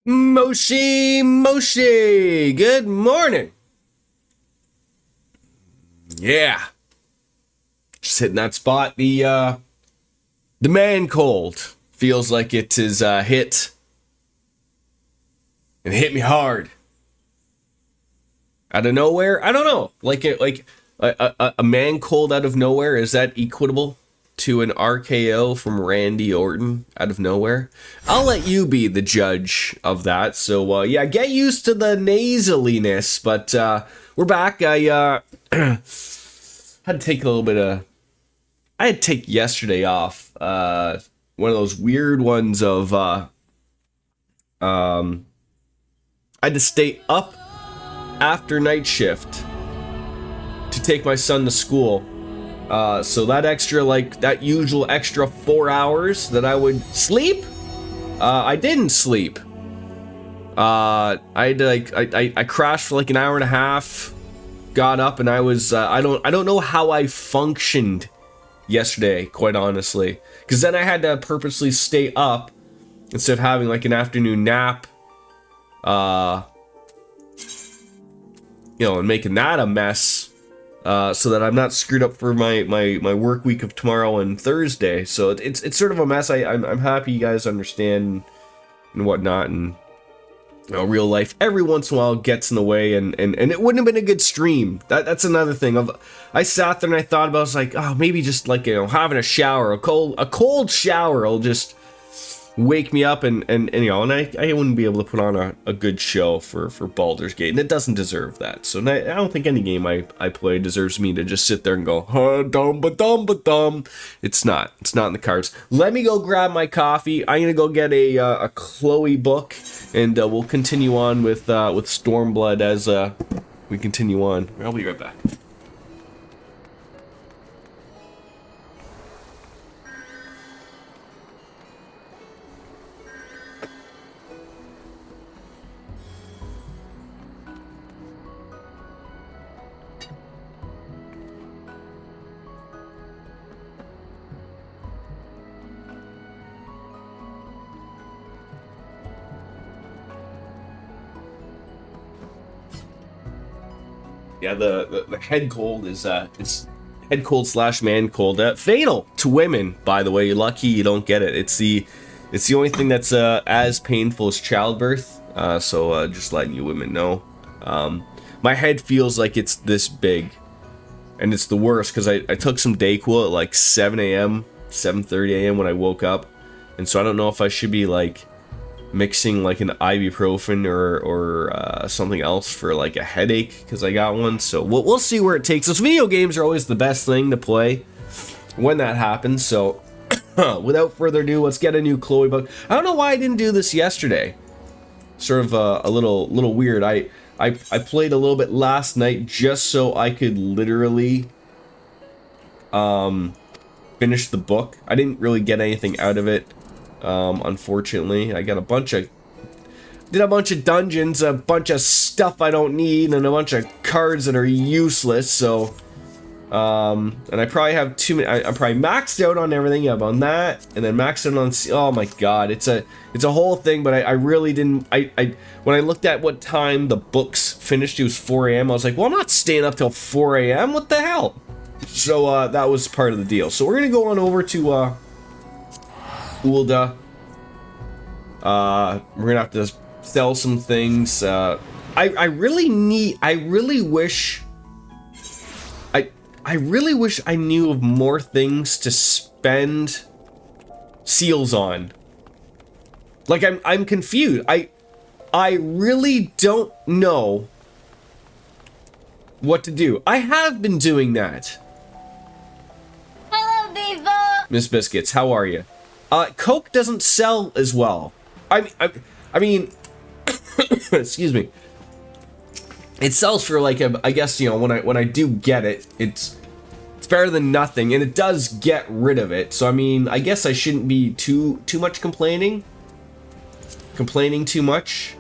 Moshi, good morning. Yeah, just hitting that spot. The man cold feels like it is hit and hit me hard out of nowhere. I don't know, like a man cold out of nowhere. Is that equitable to an RKO from Randy Orton out of nowhere? I'll let you be the judge of that. So yeah, get used to the nasaliness, but we're back. I had to take a little bit of. I had to take yesterday off. One of those weird ones of. I had to stay up after night shift to take my son to school. So that extra, that usual extra 4 hours that I would sleep, I didn't sleep. I had to, I crashed for like an hour and a half, got up, and I was, I don't know how I functioned yesterday, quite honestly, because then I had to purposely stay up instead of having like an afternoon nap, and making that a mess. So that I'm not screwed up for my work week of tomorrow and Thursday. So it's sort of a mess. I'm happy you guys understand and whatnot, and real life every once in a while gets in the way, and it wouldn't have been a good stream. That's another thing. I sat there and I thought about it. I was like, oh, maybe just having a shower, a cold shower will just wake me up, and I wouldn't be able to put on a good show for Baldur's Gate, and it doesn't deserve that. So I don't think any game I play deserves me to just sit there and go, dumb. It's not in the cards. Let me go grab my coffee. I'm gonna go get a Chloe book, and we'll continue on with Stormblood as we continue on. I'll be right back. Yeah, the head cold is it's head cold / man cold. Fatal to women, by the way. You're lucky you don't get it. It's the only thing that's as painful as childbirth. So just letting you women know. My head feels like it's this big, and it's the worst because I took some Dayquil at like 7 a.m., 7:30 a.m. when I woke up, and so I don't know if I should be like mixing like an ibuprofen or something else for like a headache because I got one. So we'll see where it takes us. Video games are always the best thing to play when that happens. So without further ado, let's get a new Chloe book. I don't know why I didn't do this yesterday. Sort of a little weird. I played a little bit last night just so I could literally finish the book. I didn't really get anything out of it. Unfortunately, I got did a bunch of dungeons, a bunch of stuff I don't need, and a bunch of cards that are useless. So, and I probably have too many. I'm probably maxed out on everything. Yeah, on that, and then maxed out on. Oh my god, it's a whole thing. But I really didn't. When I looked at what time the books finished, it was 4 a.m. I was like, well, I'm not staying up till 4 a.m. What the hell? So that was part of the deal. So we're gonna go on over to Ulda. We're gonna have to sell some things. I really wish I knew of more things to spend seals on. Like I'm confused. I really don't know what to do. I have been doing that. Hello, Diva! Miss Biscuits, how are you? Coke doesn't sell as well. I mean, excuse me. It sells for like I guess when I do get it, it's better than nothing, and it does get rid of it. So I mean, I guess I shouldn't be too much complaining too much.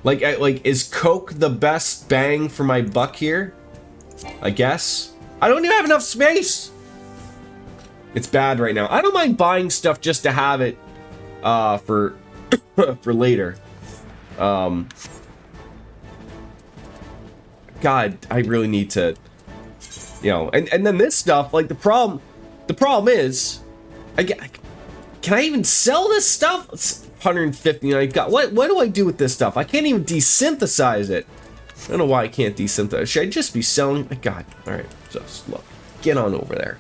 Like is Coke the best bang for my buck here? I guess I don't even have enough space. It's bad right now. I don't mind buying stuff just to have it for for later. God, I really need to, you know, and then this stuff, like the problem is, can I even sell this stuff? It's 159. God, what do I do with this stuff? I can't even desynthesize it. I don't know why I can't desynthesize. Should I just be selling? God, all right, just look, get on over there.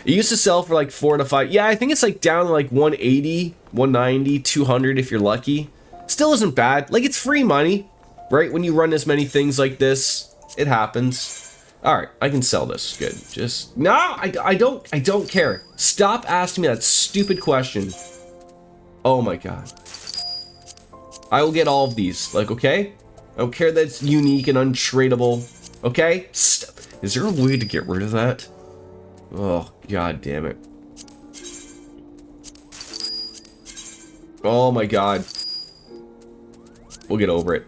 It used to sell for like 4 to 5. Yeah, I think it's like down to like 180, 190, 200 if you're lucky. Still isn't bad. Like, it's free money, right? When you run as many things like this, it happens. All right, I can sell this. Good. Just no, I don't care. Stop asking me that stupid question. Oh my god. I will get all of these. Like, okay? I don't care that it's unique and untradeable. Okay? Is there a way to get rid of that? Oh, god damn it. Oh my god. We'll get over it.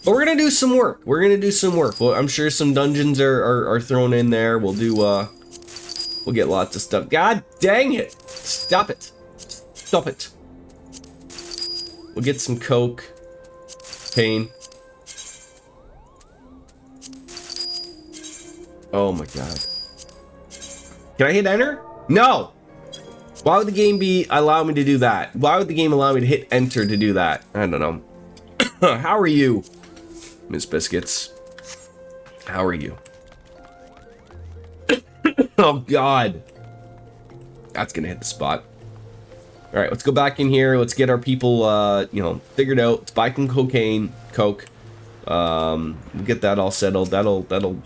But we're gonna do some work. We're gonna do some work. Well, I'm sure some dungeons are thrown in there. We'll do, we'll get lots of stuff. God dang it! Stop it. Stop it. We'll get some coke. Pain. Oh my god. Can I hit enter? No! Why would the game allow me to do that? Why would the game allow me to hit enter to do that? I don't know. How are you, Miss Biscuits? How are you? Oh god. That's gonna hit the spot. Alright, let's go back in here. Let's get our people, you know, figured out. Let's buy some coke. We'll get that all settled. That'll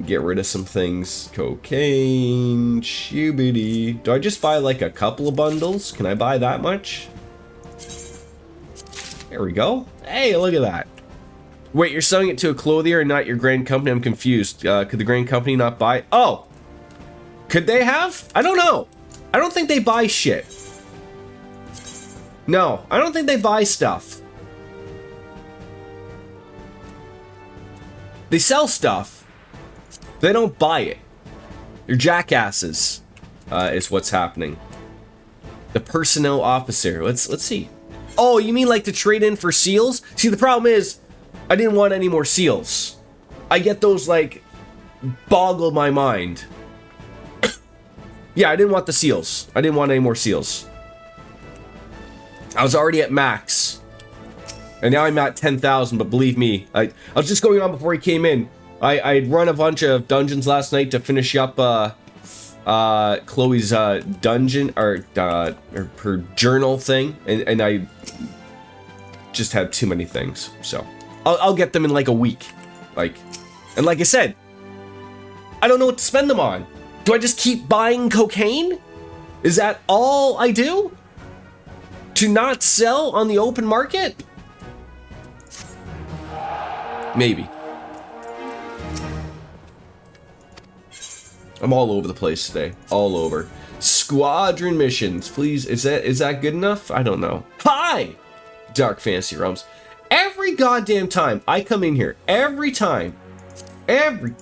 get rid of some things. Cocaine, shubity. Do I just buy like a couple of bundles? Can I buy that much? There we go. Hey, look at that. Wait, you're selling it to a clothier and not your grand company? I'm confused. Could the grand company not buy? Oh, could they have? I don't know. I don't think they buy shit. No, I don't think they buy stuff. They sell stuff. They don't buy it. They're jackasses, is what's happening. The personnel officer. Let's see. Oh, you mean like to trade in for seals? See, the problem is, I didn't want any more seals. I get those, like, boggle my mind. Yeah, I didn't want the seals. I didn't want any more seals. I was already at max. And now I'm at 10,000, but believe me, I was just going on before he came in. I'd run a bunch of dungeons last night to finish up Chloe's dungeon or her journal thing, and I just had too many things. So I'll get them in like a week. And like I said, I don't know what to spend them on. Do I just keep buying cocaine? Is that all I do? To not sell on the open market? Maybe. I'm all over the place today. All over. Squadron missions, please. Is that good enough? I don't know. Hi! Dark Fantasy Realms. Every goddamn time I come in here, every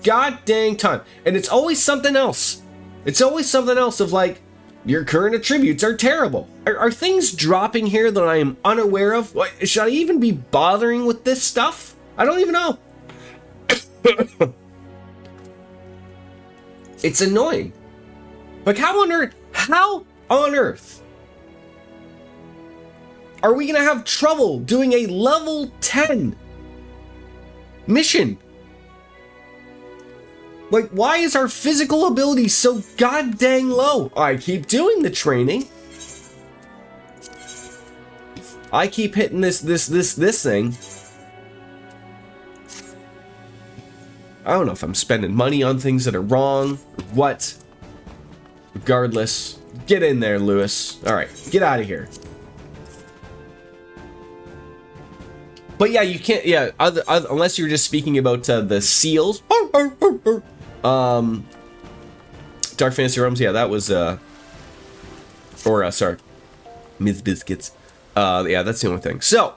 goddamn time, and it's always something else. It's always something else of like, your current attributes are terrible. Are things dropping here that I am unaware of? What, should I even be bothering with this stuff? I don't even know. It's annoying. Like, how on earth are we gonna have trouble doing a level 10 mission? Like, why is our physical ability so goddamn low? I keep doing the training. I keep hitting this thing. I don't know if I'm spending money on things that are wrong or what. Regardless, get in there, Lewis. All right, get out of here. But yeah, you can't. Yeah, unless you're just speaking about the seals. Dark Fantasy Realms. Yeah, that was sorry, Ms. Biscuits. Yeah, that's the only thing. So,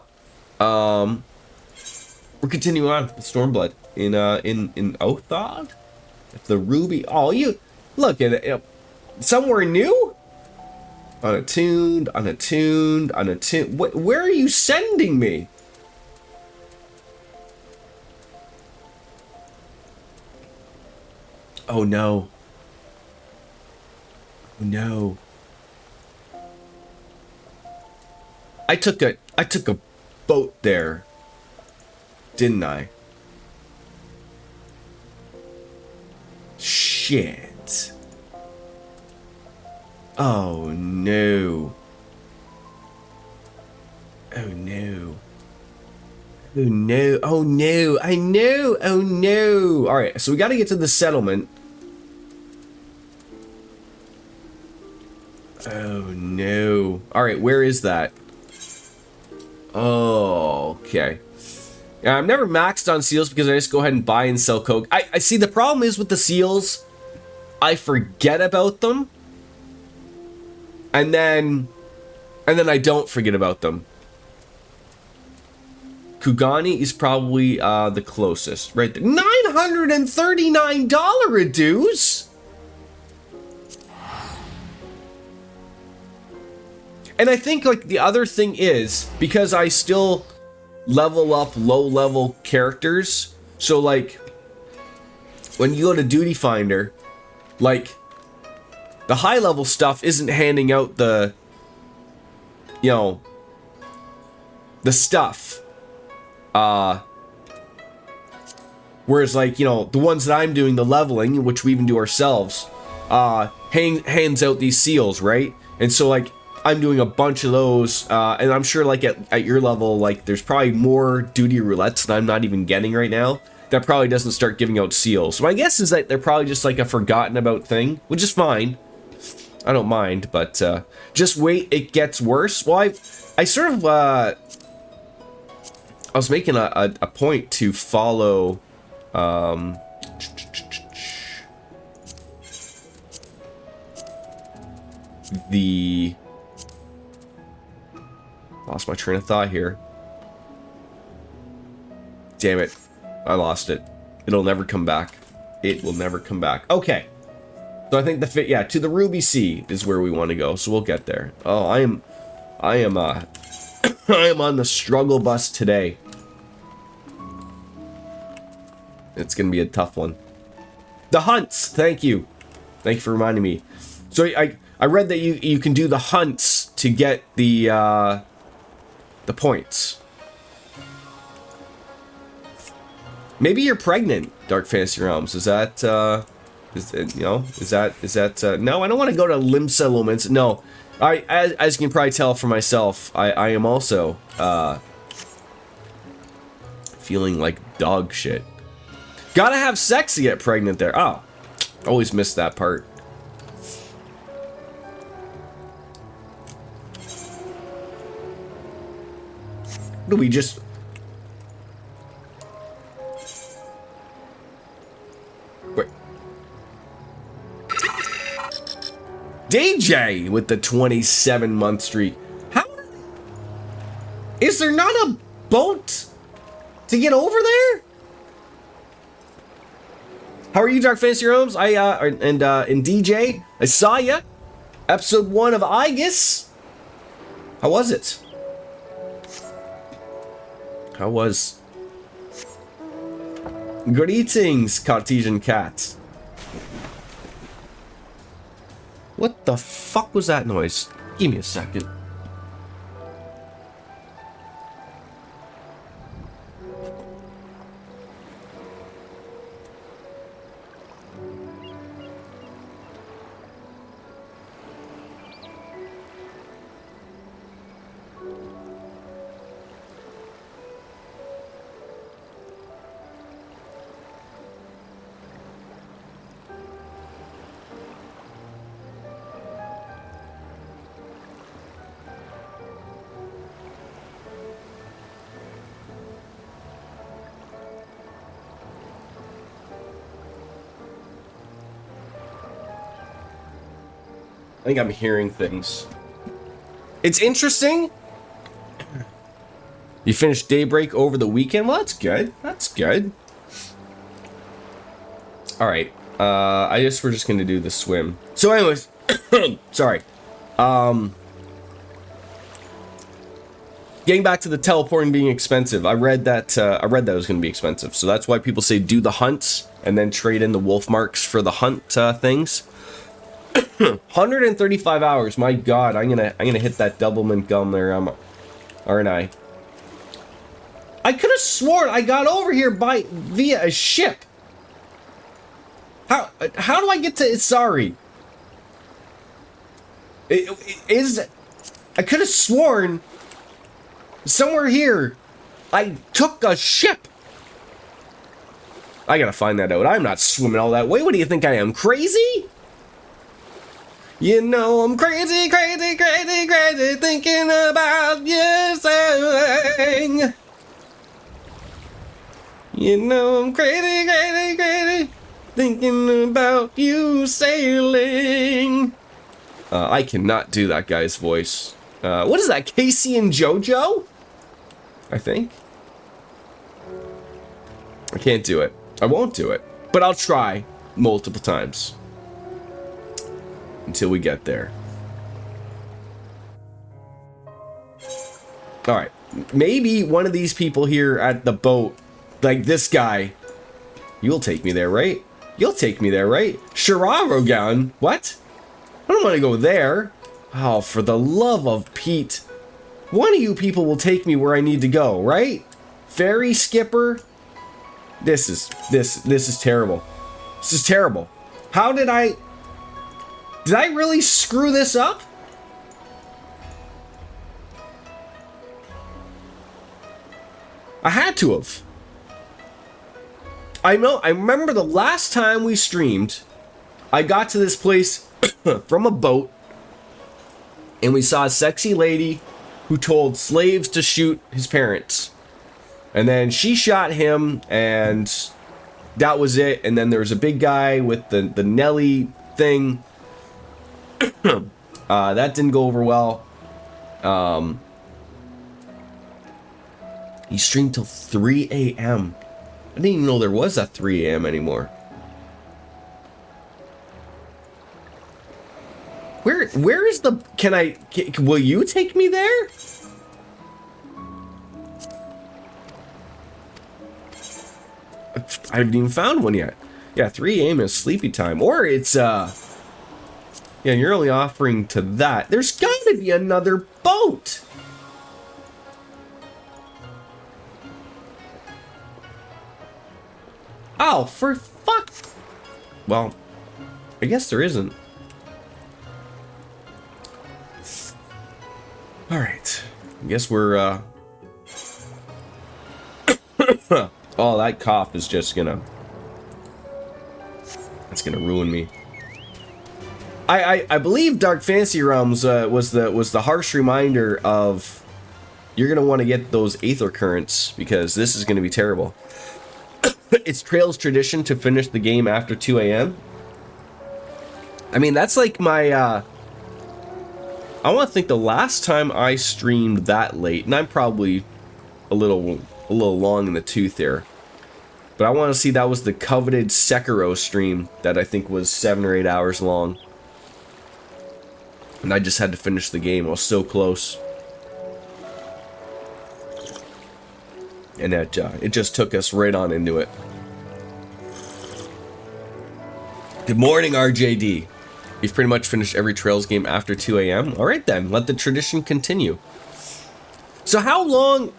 we're continuing on with Stormblood in Othod. The Ruby. Oh, you look at it. Somewhere new. Unattuned, unattuned, unattuned. Where are you sending me? Oh no. Oh no. I took a boat there, didn't I? Shit. Oh no. Oh no. Oh no. Oh no. I know. Oh no. All right, so we got to get to the settlement. Oh no. All right, where is that? Oh, okay. Yeah, I've never maxed on seals because I just go ahead and buy and sell coke. I see the problem is with the seals, I forget about them. And then I don't forget about them. Kugani is probably the closest, right there. $939 reduce. And I think like the other thing is because I still level up low level characters. So like when you go to Duty Finder, like the high level stuff isn't handing out the, you know, the stuff. Whereas like, you know, the ones that I'm doing the leveling, which we even do ourselves, hands out these seals, right? And so like I'm doing a bunch of those, and I'm sure like at your level, like there's probably more duty roulettes that I'm not even getting right now. That probably doesn't start giving out seals. So my guess is that they're probably just like a forgotten about thing, which is fine. I don't mind, but just wait, it gets worse. Well, I sort of I was making a point to follow the lost my train of thought here. Damn it. I lost it. It'll never come back. It will never come back. Okay. So I think yeah, to the Ruby Sea is where we want to go. So we'll get there. Oh, I am I am on the struggle bus today. It's going to be a tough one. The hunts. Thank you. Thank you for reminding me. So I read that you can do the hunts to get the points. Maybe you're pregnant, Dark Fantasy Realms. Is that is it, you know, is that no, I don't want to go to limb settlements. No. As you can probably tell for myself, I am also feeling like dog shit. Gotta have sex to get pregnant there. Oh, always missed that part. Do we just... Wait. DJ with the 27-month streak. How? Is there not a boat to get over there? How are you, Dark Fantasy Realms? And DJ, I saw ya. Episode 1 of Aegis. How was it? How was... Greetings, Cartesian cat. What the fuck was that noise? Give me a second. I think I'm hearing things. It's interesting. You finished Daybreak over the weekend? Well, that's good. That's good. Alright. I guess we're just gonna do the swim. So anyways, sorry. Getting back to the teleporting being expensive, I read that it was going to be expensive, so that's why people say do the hunts and then trade in the wolf marks for the hunt things. 135 hours, my god, I'm gonna hit that double mint gum there, aren't I? I could have sworn I got over here via a ship. How do I get to Isari? I could have sworn somewhere here I took a ship. I gotta find that out. I'm not swimming all that way. What do you think I am, crazy? You know I'm crazy, crazy, crazy, crazy, thinking about you sailing. You know I'm crazy, crazy, crazy, thinking about you sailing. I cannot do that guy's voice. What is that, Casey and JoJo? I think. I can't do it. I won't do it. But I'll try multiple times. Until we get there. Alright. Maybe one of these people here at the boat, like this guy, you'll take me there, right? You'll take me there, right? Shirarogan. What? I don't want to go there. Oh, for the love of Pete. One of you people will take me where I need to go, right? Ferry skipper. This is terrible. This is terrible. How did I really screw this up? I had to have. I remember the last time we streamed, I got to this place from a boat, and we saw a sexy lady who told slaves to shoot his parents. And then she shot him, and that was it. And then there was a big guy with the Nelly thing. That didn't go over well. He streamed till 3 a.m. I didn't even know there was a 3 a.m. anymore. Where is the... will you take me there? I haven't even found one yet. Yeah, 3 a.m. is sleepy time. Or it's, yeah, you're only offering to that. There's gotta be another boat! Oh, for fuck... Well, I guess there isn't. Alright. I guess we're, oh, that cough is just gonna... That's gonna ruin me. I believe Dark Fantasy Realms was the harsh reminder of you're gonna want to get those Aether Currents because this is gonna be terrible. It's Trail's tradition to finish the game after 2 a.m. I mean, that's like my I want to think the last time I streamed that late, and I'm probably a little long in the tooth there. But I want to see that was the coveted Sekiro stream that I think was 7 or 8 hours long. And I just had to finish the game. I was so close. And that it just took us right on into it. Good morning, RJD. You've pretty much finished every Trails game after 2 a.m. Alright then, let the tradition continue. So how long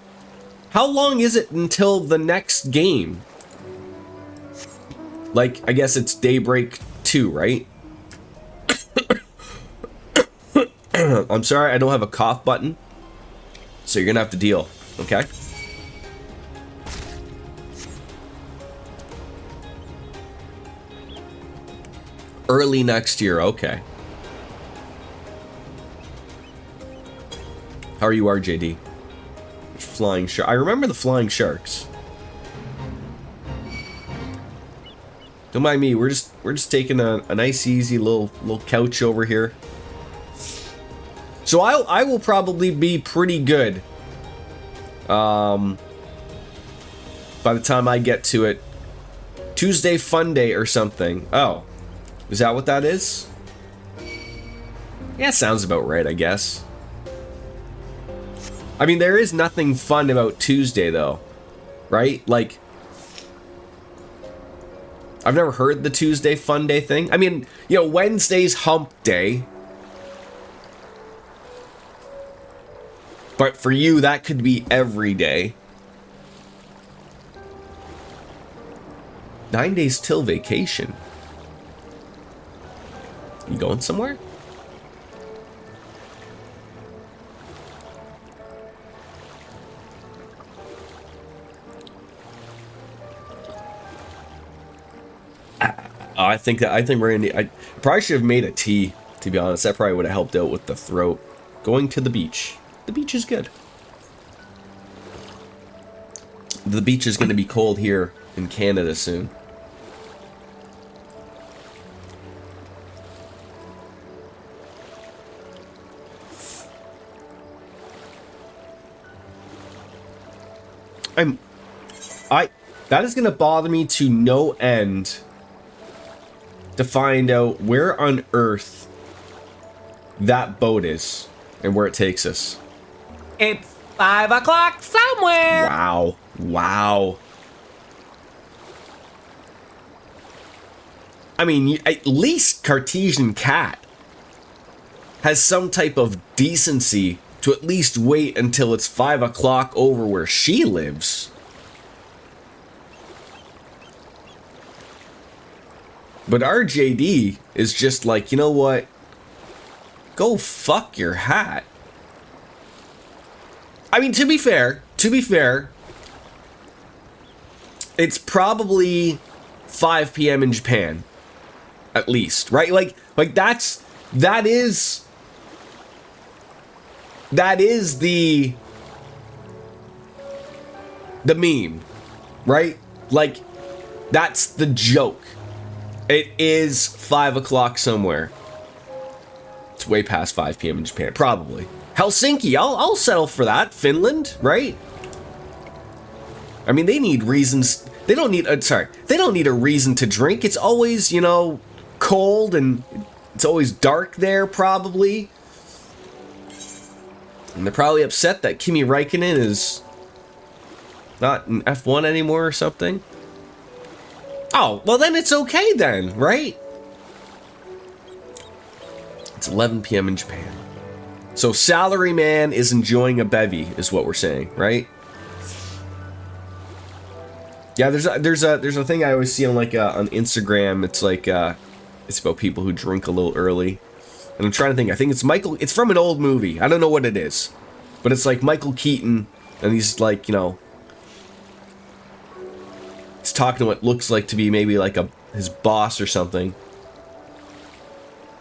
is it until the next game? Like, I guess it's Daybreak 2, right? I'm sorry, I don't have a cough button. So you're gonna have to deal, okay? Early next year, okay. How are you, RJD? Flying shark. I remember the flying sharks. Don't mind me. We're just taking a nice, easy little couch over here. So I will probably be pretty good. By the time I get to it, Tuesday Fun Day or something. Oh. Is that what that is? Yeah, sounds about right, I guess. I mean, there is nothing fun about Tuesday, though. Right? Like, I've never heard the Tuesday fun day thing. I mean, you know, Wednesday's hump day. But for you, that could be every day. 9 days till vacation. You going somewhere? I think we're gonna. I probably should have made a tea. To be honest, that probably would have helped out with the throat. Going to the beach. The beach is good. The beach is going to be cold here in Canada soon. That is going to bother me to no end to find out where on earth that boat is and where it takes us. It's 5 o'clock somewhere. Wow. Wow. I mean, at least Cartesian Cat has some type of decency to at least wait until it's 5 o'clock over where she lives. But RJD is just like, you know what? Go fuck your hat. I mean, to be fair, it's probably 5 p.m. in Japan, at least, right? Like that is the meme, right? Like, that's the joke. It is 5 o'clock somewhere. It's way past 5 p.m. in Japan, probably. Helsinki, I'll settle for that. Finland, right? I mean, they need reasons. They don't need a reason to drink. It's always, you know, cold and it's always dark there, probably. And they're probably upset that Kimi Räikkönen is not in F1 anymore or something. Oh, well then it's okay then, right? It's 11 p.m. in Japan. So Salaryman is enjoying a bevy, is what we're saying, right? Yeah, there's a thing I always see on like on Instagram. It's like it's about people who drink a little early, and I'm trying to think. I think it's Michael. It's from an old movie. I don't know what it is, but it's like Michael Keaton, and he's like, you know, he's talking to what looks like to be maybe like his boss or something,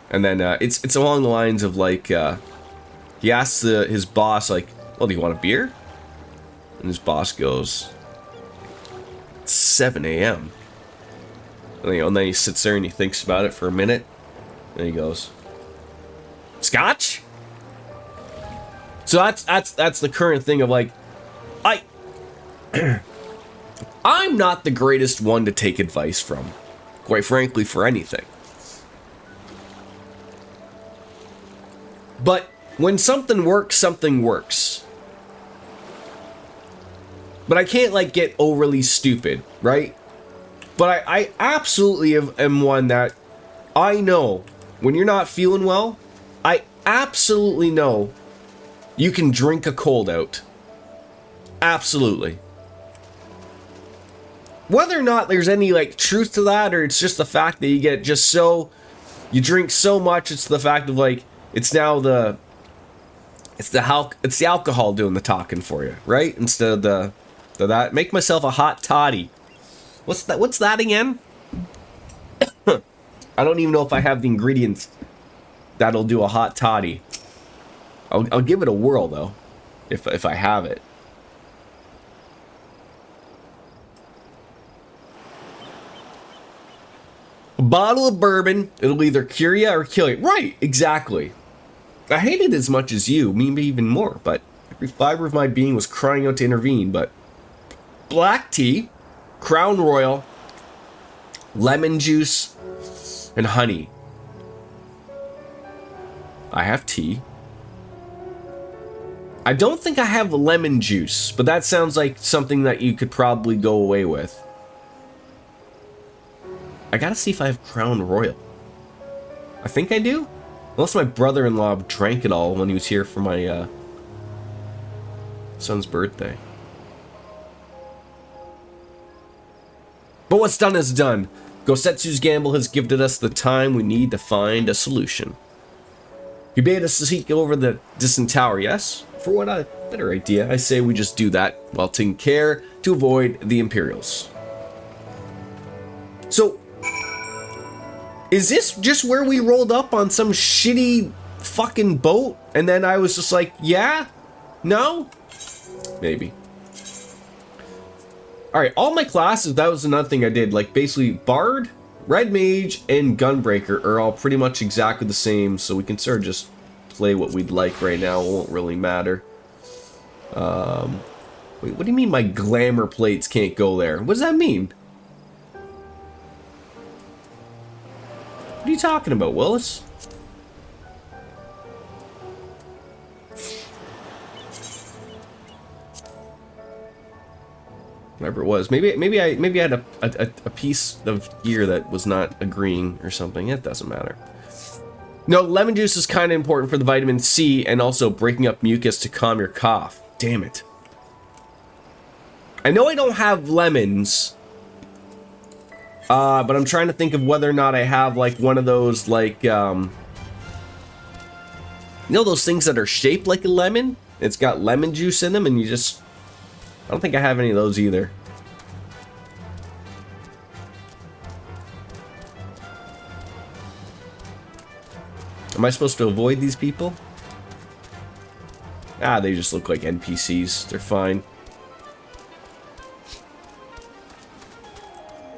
and then it's along the lines of like he asks his boss like, "Well, do you want a beer?" And his boss goes, 7 a.m. And then he sits there and he thinks about it for a minute. And he goes, Scotch? So that's the current thing of like, I'm not the greatest one to take advice from, quite frankly, for anything. But when something works, something works. But I can't like get overly stupid, right? But I absolutely am one that I know when you're not feeling well, I absolutely know you can drink a cold out. Absolutely. Whether or not there's any like truth to that, or it's just the fact that you get just so, you drink so much, it's the fact of like, it's now the alcohol doing the talking for you, right? Instead of that, make myself a hot toddy. What's that again? I don't even know if I have the ingredients that'll do a hot toddy. I'll give it a whirl though, if I have it. A bottle of bourbon, it'll either cure you or kill you. Right, exactly. I hate it as much as you, maybe even more, but every fiber of my being was crying out to intervene. But black tea, Crown Royal, lemon juice, and honey. I have tea. I don't think I have lemon juice, but that sounds like something that you could probably go away with. I gotta see if I have Crown Royal. I think I do. Unless my brother-in-law drank it all when he was here for my son's birthday. But what's done is done. Gosetsu's gamble has gifted us the time we need to find a solution. He bade us to seek over the distant tower, yes? For what a better idea, I say we just do that while taking care to avoid the Imperials. So, is this just where we rolled up on some shitty fucking boat? And then I was just like, yeah? No? Maybe. Alright, all my classes, that was another thing I did. Like, basically, Bard, Red Mage, and Gunbreaker are all pretty much exactly the same, so we can sort of just play what we'd like right now. It won't really matter. Wait, what do you mean my glamour plates can't go there? What does that mean? What are you talking about, Willis? Whatever it was, maybe I had a piece of gear that was not agreeing or something. It doesn't matter. No, lemon juice is kind of important for the vitamin C and also breaking up mucus to calm your cough. Damn it. I know I don't have lemons, but I'm trying to think of whether or not I have like one of those like you know those things that are shaped like a lemon? It's got lemon juice in them, and you just. I don't think I have any of those either. Am I supposed to avoid these people? Ah, they just look like NPCs. They're fine.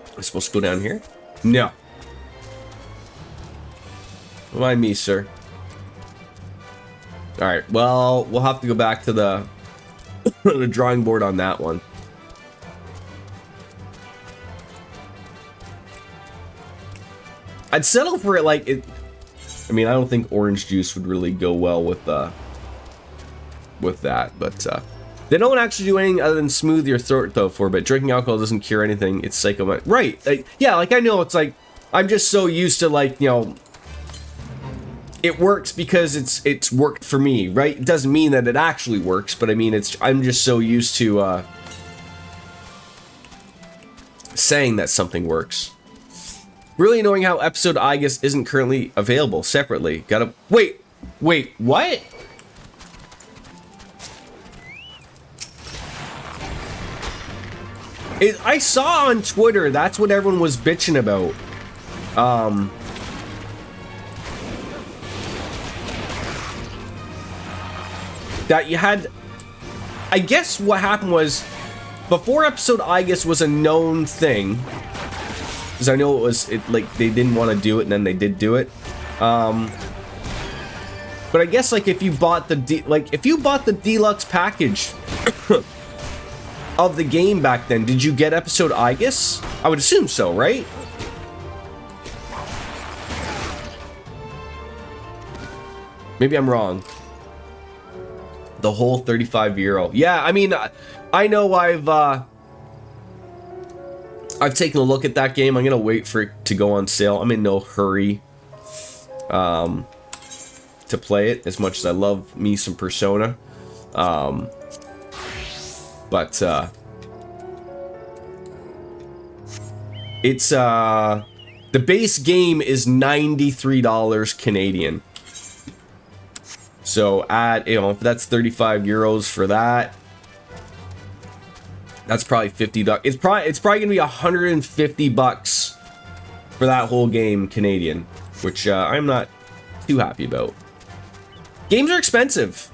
Am I supposed to go down here? No. Don't mind me, sir. Alright, well, we'll have to go back to the the drawing board on that one. I'd settle for it like it. I mean, I don't think orange juice would really go well with that, but they don't actually do anything other than smooth your throat though for a bit. Drinking alcohol doesn't cure anything. It's psycho. Right? Like, yeah, like I know it's like I'm just so used to like it works because it's worked for me, right? It doesn't mean that it actually works, but I mean I'm just so used to saying that something works. Really annoying how episode I guess isn't currently available separately. Gotta wait, what? I saw on Twitter that's what everyone was bitching about. That you had, I guess what happened was, before episode I guess was a known thing, because I know like they didn't want to do it and then they did do it. But I guess like if you bought the deluxe package of the game back then, did you get episode I guess? I would assume so, right? Maybe I'm wrong. The whole 35-euro. Yeah, I mean, I know I've taken a look at that game. I'm gonna wait for it to go on sale. I'm in no hurry to play it, as much as I love me some Persona. But it's the base game is $93 Canadian. So add, if that's 35 euros for that, that's probably $50. It's probably gonna be $150 for that whole game Canadian, which I'm not too happy about. Games are expensive.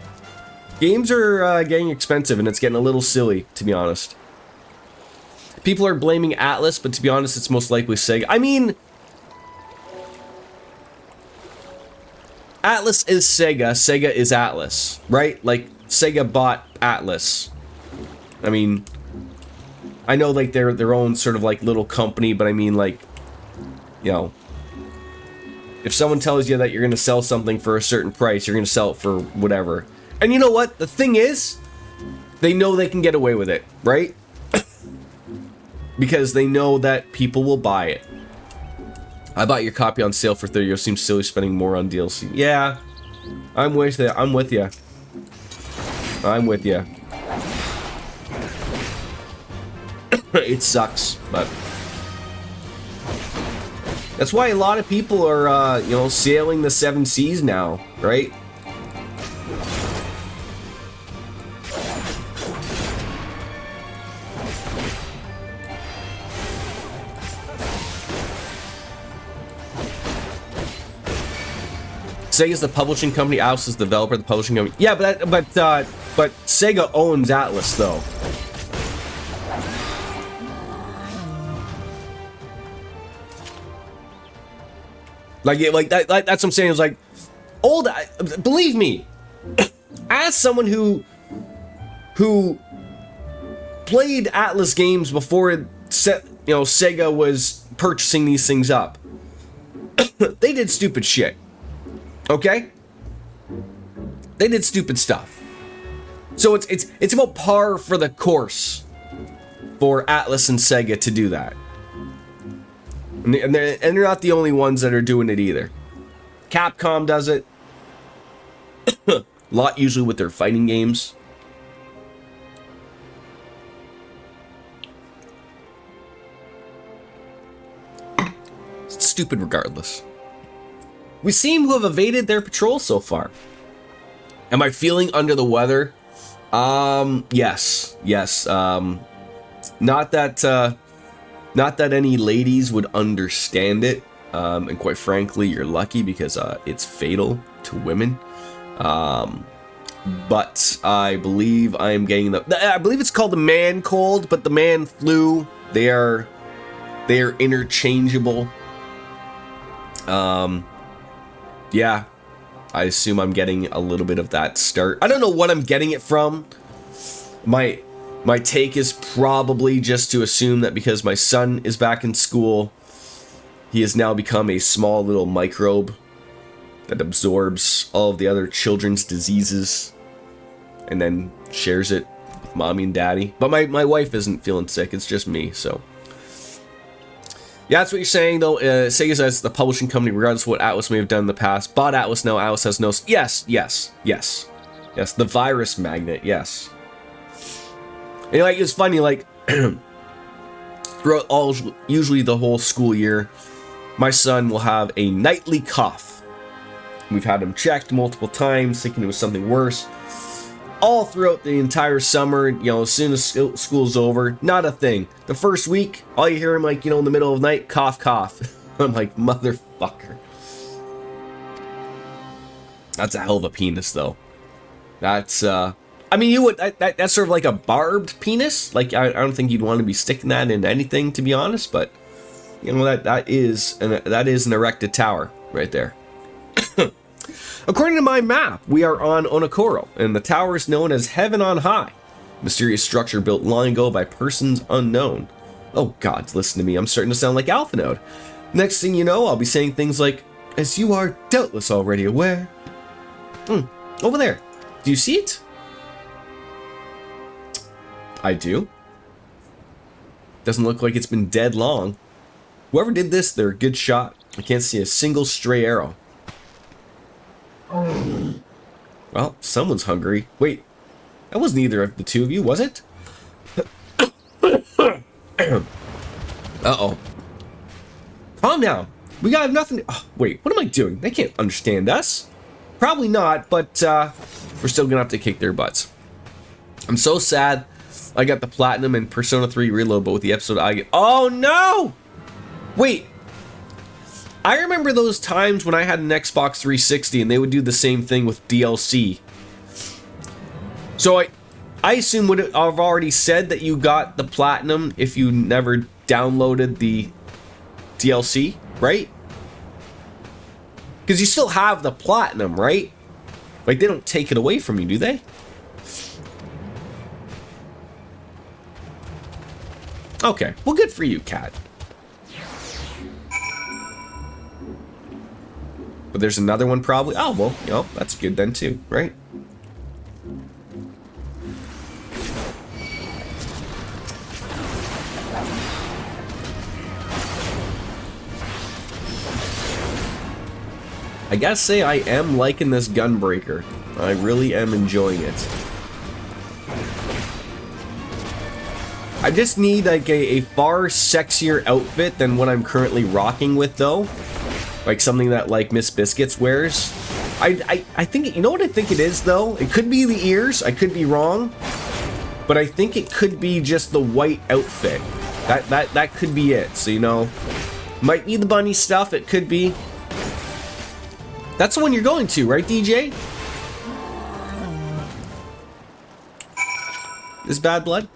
Games are getting expensive, and it's getting a little silly, to be honest. People are blaming Atlas, but to be honest, it's most likely Sega. I mean, Atlas is Sega, Sega is Atlas, right? Like, Sega bought Atlas. I mean, I know, like, they're their own sort of, like, little company, but I mean, like, If someone tells you that you're going to sell something for a certain price, you're going to sell it for whatever. And you know what? The thing is, they know they can get away with it, right? Because they know that people will buy it. I bought your copy on sale for $30. Seems silly spending more on DLC. Yeah, I'm with you. I'm with you. I'm with you. It sucks, but that's why a lot of people are, you know, sailing the 7 seas now, right? Sega's the publishing company. Atlas is the developer, the publishing company. Yeah, but Sega owns Atlas, though. Like that's what I'm saying. It's like believe me, as someone who played Atlas games before Sega was purchasing these things up, they did stupid shit. Okay, they did stupid stuff. So it's about par for the course for Atlas and Sega to do that. And they're not the only ones that are doing it either. Capcom does it. A lot usually with their fighting games. It's stupid regardless. We seem to have evaded their patrol so far. Am I feeling under the weather? Yes. Not that any ladies would understand it, and quite frankly, you're lucky because it's fatal to women. But I believe I'm getting I believe it's called the man cold, but the man flu. They are interchangeable. Yeah, I assume I'm getting a little bit of that start. I don't know what I'm getting it from. My take is probably just to assume that because my son is back in school, he has now become a small little microbe that absorbs all of the other children's diseases and then shares it with mommy and daddy. But my wife isn't feeling sick, it's just me, so. Yeah, that's what you're saying, though. Sega says the publishing company, regardless of what Atlas may have done in the past, bought Atlas now. Atlas has no... Yes, the virus magnet, yes. And like, it's funny, like, throughout usually the whole school year, my son will have a nightly cough. We've had him checked multiple times, thinking it was something worse. All throughout the entire summer, as soon as school's over, not a thing. The first week, all you hear him, like, in the middle of the night, cough, cough. I'm like, motherfucker. That's a hell of a penis, though. That's, I mean, you would, that's sort of like a barbed penis. Like, I don't think you'd want to be sticking that in anything, to be honest, but, that is an erected tower right there. According to my map, we are on Onokoro, and the tower is known as Heaven on High. Mysterious structure built long ago by persons unknown. Oh God, listen to me, I'm starting to sound like Alphanode. Next thing you know, I'll be saying things like, as you are doubtless already aware. Over there. Do you see it? I do. Doesn't look like it's been dead long. Whoever did this, they're a good shot. I can't see a single stray arrow. Well, someone's hungry. Wait, that wasn't either of the two of you, was it? Uh-oh. Calm down. We got nothing to... Oh, wait, what am I doing? They can't understand us. Probably not, but we're still gonna have to kick their butts. I'm so sad I got the Platinum and Persona 3 Reload, but with the episode I get... Oh, no! Wait. I remember those times when I had an Xbox 360 and they would do the same thing with DLC. So I assume would I've already said that you got the Platinum if you never downloaded the DLC, right? Because you still have the Platinum, right? Like, they don't take it away from you, do they? Okay, well, good for you, Cat. But there's another one probably. Oh, well, you know, that's good then too, right? I gotta say, I am liking this Gunbreaker. I really am enjoying it. I just need like a far sexier outfit than what I'm currently rocking with, though. Like something that like Miss Biscuits wears. I think, you know what I think it is, though? It could be the ears. I could be wrong. But I think it could be just the white outfit. That could be it. So, you know, might be the bunny stuff. It could be. That's the one you're going to, right, DJ? This Bad Blood?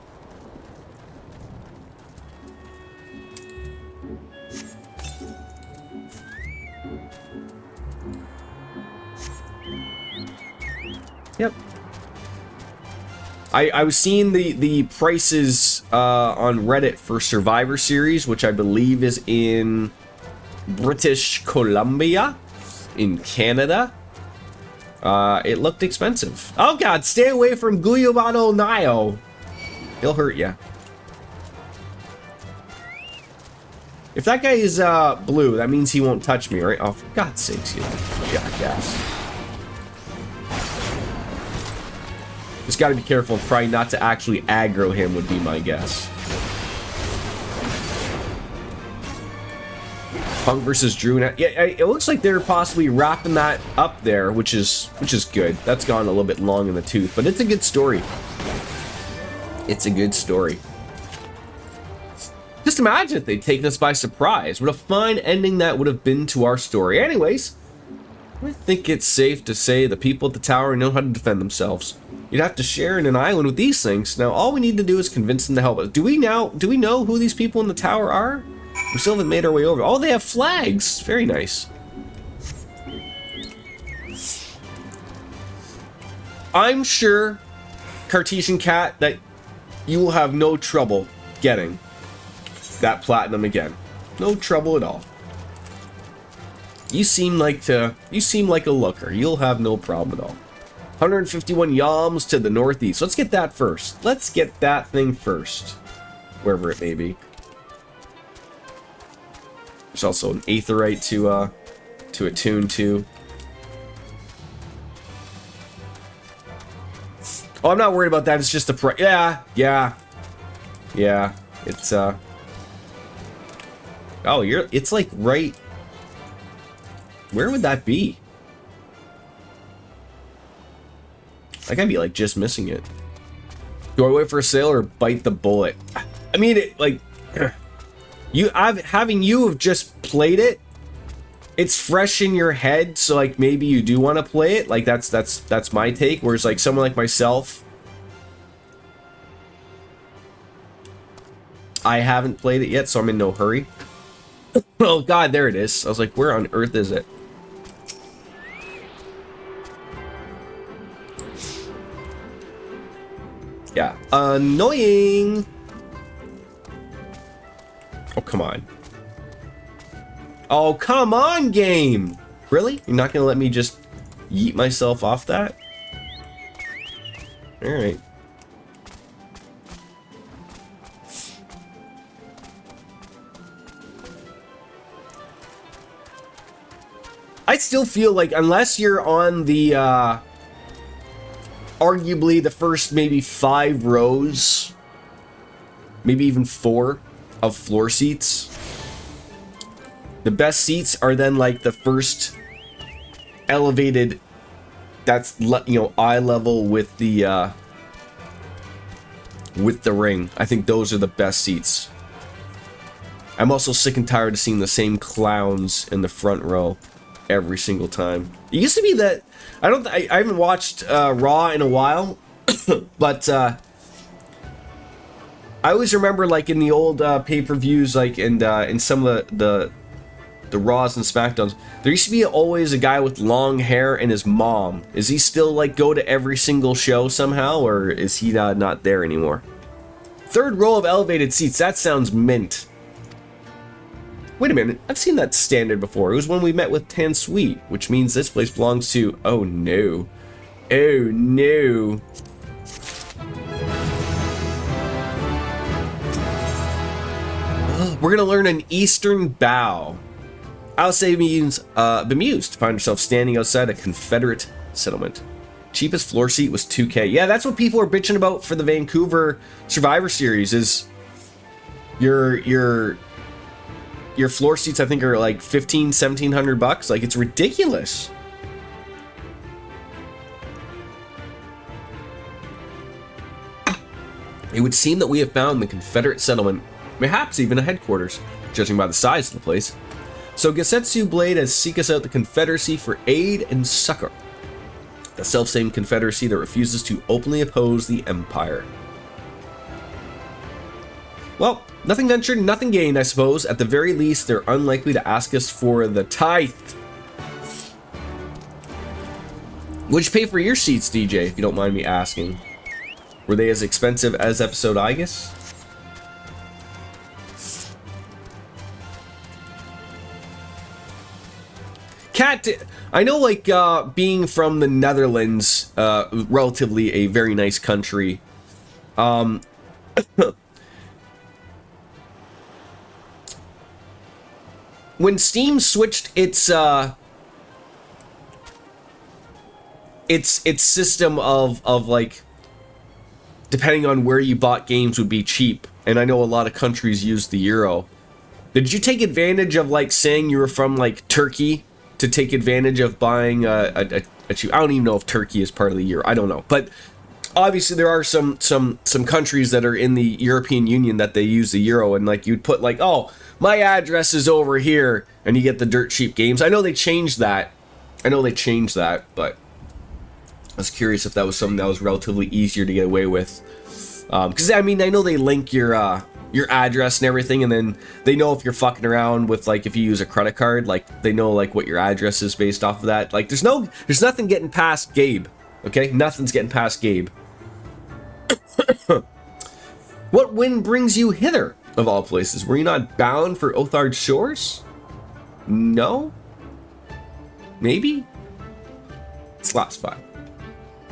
Yep. I was seeing the prices on Reddit for Survivor Series, which I believe is in British Columbia. In Canada, it looked expensive. Oh god, stay away from Guyabano Nio. He'll hurt ya. If that guy is blue, that means he won't touch me, right? Oh, for God's sakes, you jackass. Just gotta be careful, try not to actually aggro him would be my guess. Punk versus Drew. Yeah, it looks like they're possibly wrapping that up there, which is good. That's gone a little bit long in the tooth, but it's a good story. It's a good story. Just imagine if they'd taken us by surprise. What a fine ending that would have been to our story. Anyways, I think it's safe to say the people at the tower know how to defend themselves. You'd have to share in an island with these things. Now, all we need to do is convince them to help us. Do we know who these people in the tower are? We still haven't made our way over. Oh, they have flags. Very nice. I'm sure, Cartesian Cat, that you will have no trouble getting that platinum again. No trouble at all. You seem like a looker. You'll have no problem at all. 151 yalms to the northeast. Let's get that first. Let's get that thing first. Wherever it may be. There's also an aetherite to attune to. Oh, I'm not worried about that. It's just the price. Yeah. It's oh, it's like right. Where would that be? I gotta be like just missing it. Do I wait for a sale or bite the bullet? I mean, it like. Having you have just played it, it's fresh in your head, so like maybe you do want to play it. Like that's my take. Whereas like someone like myself, I haven't played it yet, so I'm in no hurry. Oh god, there it is. I was like, where on earth is it? Yeah, annoying. Oh, come on. Oh, come on, game! Really? You're not gonna let me just yeet myself off that? Alright. I still feel like, unless you're on the, arguably the first maybe 5 rows, maybe even 4, of floor seats. The best seats are then like the first elevated, that's, you know, eye level with the ring. I think those are the best seats. I'm also sick and tired of seeing the same clowns in the front row every single time. It used to be that I haven't watched Raw in a while, but I always remember, like, in the old pay-per-views, like, in some of the Raws and SmackDowns, there used to be always a guy with long hair and his mom. Is he still, like, go to every single show somehow, or is he not there anymore? 3rd row of elevated seats, that sounds mint. Wait a minute, I've seen that standard before. It was when we met with Tan Sweet, which means this place belongs to... Oh no. Oh no. We're gonna learn an Eastern Bow. I'll say means bemused to find yourself standing outside a Confederate settlement. Cheapest floor seat was 2K. Yeah, that's what people are bitching about for the Vancouver Survivor Series is your floor seats I think are like $1,500-$1,700. Like, it's ridiculous. It would seem that we have found the Confederate settlement, perhaps even a headquarters, judging by the size of the place. So Gesetsu Blade has seek us out the Confederacy for aid and succor. The self-same Confederacy that refuses to openly oppose the Empire. Well, nothing ventured, nothing gained, I suppose. At the very least, they're unlikely to ask us for the tithe. What'd you pay for your seats, DJ, if you don't mind me asking? Were they as expensive as episode Igus? Cat, I know, like, being from the Netherlands, relatively a very nice country, when Steam switched its system of like, depending on where you bought games would be cheap, and I know a lot of countries use the euro. Did you take advantage of, like, saying you were from, like, Turkey to take advantage of buying a cheap... I don't even know if Turkey is part of the euro. I don't know. But obviously there are some countries that are in the European Union that they use the euro, and, like, you'd put, like, oh, my address is over here, and you get the dirt cheap games. I know they changed that. But I was curious if that was something that was relatively easier to get away with. Because, I mean, I know they link your address and everything, and then they know if you're fucking around with, like, if you use a credit card, like, they know, like, what your address is based off of that. Like, there's nothing getting past Gabe, okay? Nothing's getting past Gabe. What wind brings you hither, of all places? Were you not bound for Othard's shores? No? Maybe? Slaps 5.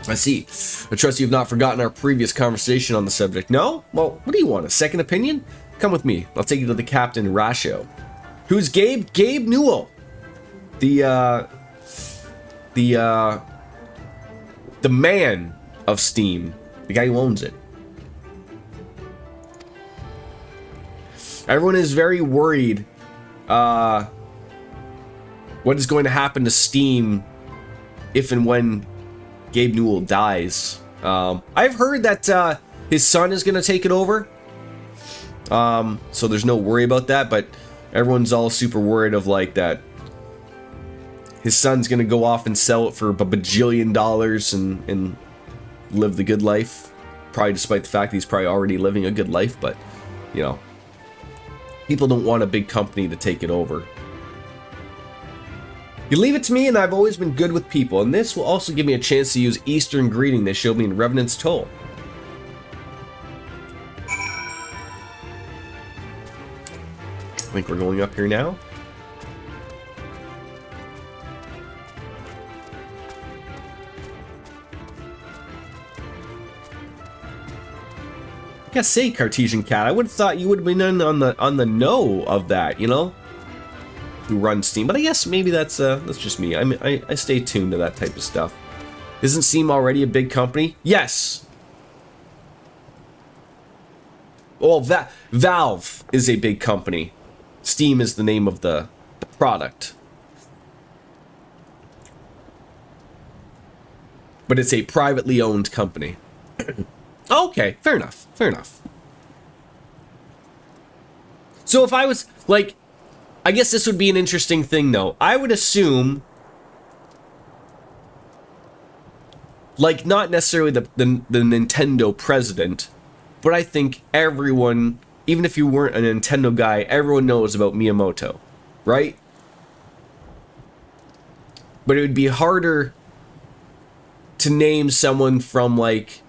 I see. I trust you've not forgotten our previous conversation on the subject. No? Well, what do you want? A second opinion? Come with me. I'll take you to the Captain Rasho. Who's Gabe? Gabe Newell. The man of Steam. The guy who owns it. Everyone is very worried what is going to happen to Steam if and when Gabe Newell dies. I've heard that his son is going to take it over. So there's no worry about that, but everyone's all super worried of, like, that his son's going to go off and sell it for a bajillion dollars and live the good life. Probably despite the fact that he's probably already living a good life, but, you know, people don't want a big company to take it over. You leave it to me, and I've always been good with people, and this will also give me a chance to use Eastern Greeting they showed me in Revenant's Toll. I think we're going up here now. I gotta say, Cartesian Cat, I would have thought you would have been on the know of that, you know? Who run Steam, but I guess maybe that's just me. I stay tuned to that type of stuff. Isn't Steam already a big company? Yes. Well, Valve is a big company. Steam is the name of the product. But it's a privately owned company. Okay, fair enough. Fair enough. So if I was, like, I guess this would be an interesting thing, though. I would assume, like, not necessarily the Nintendo president, but I think everyone, even if you weren't a Nintendo guy, everyone knows about Miyamoto, right? But it would be harder to name someone from, like,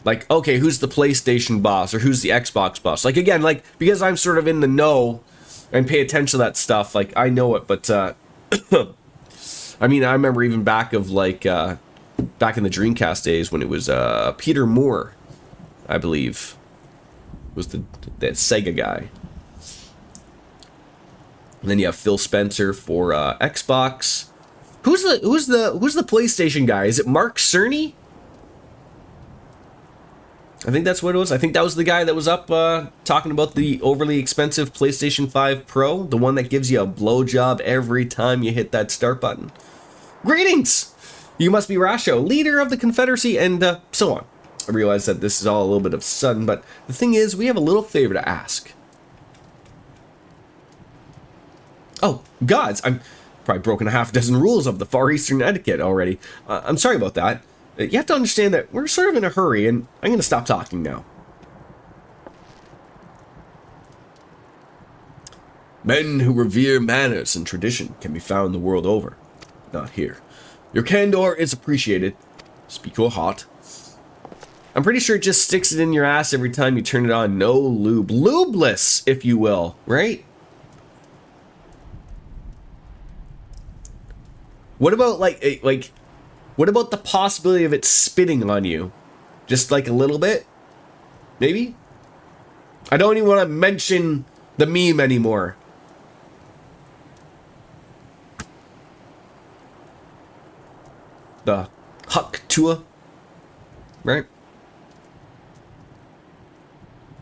Like, okay, who's the PlayStation boss or who's the Xbox boss? Like, again, like, because I'm sort of in the know and pay attention to that stuff, like, I know it, but, I mean, I remember even back of, like, back in the Dreamcast days when it was, Peter Moore, I believe, was the Sega guy. And then you have Phil Spencer for, Xbox. Who's the PlayStation guy? Is it Mark Cerny? I think that's what it was. I think that was the guy that was up talking about the overly expensive PlayStation 5 Pro, the one that gives you a blowjob every time you hit that start button. Greetings! You must be Rasho, leader of the Confederacy, and so on. I realize that this is all a little bit of sudden, but the thing is, we have a little favor to ask. Oh, gods, I'm probably broken a half dozen rules of the Far Eastern etiquette already. I'm sorry about that. You have to understand that we're sort of in a hurry, and I'm going to stop talking now. Men who revere manners and tradition can be found the world over. Not here. Your candor is appreciated. Speak your heart. I'm pretty sure it just sticks it in your ass every time you turn it on. No lube. Lubeless, if you will, right? What about, what about the possibility of it spitting on you? Just like a little bit? Maybe? I don't even want to mention the meme anymore. The Huck Tua. Right?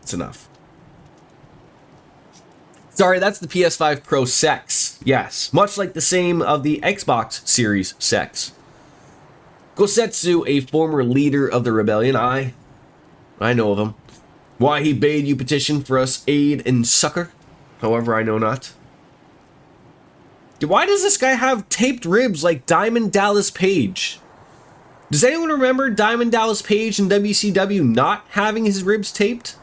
It's enough. Sorry, that's the PS5 Pro sex. Yes, much like the same of the Xbox Series sex. Gosetsu, a former leader of the rebellion, I know of him. Why he bade you petition for us aid and succor, however I know not. Why does this guy have taped ribs like Diamond Dallas Page? Does anyone remember Diamond Dallas Page in WCW not having his ribs taped?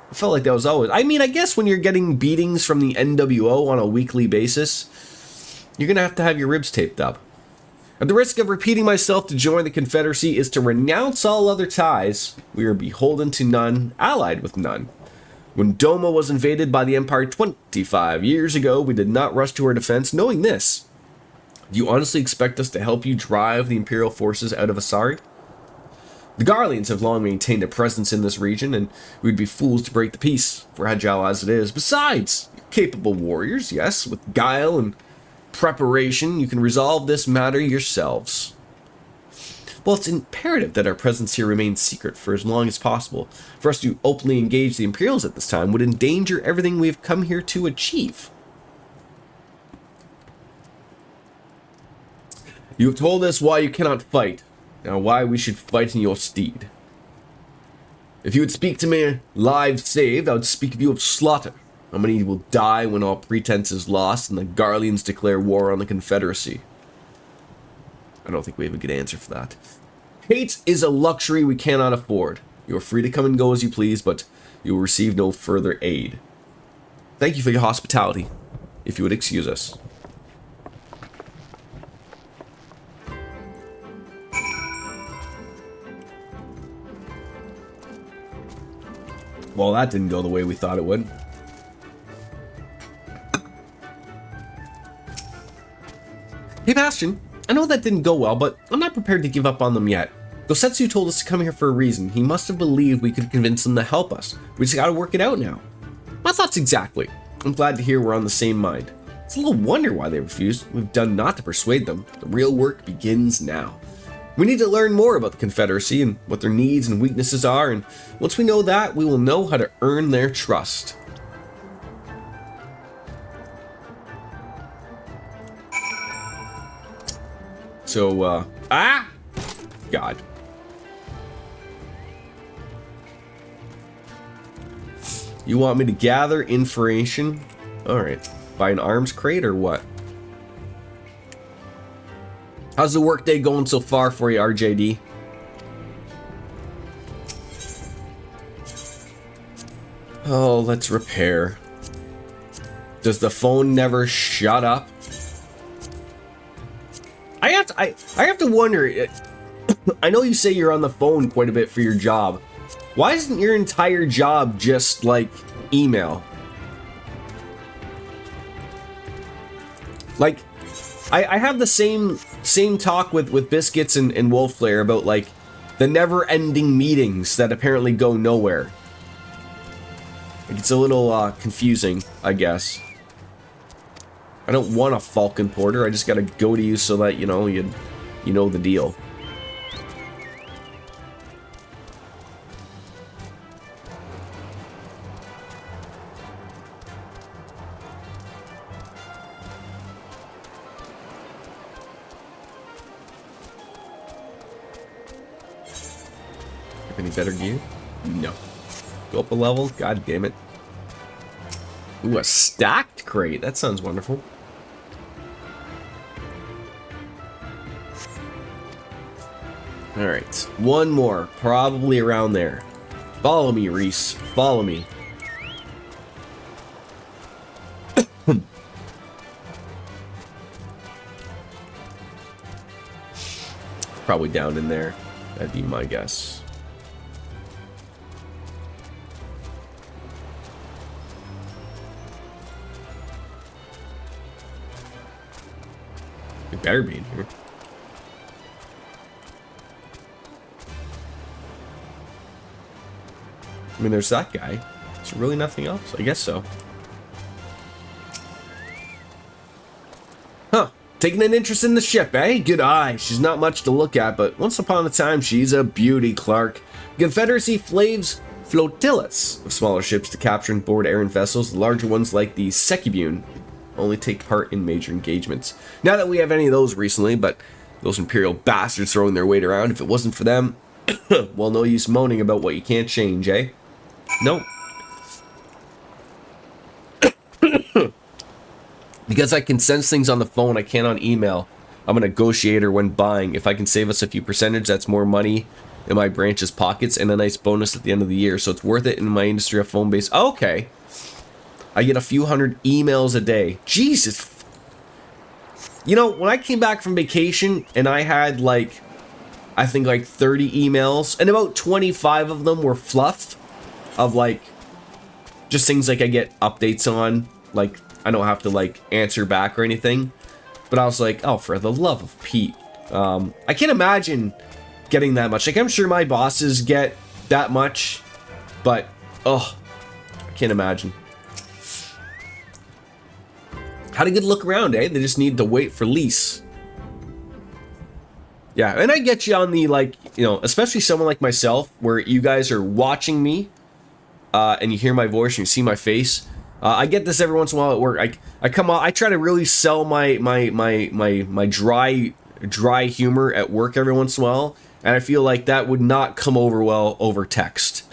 I felt like that was always... I mean, I guess when you're getting beatings from the NWO on a weekly basis, you're going to have your ribs taped up. At the risk of repeating myself, to join the Confederacy is to renounce all other ties. We are beholden to none, allied with none. When Doma was invaded by the Empire 25 years ago, we did not rush to our defense, knowing this. Do you honestly expect us to help you drive the Imperial forces out of Asari? The Garleans have long maintained a presence in this region, and we'd be fools to break the peace, fragile as it is. Besides, you're capable warriors, yes, with guile and preparation, you can resolve this matter yourselves. Well, it's imperative that our presence here remains secret for as long as possible. For us to openly engage the Imperials at this time would endanger everything we've come here to achieve. You have told us why you cannot fight. Now why we should fight in your stead. If you would speak to me lives saved, I would speak of you of slaughter. How many will die when all pretense is lost and the Garleans declare war on the Confederacy? I don't think we have a good answer for that. Hate is a luxury we cannot afford. You are free to come and go as you please, but you will receive no further aid. Thank you for your hospitality, if you would excuse us. Well, that didn't go the way we thought it would. Hey, Bastion, I know that didn't go well, but I'm not prepared to give up on them yet. Gosetsu told us to come here for a reason. He must have believed we could convince them to help us. We just gotta work it out now. My thoughts exactly. I'm glad to hear we're on the same mind. It's a little wonder why they refused. We've done naught to persuade them. The real work begins now. We need to learn more about the Confederacy and what their needs and weaknesses are, and once we know that, we will know how to earn their trust. So, God. You want me to gather information? Alright. Buy an arms crate or what? How's the workday going so far for you, RJD? Oh, let's repair. Does the phone never shut up? I have to wonder. I know you say you're on the phone quite a bit for your job. Why isn't your entire job just like email? Like, I have the same talk with Biscuits and Wolflair about like the never-ending meetings that apparently go nowhere. Like, it's a little confusing, I guess. I don't want a Falcon Porter. I just gotta go to you so that you know the deal. Any better gear? No. Go up a level? God damn it. Ooh, a stacked crate. That sounds wonderful. Alright. One more. Probably around there. Follow me, Reese. Follow me. Probably down in there. That'd be my guess. It better be in here. I mean, there's that guy. Is there really nothing else? I guess so. Huh. Taking an interest in the ship, eh? Good eye. She's not much to look at, but once upon a time, she's a beauty, Clark. Confederacy flaves flotillas of smaller ships to capture and board errant vessels. The larger ones, like the Sekibune, only take part in major engagements. Not that we have any of those recently, but those Imperial bastards throwing their weight around, if it wasn't for them, well, no use moaning about what you can't change, eh? Nope. Because I can sense things on the phone I can't on email, I'm a negotiator when buying. If I can save us a few percentage, that's more money in my branch's pockets and a nice bonus at the end of the year, so it's worth it in my industry of phone base. Okay. I get a few hundred emails a day. Jesus. You know, when I came back from vacation and I had like, I think like 30 emails, and about 25 of them were fluff of like, just things like I get updates on, like I don't have to like answer back or anything. But I was like, oh, for the love of Pete. I can't imagine getting that much. Like, I'm sure my bosses get that much, but, oh, I can't imagine. Had a good look around, eh? They just need to wait for lease. Yeah, and I get you on the, like, you know, especially someone like myself, where you guys are watching me, and you hear my voice and you see my face. I get this every once in a while at work. I come out, I try to really sell my dry humor at work every once in a while, and I feel like that would not come over well over text.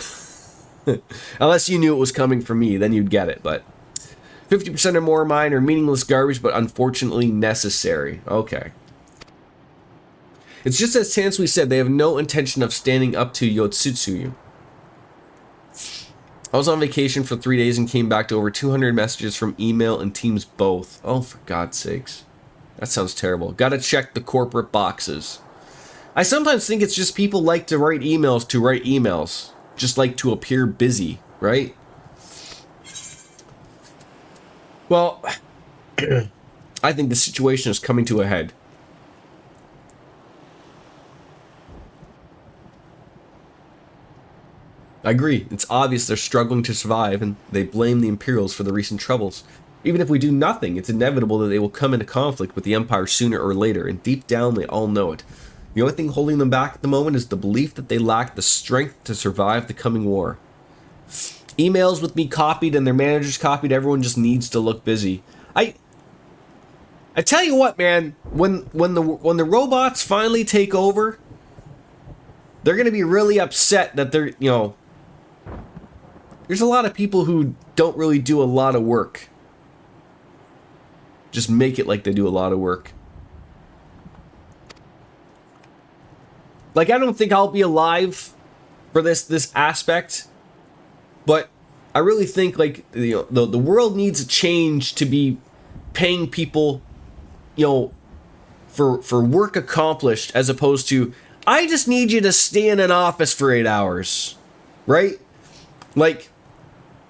Unless you knew it was coming from me, then you'd get it, but 50% or more of mine are meaningless garbage, but unfortunately necessary. Okay. It's just as Tansui said, they have no intention of standing up to Yotsutsuyu. I was on vacation for 3 days and came back to over 200 messages from email and Teams both. Oh, for God's sakes. That sounds terrible. Gotta check the corporate boxes. I sometimes think it's just people like to write emails. Just like to appear busy, right? Well, I think the situation is coming to a head. I agree. It's obvious they're struggling to survive, and they blame the Imperials for the recent troubles. Even if we do nothing, it's inevitable that they will come into conflict with the Empire sooner or later, and deep down they all know it. The only thing holding them back at the moment is the belief that they lack the strength to survive the coming war. Emails with me copied and their managers copied, everyone just needs to look busy. I tell you what, man, when the robots finally take over, they're going to be really upset that they're, you know, there's a lot of people who don't really do a lot of work. Just make it like they do a lot of work. Like, I don't think I'll be alive for this aspect, but I really think, like, you know, the world needs a change to be paying people, you know, for work accomplished, as opposed to, I just need you to stay in an office for 8 hours. right? Like,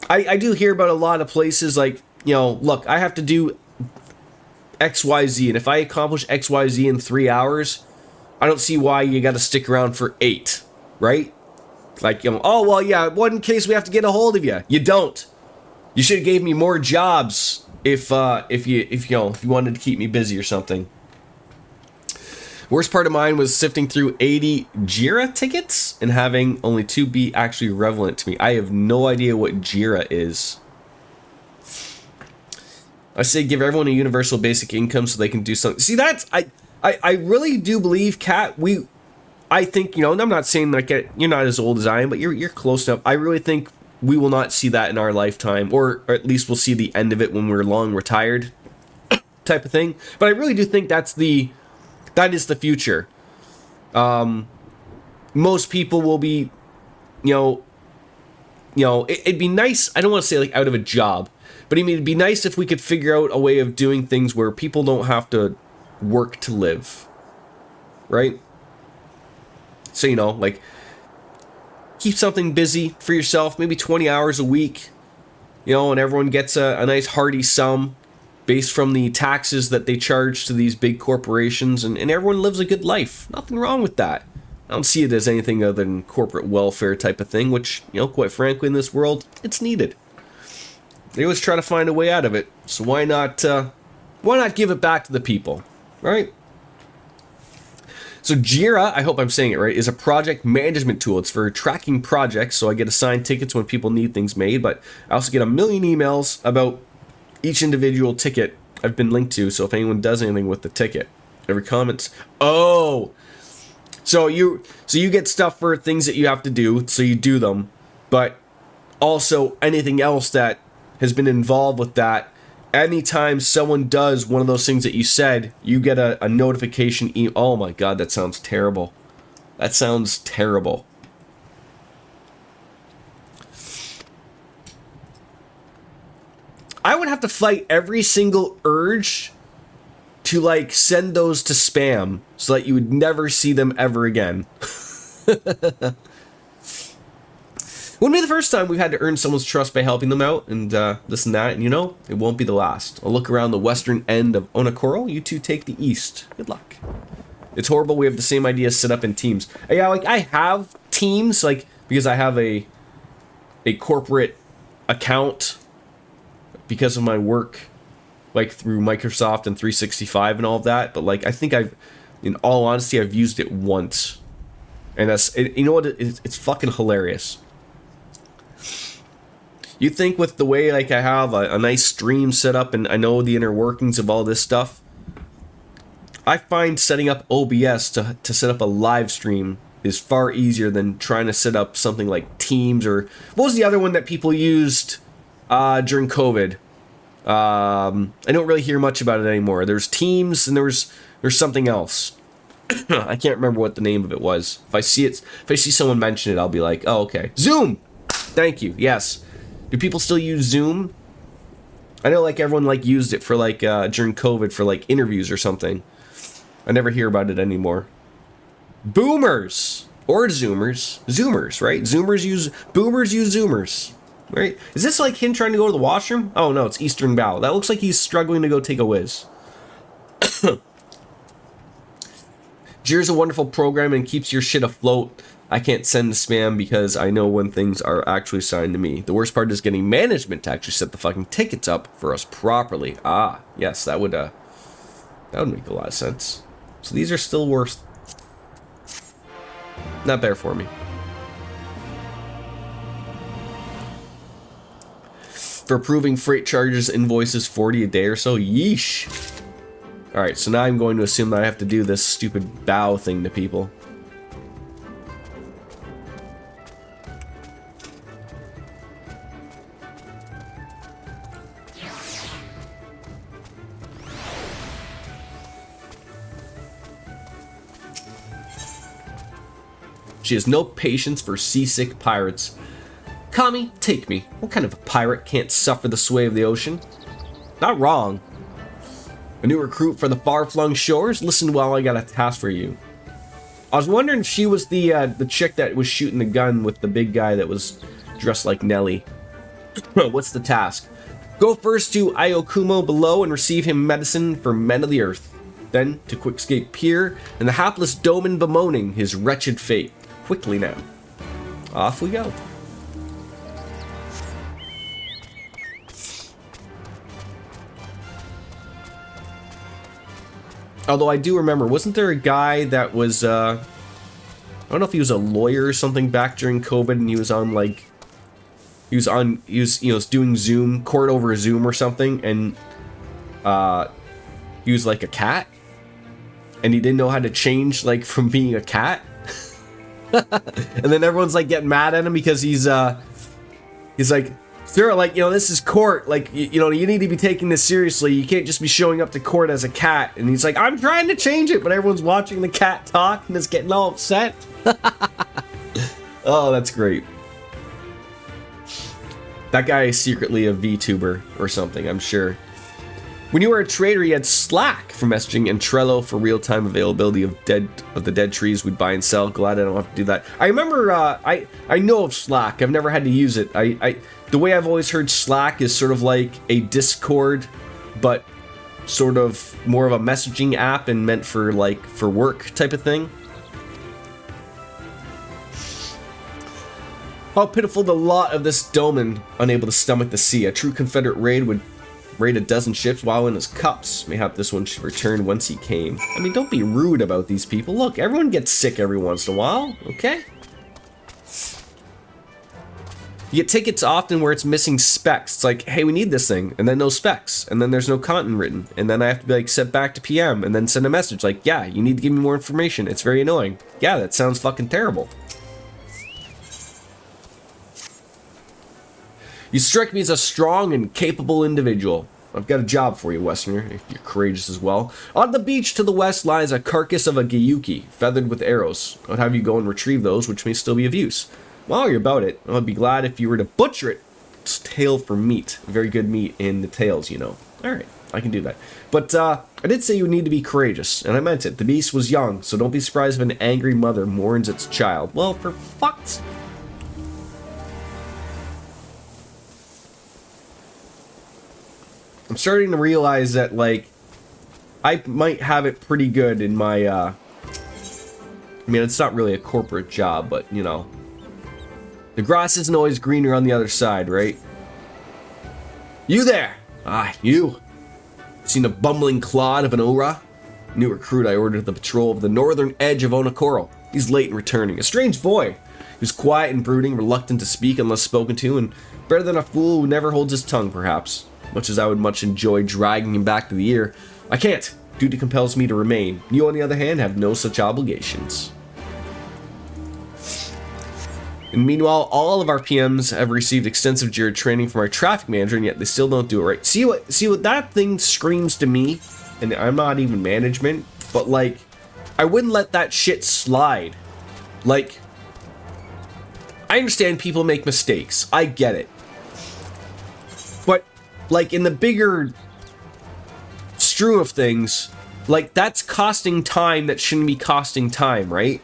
I do hear about a lot of places like, you know, look, I have to do XYZ, and if I accomplish XYZ in 3 hours, I don't see why you got to stick around for 8, right? Like, you know, oh, well, yeah, one case we have to get a hold of you. You don't. You should have gave me more jobs if you wanted to keep me busy or something. Worst part of mine was sifting through 80 JIRA tickets and having only 2 be actually relevant to me. I have no idea what JIRA is. I say give everyone a universal basic income so they can do something. See, that's I really do believe, Kat. I think, you know, and I'm not saying like you're not as old as I am, but you're close enough. I really think we will not see that in our lifetime, or at least we'll see the end of it when we're long retired, type of thing. But I really do think that is the future. Most people will be, you know, it'd be nice. I don't want to say like out of a job, but I mean, it'd be nice if we could figure out a way of doing things where people don't have to work to live, right? So, you know, like, keep something busy for yourself, maybe 20 hours a week, you know, and everyone gets a nice hearty sum based from the taxes that they charge to these big corporations, and everyone lives a good life. Nothing wrong with that. I don't see it as anything other than corporate welfare type of thing, which, you know, quite frankly, in this world, it's needed. They always try to find a way out of it, so why not give it back to the people, right? So JIRA, I hope I'm saying it right, is a project management tool. It's for tracking projects, so I get assigned tickets when people need things made, but I also get a million emails about each individual ticket I've been linked to, so if anyone does anything with the ticket, every comment. Oh, so you get stuff for things that you have to do, so you do them, but also anything else that has been involved with that. Anytime someone does one of those things that you said, you get a notification. Oh my god, that sounds terrible. That sounds terrible. I would have to fight every single urge to like send those to spam so that you would never see them ever again. Wouldn't be the first time we've had to earn someone's trust by helping them out and this and that, and you know, it won't be the last. I'll look around the western end of Onokoro, you two take the east. Good luck. It's horrible we have the same ideas set up in teams. Yeah, like I have teams, like, because I have a corporate account because of my work, like through Microsoft and 365 and all of that, but like I think in all honesty, I've used it once. And you know what, it's fucking hilarious. You think with the way like I have a nice stream set up and I know the inner workings of all this stuff, I find setting up OBS to set up a live stream is far easier than trying to set up something like Teams, or what was the other one that people used during COVID? I don't really hear much about it anymore. There's Teams and there's something else. I can't remember what the name of it was. If I see someone mention it, I'll be like, oh, okay. Zoom! Thank you, yes. Do people still use Zoom? I know like everyone like used it for like during COVID for like interviews or something. I never hear about it anymore. Boomers or Zoomers, right? Boomers use Zoomers, right? Is this like him trying to go to the washroom? Oh no, it's Eastern Bow. That looks like he's struggling to go take a whiz. Jira's a wonderful program and keeps your shit afloat. I can't send the spam because I know when things are actually assigned to me. The worst part is getting management to actually set the fucking tickets up for us properly. Ah, yes, that would make a lot of sense. So these are still worth. Not there for me. For approving freight charges, invoices 40 a day or so. Yeesh. Alright, so now I'm going to assume that I have to do this stupid bow thing to people. She has no patience for seasick pirates. Kami, take me. What kind of a pirate can't suffer the sway of the ocean? Not wrong. A new recruit for the far-flung shores? Listen while I got a task for you. I was wondering if she was the chick that was shooting the gun with the big guy that was dressed like Nelly. What's the task? Go first to Iokumo below and receive him medicine for men of the earth. Then to Quickscape Pier and the hapless Doman bemoaning his wretched fate. Quickly now. Off we go. Although I do remember, wasn't there a guy that was, I don't know if he was a lawyer or something back during COVID, and he was on, like, he was doing Zoom, court over Zoom or something, and, he was like a cat, and he didn't know how to change, like, from being a cat, and then everyone's, like, getting mad at him because he's like, sir, like, this is court. Like, you need to be taking this seriously. You can't just be showing up to court as a cat. And he's like, I'm trying to change it, but everyone's watching the cat talk and is getting all upset. Oh, that's great. That guy is secretly a VTuber or something, I'm sure. When you were a trader, you had Slack for messaging and Trello for real-time availability of the dead trees we'd buy and sell. Glad I don't have to do that. I remember, I know of Slack. I've never had to use it. The way I've always heard Slack is sort of like a Discord, but sort of more of a messaging app and meant for work type of thing. How pitiful the lot of this Doman, unable to stomach the sea. A true Confederate raid would raid a dozen ships while in his cups. Mayhap this one should return whence he came. I mean, don't be rude about these people. Look, everyone gets sick every once in a while, okay? You get tickets often where it's missing specs. It's like, hey, we need this thing, and then no specs, and then there's no content written, and then I have to be like, sent back to PM, and then send a message like, yeah, you need to give me more information. It's very annoying. Yeah, that sounds fucking terrible. You strike me as a strong and capable individual. I've got a job for you, Westerner, if you're courageous as well. On the beach to the west lies a carcass of a Gyuki, feathered with arrows. I'll have you go and retrieve those, which may still be of use. While you're about it, I'd be glad if you were to butcher it. It's tail for meat. Very good meat in the tails, Alright, I can do that. But, I did say you would need to be courageous, and I meant it. The beast was young, so don't be surprised if an angry mother mourns its child. Well, for fuck's... I'm starting to realize that, like, I might have it pretty good in my, I mean, it's not really a corporate job, but, the grass isn't always greener on the other side, right? You there! Ah, you! Seen a bumbling clod of an Ora? New recruit I ordered the patrol of the northern edge of Onokoro. He's late in returning. A strange boy. He was quiet and brooding, reluctant to speak unless spoken to, and better than a fool who never holds his tongue, perhaps. Much as I would much enjoy dragging him back to the ear, I can't. Duty compels me to remain. You, on the other hand, have no such obligations. And meanwhile, all of our PMs have received extensive JIRA training from our traffic manager, and yet they still don't do it right. See what that thing screams to me? And I'm not even management, but like, I wouldn't let that shit slide. Like, I understand people make mistakes. I get it. But, like, in the bigger stream of things, like, that's costing time that shouldn't be costing time, right?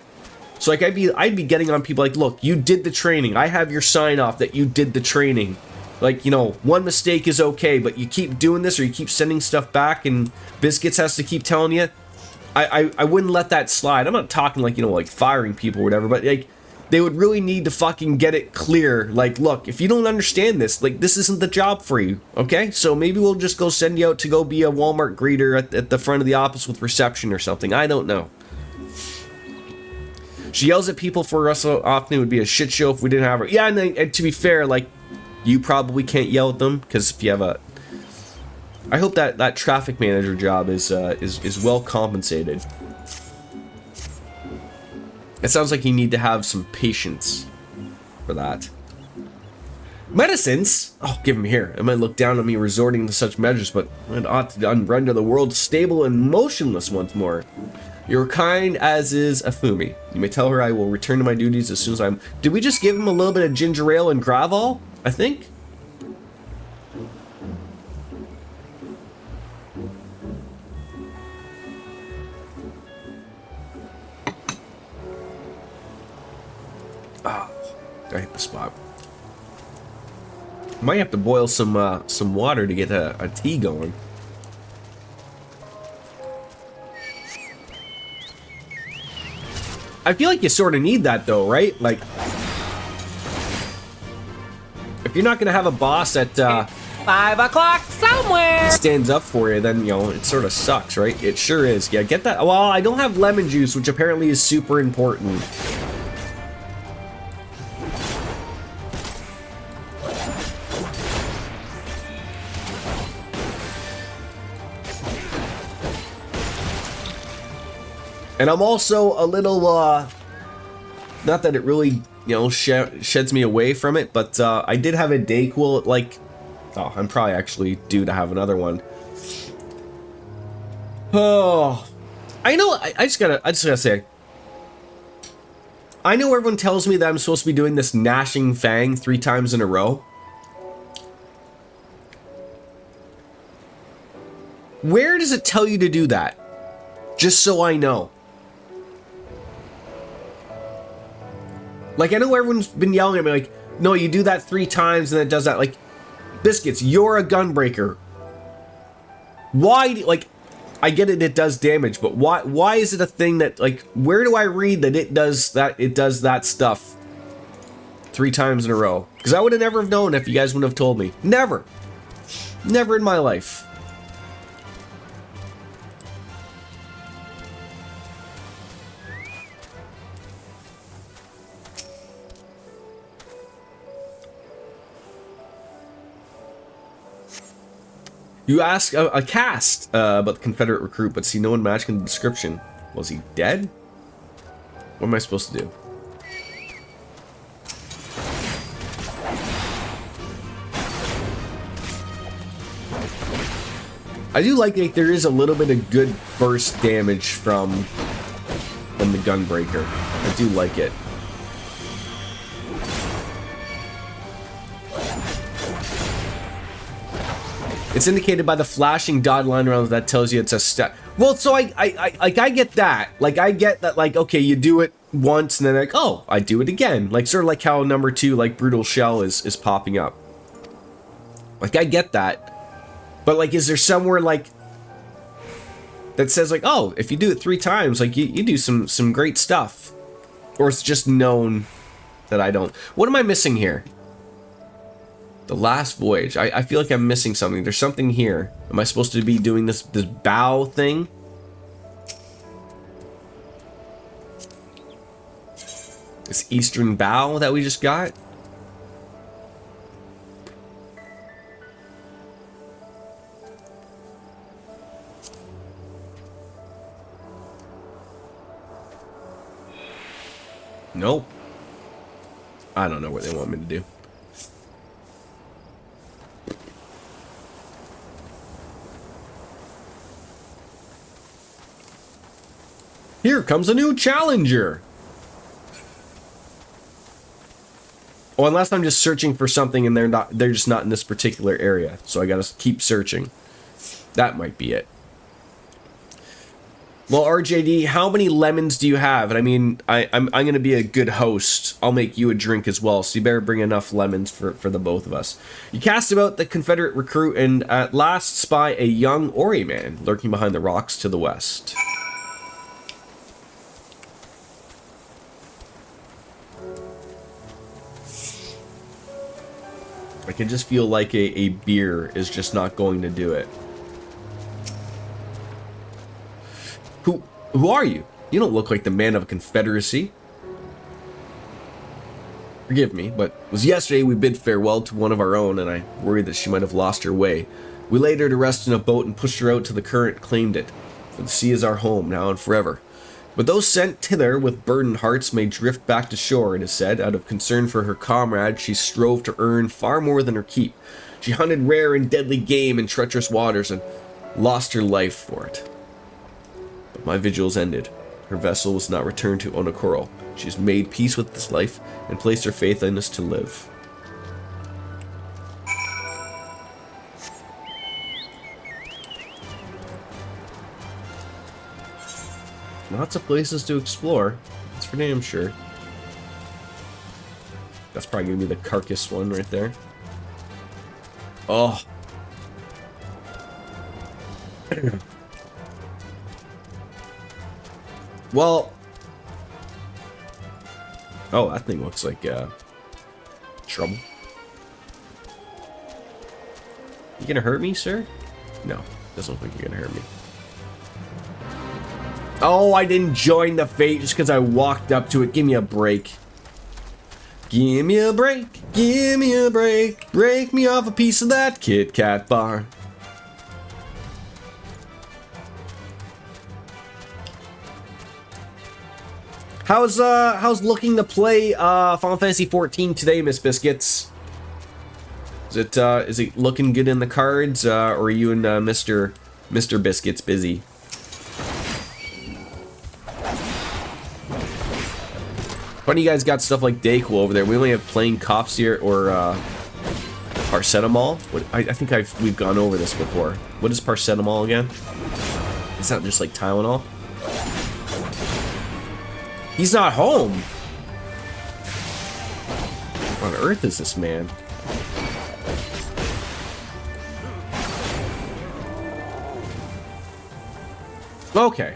So, like, I'd be getting on people like, look, you did the training. I have your sign off that you did the training. Like, one mistake is okay, but you keep doing this or you keep sending stuff back and Biscuits has to keep telling you. I wouldn't let that slide. I'm not talking like, like firing people or whatever, but like, they would really need to fucking get it clear. Like, look, if you don't understand this, like, this isn't the job for you, okay? So maybe we'll just go send you out to go be a Walmart greeter at the front of the office with reception or something. I don't know. She yells at people for us so often. It would be a shit show if we didn't have her. Yeah, and to be fair, like, you probably can't yell at them because if you have a... I hope that traffic manager job is well compensated. It sounds like you need to have some patience for that. Medicines? Oh, give them here. It might look down on me resorting to such measures, but it ought to render the world stable and motionless once more. You're kind as is Afumi. You may tell her I will return to my duties as soon as I'm... Did we just give him a little bit of ginger ale and Gravol? I think? Ah, I hit the spot. Might have to boil some water to get a tea going. I feel like you sort of need that though, right? Like, if you're not gonna have a boss that 5 o'clock somewhere. stands up for you, then, you know, it sort of sucks, right? It sure is. Yeah, get that. Well, I don't have lemon juice, which apparently is super important. And I'm also a little, not that it really, you know, sheds me away from it, but I did have a Dayquil, like, oh, I'm probably actually due to have another one. Oh, I know, I just gotta say, I know everyone tells me that I'm supposed to be doing this gnashing fang 3 times in a row. Where does it tell you to do that? Just so I know. Like, I know everyone's been yelling at me, like, no, you do that 3 times and it does that. Like, Biscuits, you're a gunbreaker. Why, like, I get it, it does damage, but why is it a thing that, like, where do I read that it does that stuff 3 times in a row? Because I would have never have known if you guys wouldn't have told me. Never. Never in my life. You ask a cast about the Confederate recruit, but see no one matching the description. Was he dead? What am I supposed to do? I do like that there is a little bit of good burst damage from the Gunbreaker. I do like it. It's indicated by the flashing dotted line around that tells you it's a step. Well, so I get that. Like, I get that, like, okay, you do it once and then like, oh, I do it again. Like, sort of like how number 2, like, Brutal Shell is popping up. Like, I get that. But, like, is there somewhere, like, that says, like, oh, if you do it 3 times, like, you do some great stuff? Or it's just known that I don't. What am I missing here? The last voyage. I feel like I'm missing something. There's something here. Am I supposed to be doing this bow thing? This eastern bow that we just got? Nope. I don't know what they want me to do. Here comes a new challenger. Oh, unless I'm just searching for something and they're just not in this particular area. So I gotta keep searching. That might be it. Well, RJD, how many lemons do you have? And I mean, I'm gonna be a good host. I'll make you a drink as well, so you better bring enough lemons for the both of us. You cast about the Confederate recruit and at last spy a young Ori man lurking behind the rocks to the west. I can just feel like a beer is just not going to do it. Who are you? You don't look like the man of a confederacy. Forgive me, but it was yesterday we bid farewell to one of our own, and I worried that she might have lost her way. We laid her to rest in a boat and pushed her out till the current claimed it. For the sea is our home, now and forever. But those sent thither with burdened hearts may drift back to shore, it is said. Out of concern for her comrade, she strove to earn far more than her keep. She hunted rare and deadly game in treacherous waters and lost her life for it. But my vigils ended. Her vessel was not returned to Onokoro. She has made peace with this life and placed her faithfulness to live. Lots of places to explore. That's for damn sure. That's probably gonna be the carcass one right there. Oh. Well. Oh, that thing looks like trouble. You gonna hurt me, sir? No, doesn't look like you're gonna hurt me. Oh, I didn't join the fate just because I walked up to it. Give me a break. Give me a break. Give me a break. Break me off a piece of that Kit Kat bar. How's looking to play Final Fantasy 14 today, Miss Biscuits? Is it looking good in the cards, or are you and Mr. Biscuits busy? Funny you guys got stuff like Dayquil over there. We only have plain cops here, or paracetamol. I think we've gone over this before. What is paracetamol again? Is that just like Tylenol? He's not home. What on earth is this man? Okay.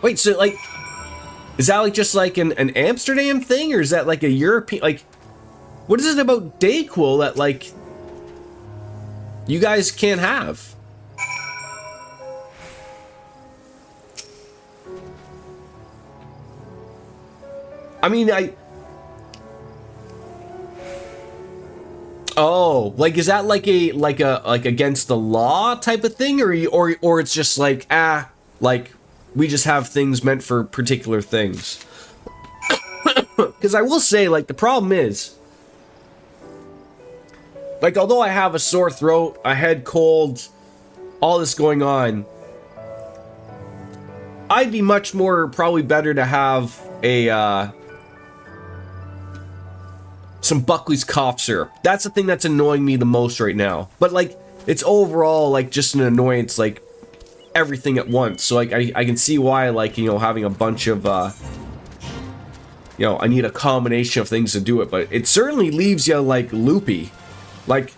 Wait, so like, is that like just like an Amsterdam thing, or is that like a European, like, what is it about Dayquil that like you guys can't have? I mean, oh, like, is that like a against the law type of thing, or it's just like, like we just have things meant for particular things? Because I will say, like, the problem is, like, although I have a sore throat, a head cold, all this going on, I'd be much more probably better to have a some Buckley's cough syrup. That's the thing that's annoying me the most right now. But like, it's overall like just an annoyance, like everything at once. So like, I can see why, like, you know, having a bunch of you know, I need a combination of things to do it, but it certainly leaves you like loopy. Like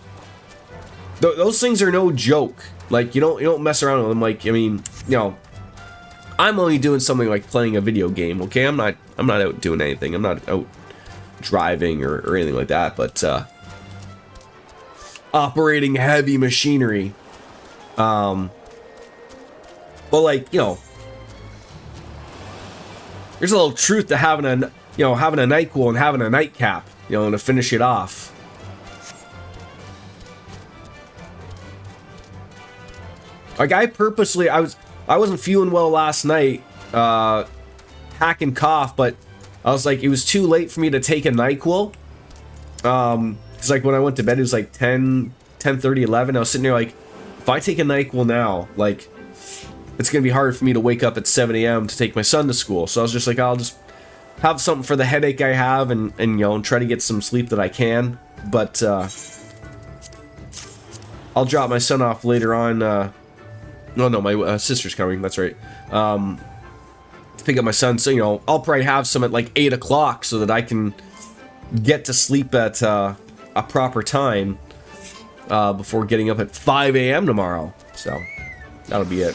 those things are no joke. Like, you don't mess around with them. Like, I mean, you know, I'm only doing something like playing a video game, okay? I'm not out doing anything. I'm not out driving or anything like that, but operating heavy machinery. But like, you know, there's a little truth to having a NyQuil and having a nightcap, you know, to finish it off. Like, I purposely, I wasn't feeling well last night, hack and cough, but I was like, it was too late for me to take a NyQuil. Cause like when I went to bed, it was like 10:30, 11. I was sitting there like, if I take a NyQuil now, like, it's gonna be hard for me to wake up at 7 a.m. to take my son to school. So I was just like, I'll just have something for the headache I have, and you know, and try to get some sleep that I can. But I'll drop my son off later on. No, my sister's coming. That's right. To pick up my son, so you know, I'll probably have some at like 8 o'clock so that I can get to sleep at a proper time before getting up at 5 a.m. tomorrow. So that'll be it.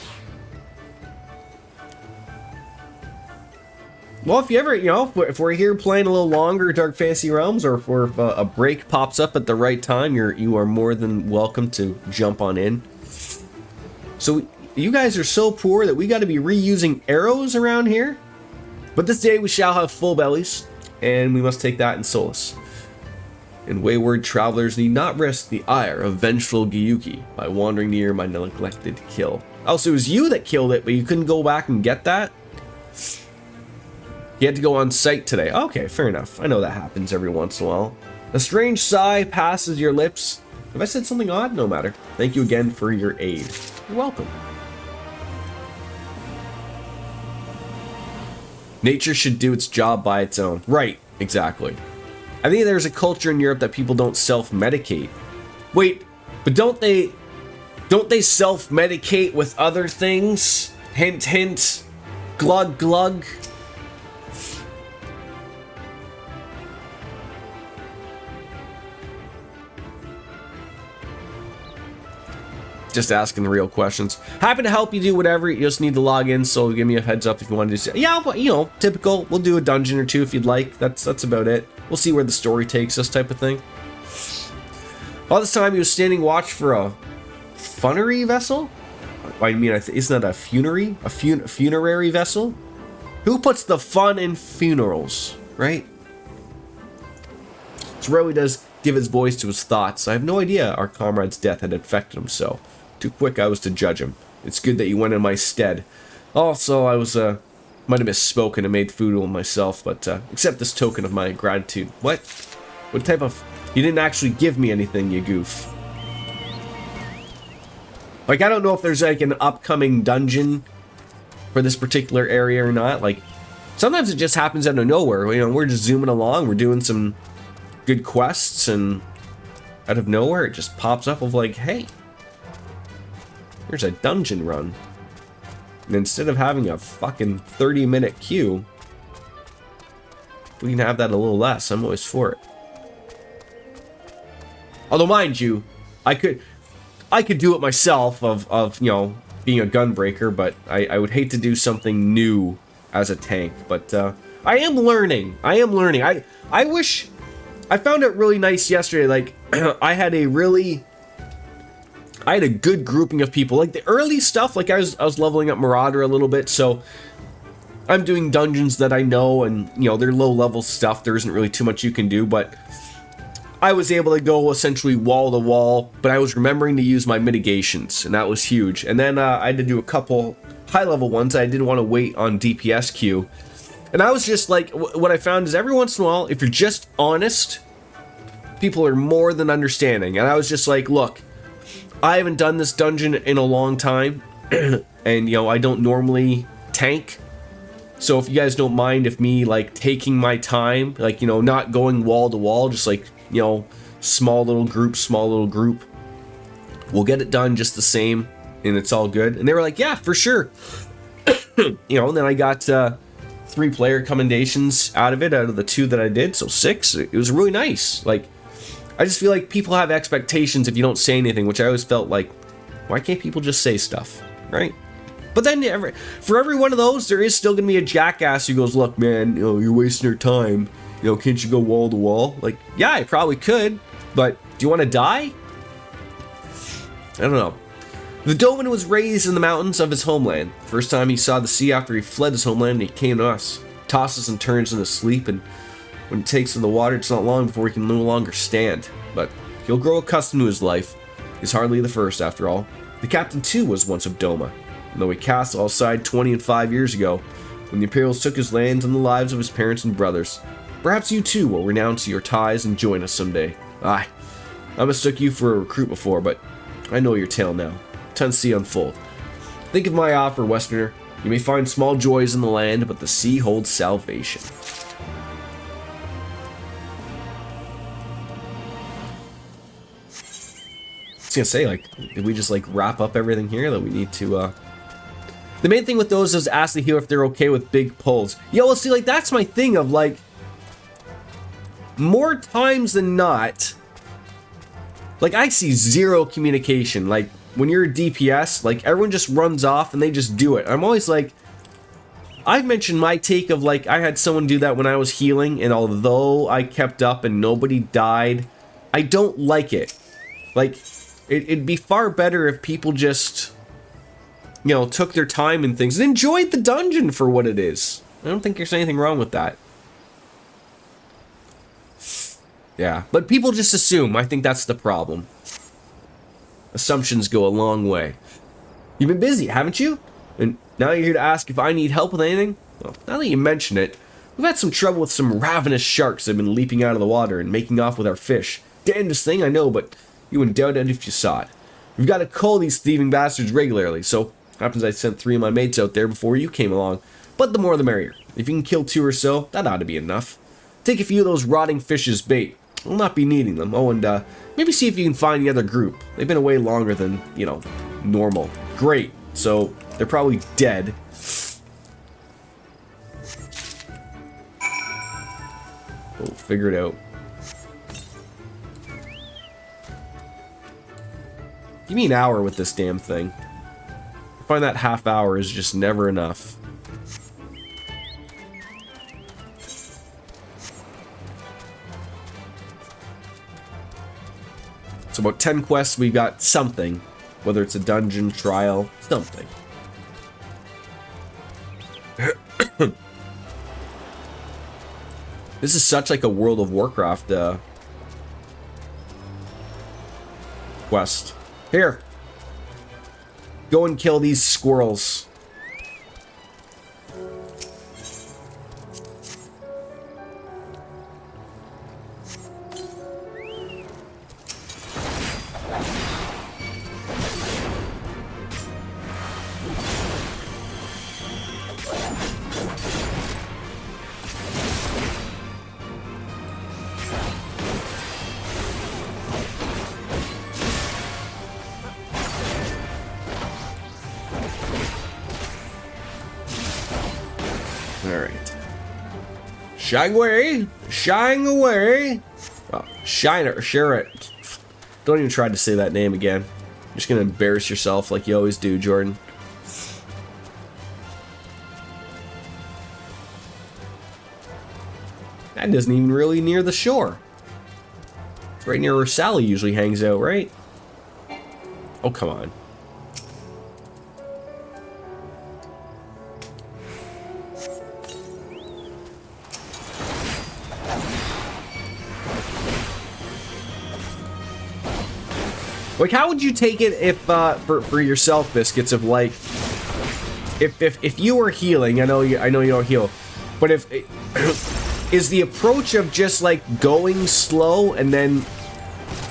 Well, if you ever, you know, if we're here playing a little longer Dark Fantasy Realms, or if a break pops up at the right time, you are more than welcome to jump on in. So you guys are so poor that we got to be reusing arrows around here. But this day we shall have full bellies, and we must take that in solace. And wayward travelers need not risk the ire of vengeful Gyuki by wandering near my neglected kill. Also, it was you that killed it, but you couldn't go back and get that? You had to go on site today. Okay, fair enough. I know that happens every once in a while. A strange sigh passes your lips. Have I said something odd? No matter. Thank you again for your aid. You're welcome. Nature should do its job by its own. Right, exactly. I think there's a culture in Europe that people don't self-medicate. Wait, but don't they self-medicate with other things? Hint, hint. Glug, glug. Just asking the real questions. Happy to help you do whatever. You just need to log in, so give me a heads up if you want to do. Yeah, but you know, typical. We'll do a dungeon or two if you'd like. That's about it. We'll see where the story takes us, type of thing. All this time, he was standing watch for a funerary vessel. I mean, isn't that a funerary? A funerary vessel? Who puts the fun in funerals, right? Zorelli does give his voice to his thoughts. I have no idea our comrade's death had affected him so. Too quick I was to judge him. It's good that you went in my stead. Also, I was, might have misspoken and made fool of myself, but, accept this token of my gratitude. What? What type of... You didn't actually give me anything, you goof. Like, I don't know if there's, like, an upcoming dungeon for this particular area or not. Like, sometimes it just happens out of nowhere. You know, we're just zooming along, we're doing some good quests, and out of nowhere it just pops up of like, hey, there's a dungeon run. And instead of having a fucking 30-minute queue, we can have that a little less. I'm always for it. Although, mind you, I could do it myself of you know, being a gunbreaker, but I would hate to do something new as a tank. But I am learning. I wish... I found it really nice yesterday. Like, I had a good grouping of people. Like, the early stuff, like, I was leveling up Marauder a little bit, so I'm doing dungeons that I know, and, you know, they're low-level stuff. There isn't really too much you can do, but I was able to go essentially wall-to-wall, but I was remembering to use my mitigations, and that was huge. And then I had to do a couple high-level ones. I didn't want to wait on DPS queue. And I was just like, what I found is every once in a while, if you're just honest, people are more than understanding. And I was just like, look, I haven't done this dungeon in a long time, and, you know, I don't normally tank. So if you guys don't mind if me, like, taking my time, like, you know, not going wall to wall, just like, you know, small little group, we'll get it done just the same, and it's all good. And they were like, yeah, for sure. You know, and then I got 3 player commendations out of the 2 that I did, so 6. It was really nice. Like, I just feel like people have expectations if you don't say anything, which I always felt like, why can't people just say stuff, right? But then for every one of those, there is still gonna be a jackass who goes, look, man, you know, you're wasting your time. You know, can't you go wall to wall? Like, yeah, I probably could, but do you want to die? I don't know. The Doman was raised in the mountains of his homeland. First time he saw the sea after he fled his homeland, he came to us. Tosses and turns in his sleep, and when he takes to the water, it's not long before he can no longer stand. But he'll grow accustomed to his life. He's hardly the first, after all. The captain, too, was once of Doma, and though he cast all aside 25 years ago, when the Imperials took his lands and the lives of his parents and brothers. Perhaps you, too, will renounce your ties and join us someday. Aye, I mistook you for a recruit before, but I know your tale now. Time to see unfold. Think of my offer, Westerner. You may find small joys in the land, but the sea holds salvation. I was gonna say, like, did we just, like, wrap up everything here that we need to, The main thing with those is ask the healer if they're okay with big pulls. Yo, well, see, like, that's my thing of, like, more times than not, like, I see zero communication. Like, when you're a DPS, like, everyone just runs off and they just do it. I'm always like, I've mentioned my take of, like, I had someone do that when I was healing, and although I kept up and nobody died, I don't like it. Like, it'd be far better if people just, you know, took their time and things and enjoyed the dungeon for what it is. I don't think there's anything wrong with that. Yeah, but people just assume. I think that's the problem. Assumptions go a long way. You've been busy, haven't you? And now you're here to ask if I need help with anything? Well, now that you mention it, we've had some trouble with some ravenous sharks that have been leaping out of the water and making off with our fish. Damnedest thing, I know, but you wouldn't doubt it if you saw it. We've got to cull these thieving bastards regularly, so happens I sent 3 of my mates out there before you came along. But the more the merrier. If you can kill 2 or so, that ought to be enough. Take a few of those rotting fish as bait. We'll not be needing them. Oh, and maybe see if you can find the other group. They've been away longer than, you know, normal. Great. So, they're probably dead. We'll figure it out. Give me an hour with this damn thing. I find that half hour is just never enough. So about 10 quests, we got something. Whether it's a dungeon, trial, something. This is such like a World of Warcraft quest. Here. Go and kill these squirrels. Alright. Shine away! Shine away! Oh, Shiner, share it. Don't even try to say that name again. You're just gonna embarrass yourself like you always do, Jordan. That isn't even really near the shore. It's right near where Sally usually hangs out, right? Oh, come on. Like, how would you take it if, for yourself, Biscuits, of like, if you were healing, I know you don't heal, but if, is the approach of just like going slow and then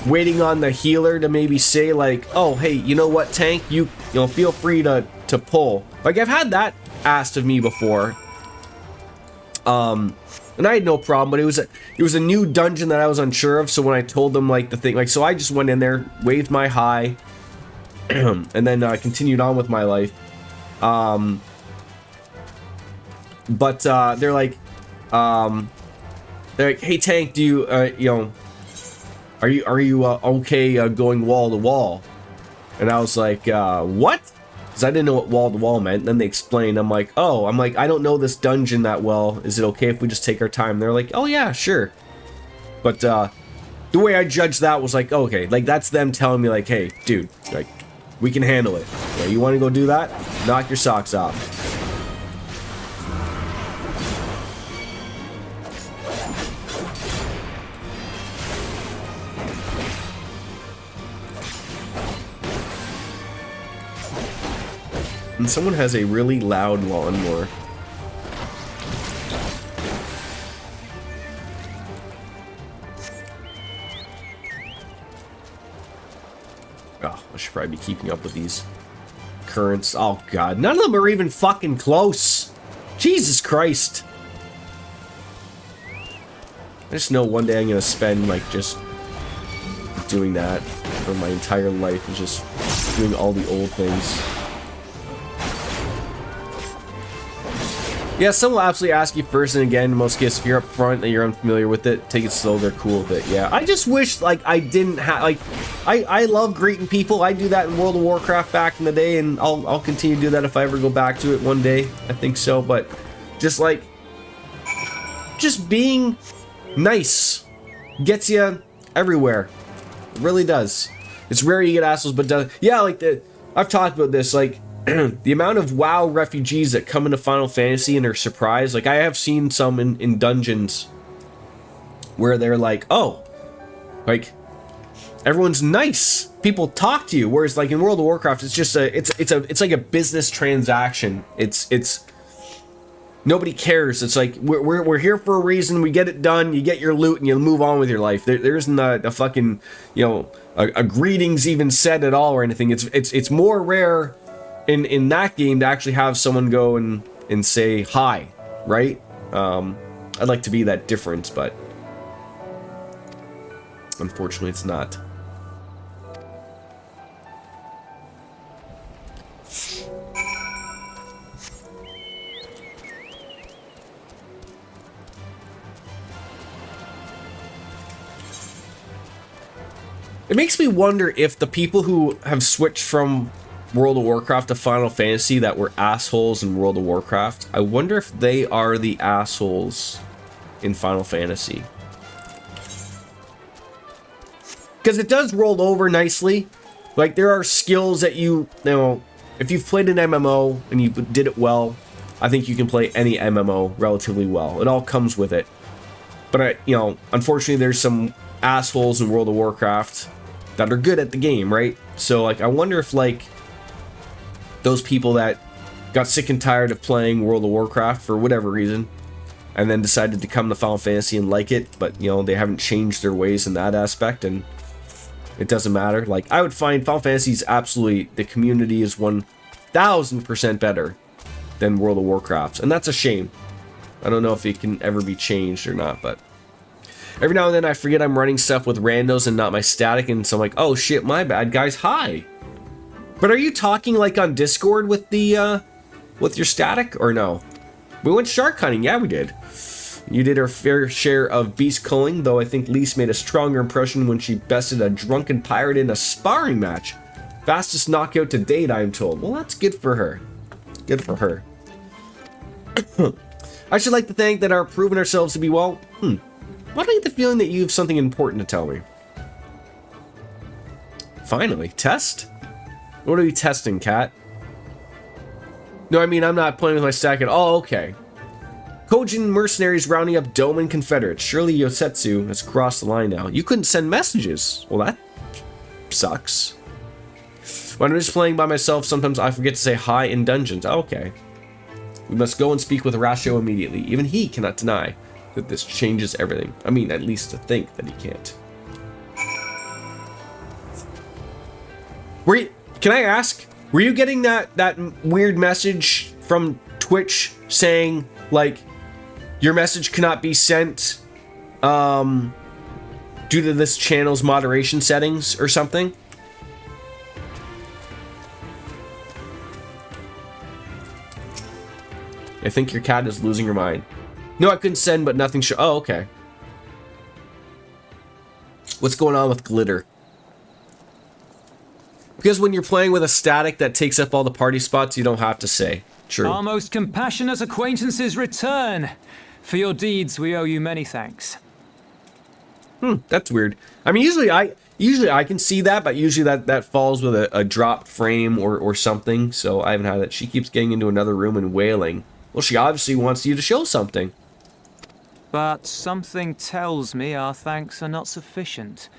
waiting on the healer to maybe say like, oh, hey, you know what, tank, you know, feel free to pull. Like, I've had that asked of me before. And I had no problem, but it was a new dungeon that I was unsure of, so when I told them, like, the thing, like, so I just went in there, waved my hi, and then continued on with my life. But they're like, hey, tank, do you, you know, are you okay going wall to wall? And I was like, what? Because I didn't know what wall to wall meant. And then they explained. I'm like, I don't know this dungeon that well. Is it okay if we just take our time? They're like, oh yeah, sure. But the way I judged that was like, okay, like that's them telling me like, hey, dude, like we can handle it. Yeah, you want to go do that? Knock your socks off. And someone has a really loud lawnmower. Oh, I should probably be keeping up with these currents. Oh god, none of them are even fucking close. Jesus Christ. I just know one day I'm gonna spend like just doing that for my entire life, and just doing all the old things. Yeah, some will absolutely ask you first, and again, in most cases, if you're up front and you're unfamiliar with it, take it slow, they're cool with it, yeah. I just wish, like, I didn't have, like, I love greeting people. I do that in World of Warcraft back in the day, and I'll continue to do that if I ever go back to it one day. I think so, but just, like, just being nice gets you everywhere. It really does. It's rare you get assholes, but does. Yeah, like, I've talked about this, like, the amount of WoW refugees that come into Final Fantasy and are surprised. Like, I have seen some in dungeons where they're like, oh, like, everyone's nice. People talk to you. Whereas, like, in World of Warcraft, it's just it's like a business transaction. It's nobody cares. It's like, we're here for a reason. We get it done. You get your loot and you move on with your life. There isn't a fucking, you know, a greetings even said at all or anything. It's more rare in that game to actually have someone go and say hi. right? I'd like to be that difference, but unfortunately it's not. It makes me wonder if the people who have switched from World of Warcraft to Final Fantasy that were assholes in World of Warcraft, I wonder if they are the assholes in Final Fantasy. Because it does roll over nicely. Like, there are skills that you know, if you've played an MMO and you did it well, I think you can play any MMO relatively well. It all comes with it. But, you know, unfortunately there's some assholes in World of Warcraft that are good at the game, right? So, like, I wonder if, like, those people that got sick and tired of playing World of Warcraft for whatever reason, and then decided to come to Final Fantasy and like it, but, you know, they haven't changed their ways in that aspect, and it doesn't matter. Like, I would find Final Fantasy is absolutely, the community is 1000% better than World of Warcraft, and that's a shame. I don't know if it can ever be changed or not, but every now and then I forget I'm running stuff with randos and not my static, and so I'm like, oh shit, my bad, guys, hi. But are you talking like on Discord with the, with your static, or no? We went shark hunting, yeah we did. You did our fair share of beast culling, though I think Lise made a stronger impression when she bested a drunken pirate in a sparring match. Fastest knockout to date, I'm told. Well, that's good for her. Good for her. I should like to think that our proving ourselves to be, well, why do I get the feeling that you have something important to tell me? Finally, test? What are you testing, Cat? No, I mean, I'm not playing with my stack at all. Oh, okay. Kojin mercenaries rounding up Doman Confederates. Surely Yosetsu has crossed the line now. You couldn't send messages. Well, that sucks. When I'm just playing by myself, sometimes I forget to say hi in dungeons. Oh, okay. We must go and speak with Ratio immediately. Even he cannot deny that this changes everything. I mean, at least to think that he can't. Can I ask, were you getting that weird message from Twitch saying, like, your message cannot be sent due to this channel's moderation settings or something? I think your cat is losing her mind. No, I couldn't send, but nothing oh, okay. What's going on with glitter? Because when you're playing with a static that takes up all the party spots, you don't have to say. True. Our most compassionate acquaintances return. For your deeds, we owe you many thanks. That's weird. I mean, usually I can see that, but usually that falls with a dropped frame or something. So I haven't had that. She keeps getting into another room and wailing. Well, she obviously wants you to show something. But something tells me our thanks are not sufficient.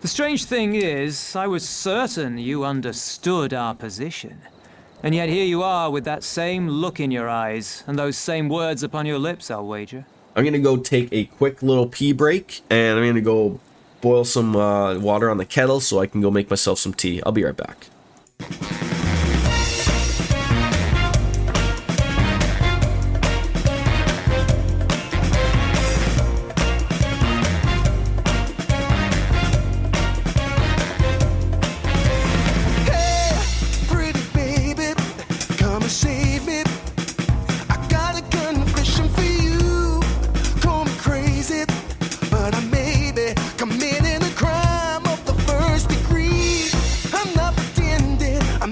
The strange thing is, I was certain you understood our position. And yet here you are with that same look in your eyes and those same words upon your lips, I'll wager. I'm going to go take a quick little pee break, and I'm going to go boil some water on the kettle so I can go make myself some tea. I'll be right back. Committing a crime of the first degree. I'm not pretending, I'm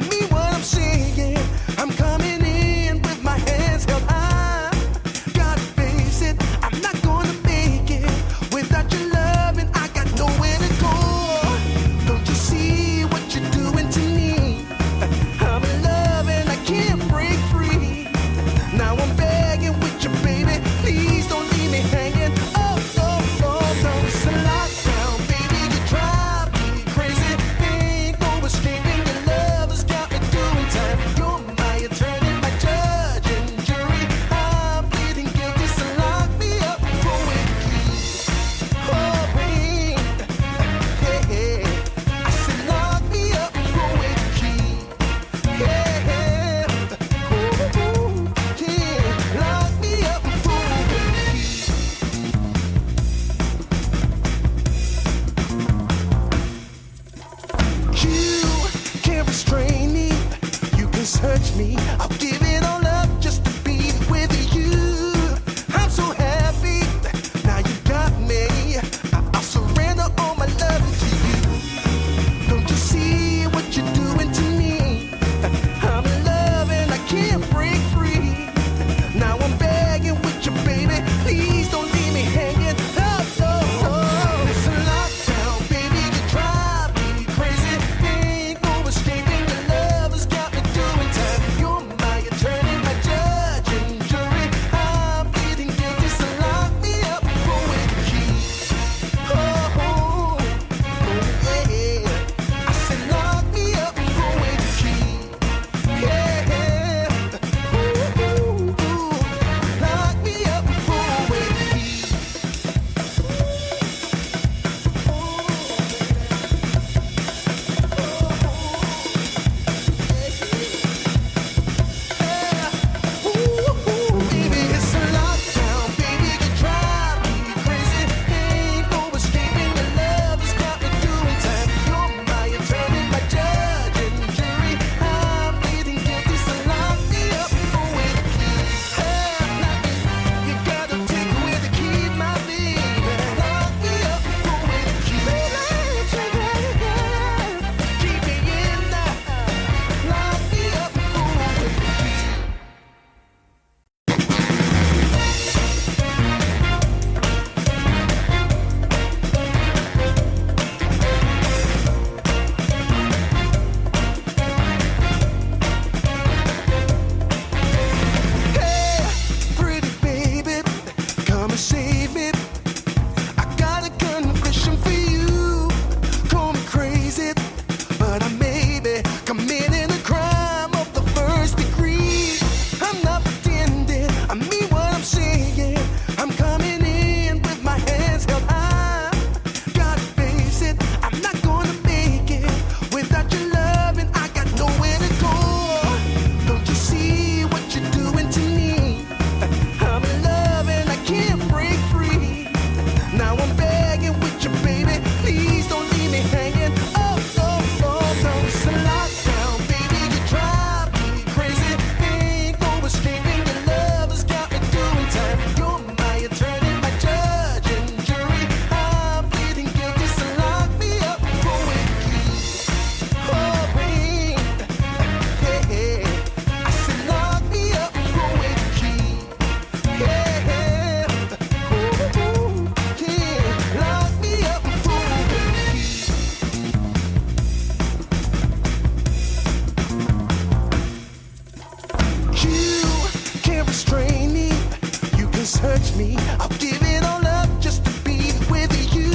hurts me, I'll give it all up just to be with you.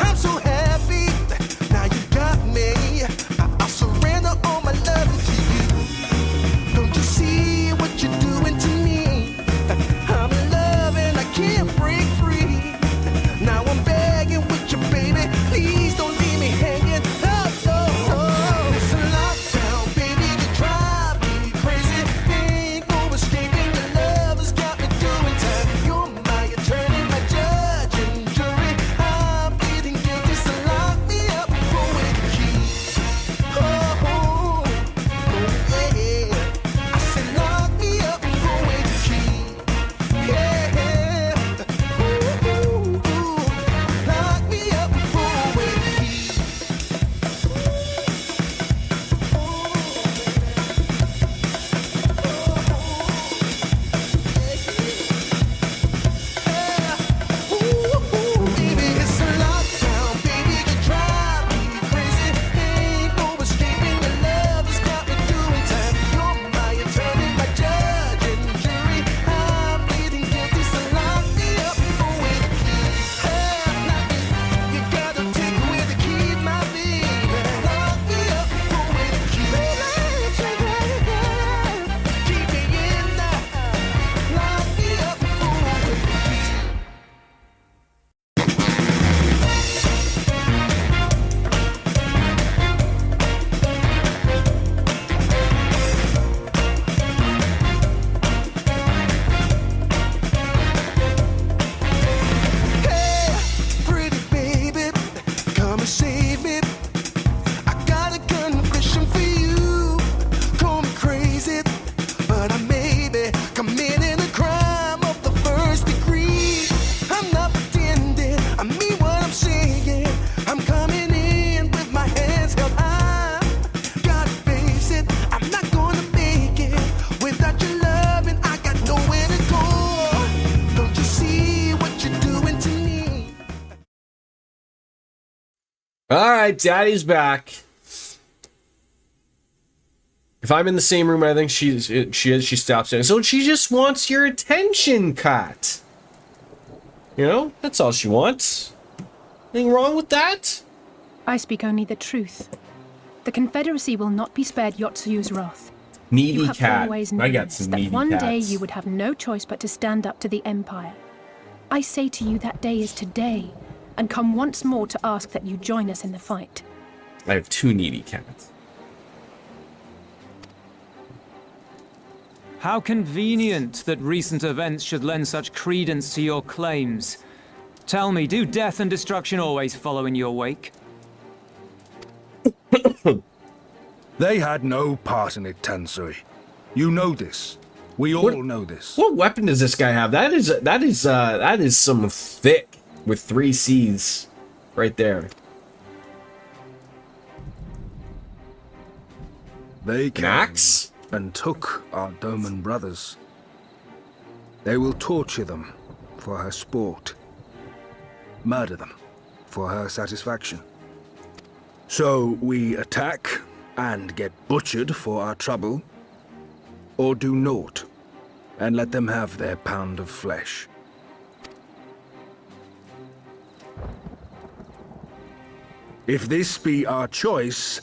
I'm so happy, now you got me. I'll surrender all my love to you. Don't you see what you're doing to me? I'm in love and I can't break free. Now I'm begging with you, baby, please don't leave me hanging. Oh, oh, oh. It's a lockdown, baby, you drive me crazy. Ain't no escaping, your love has got me doing time. You're my attorney, my judge and jury. I'm pleading guilty, so lock me up for with the key. Oh, oh, oh, yeah. I said lock me up for with the key. Yeah, ooh, ooh, ooh. Lock me up for with the key. Baby, it's a lockdown, baby, you drive me crazy. Ain't no escaping, your love has got me doing time. You're my attorney, my judge and jury. I'm pleading guilty, so lock me up for with the key. You gotta take away the key, my baby. Lock me up for with the key. Keep me in there. Lock me up for with the key. Hey, pretty baby, come and save me. I got a confession for you. Call me crazy, but I may be committing a crime of the first degree. I'm not pretending, I mean what I'm saying. I'm coming in with my hands held high. Gotta face it, I'm not gonna make it without your love, and I got nowhere to go. Don't you see what you're doing to me? All right, Daddy's back. If I'm in the same room, I think she stops saying, so she just wants your attention, Kat. You know, that's all she wants. Anything wrong with that? I speak only the truth. The Confederacy will not be spared Yotsuyu's wrath. Needy You have cat. always I known got some that needy one cats. day you would have no choice but to stand up to the Empire. I say to you that day is today, and come once more to ask that you join us in the fight. I have 2 needy cats. How convenient that recent events should lend such credence to your claims. Tell me, do death and destruction always follow in your wake? They had no part in it, Tansui. You know this. We all know this. What weapon does this guy have? That is some thick with 3 C's right there. They An came axe? and took our Doman brothers. They will torture them for her sport. Murder them for her satisfaction. So we attack and get butchered for our trouble, or do naught and let them have their pound of flesh. If this be our choice,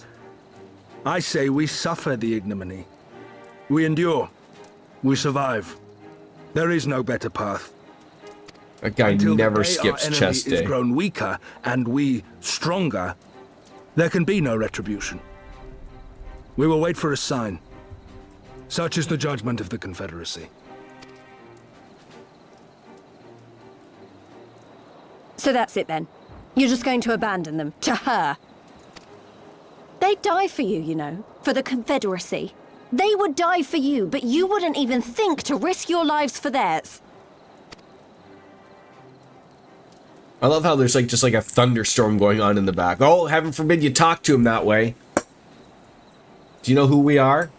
I say we suffer the ignominy. We endure. We survive. There is no better path. That guy Until the never day skips our enemy chest is day. grown weaker and we stronger, there can be no retribution. We will wait for a sign. Such is the judgment of the Confederacy. So that's it then. You're just going to abandon them to her. They'd die for you, you know, for the Confederacy. They would die for you, but you wouldn't even think to risk your lives for theirs. I love how there's like just like a thunderstorm going on in the back. Oh, heaven forbid you talk to him that way. Do you know who we are?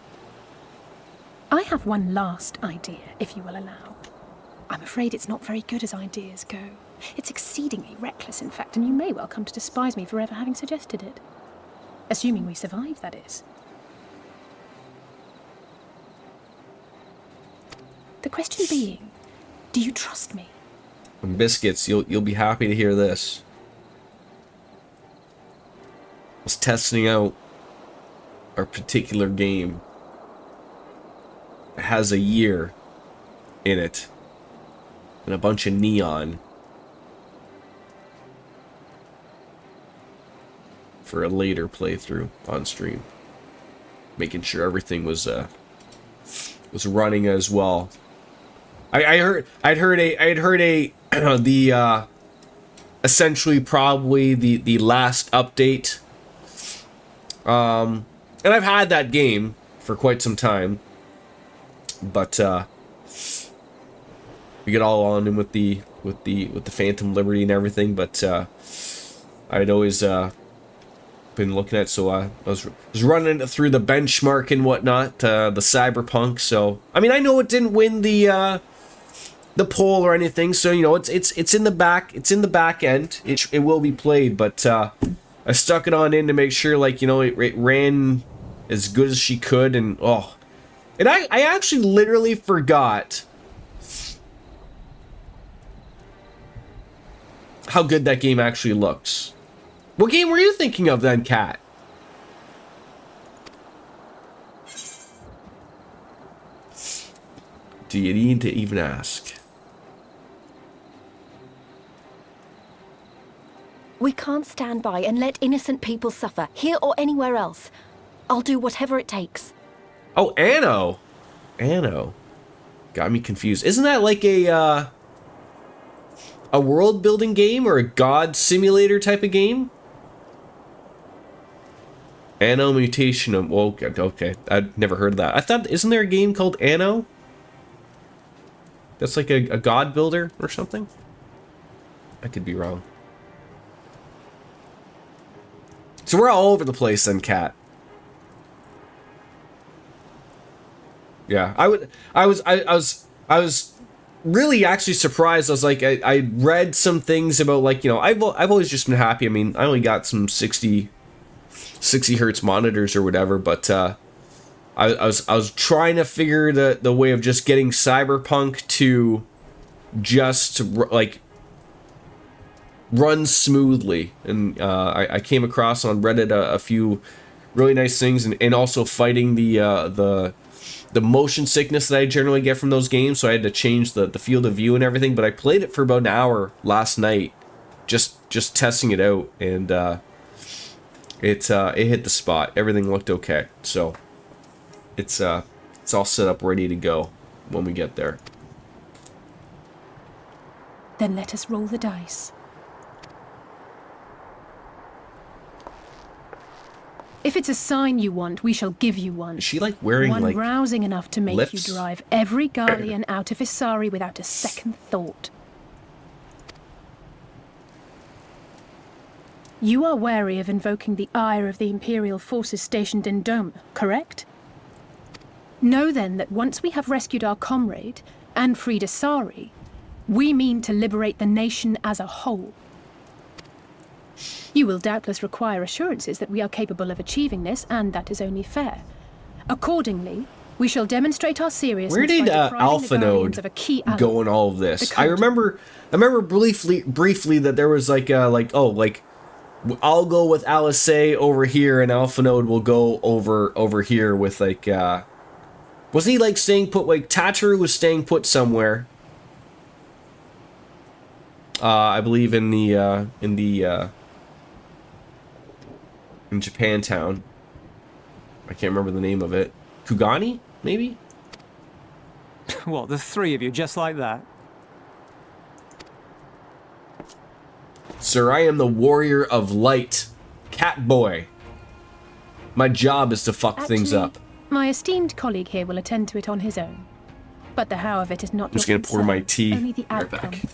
I have one last idea, if you will allow. I'm afraid it's not very good as ideas go. It's exceedingly reckless, in fact, and you may well come to despise me for ever having suggested it. Assuming we survive, that is. The question being, Do you trust me? And Biscuits, you'll be happy to hear this. I was testing out our particular game. It has a year in it. And a bunch of neon. For a later playthrough on stream. Making sure everything was running as well. I'd heard a the essentially probably the last update. And I've had that game for quite some time, but we get all on in with the Phantom Liberty and everything. But I'd always been looking at, so I was running it through the benchmark and whatnot, the Cyberpunk. So I mean, I know it didn't win the poll or anything, so you know it's in the back end. It will be played, but I stuck it on in to make sure, like, you know, it ran as good as she could. And I actually literally forgot how good that game actually looks. What game were you thinking of then, Kat? Do you need to even ask? We can't stand by and let innocent people suffer, here or anywhere else. I'll do whatever it takes. Oh, Anno. Anno. Got me confused. Isn't that like a world building game or a god simulator type of game? Anno Mutation. Okay. I'd never heard of that. I thought, isn't there a game called Anno? That's like a god builder or something? I could be wrong. So we're all over the place then, Kat. Yeah, I was really actually surprised. I was like, I read some things about, like, you know, I've always just been happy. I mean, I only got some 60 hertz monitors or whatever, but I was trying to figure the way of just getting Cyberpunk to just like run smoothly, and I came across on Reddit a few really nice things, and also fighting the motion sickness that I generally get from those games. So I had to change the field of view and everything. But I played it for about an hour last night, just testing it out, and it hit the spot. Everything looked okay, so it's all set up, ready to go when we get there. Then let us roll the dice. If it's a sign you want, we shall give you one. Is she like wearing one like rousing enough to make lips? you drive every Guardian out of Isari without a second thought. You are wary of invoking the ire of the Imperial forces stationed in Dome, correct? Know then that once we have rescued our comrade and freed Isari, we mean to liberate the nation as a whole. You will doubtless require assurances that we are capable of achieving this, and that is only fair. Accordingly, we shall demonstrate our seriousness. Where did by depriving Alpha the Guardians Node of a key ally, go in all of this? the I Count. remember briefly that there was like I'll go with Alice over here, and Alpha Node will go over here with like wasn't he like staying put? Like Tataru was staying put somewhere. I believe in Japantown. I can't remember the name of it. Kugani, maybe? What, the three of you, just like that? Sir, I am the warrior of light. Catboy. My job is to fuck things up. My esteemed colleague here will attend to it on his own. But the how of it is not I'm just your gonna pour my concern, tea. only the Right outcome. back.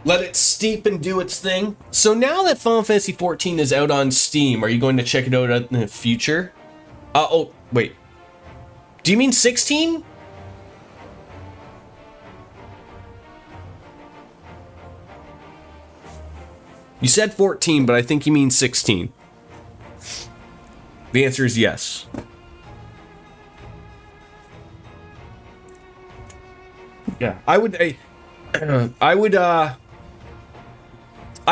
Let it steep and do its thing. So now that Final Fantasy 14 is out on Steam, are you going to check it out in the future? Oh, wait. Do you mean 16? You said 14, but I think you mean 16. The answer is yes. Yeah, I would I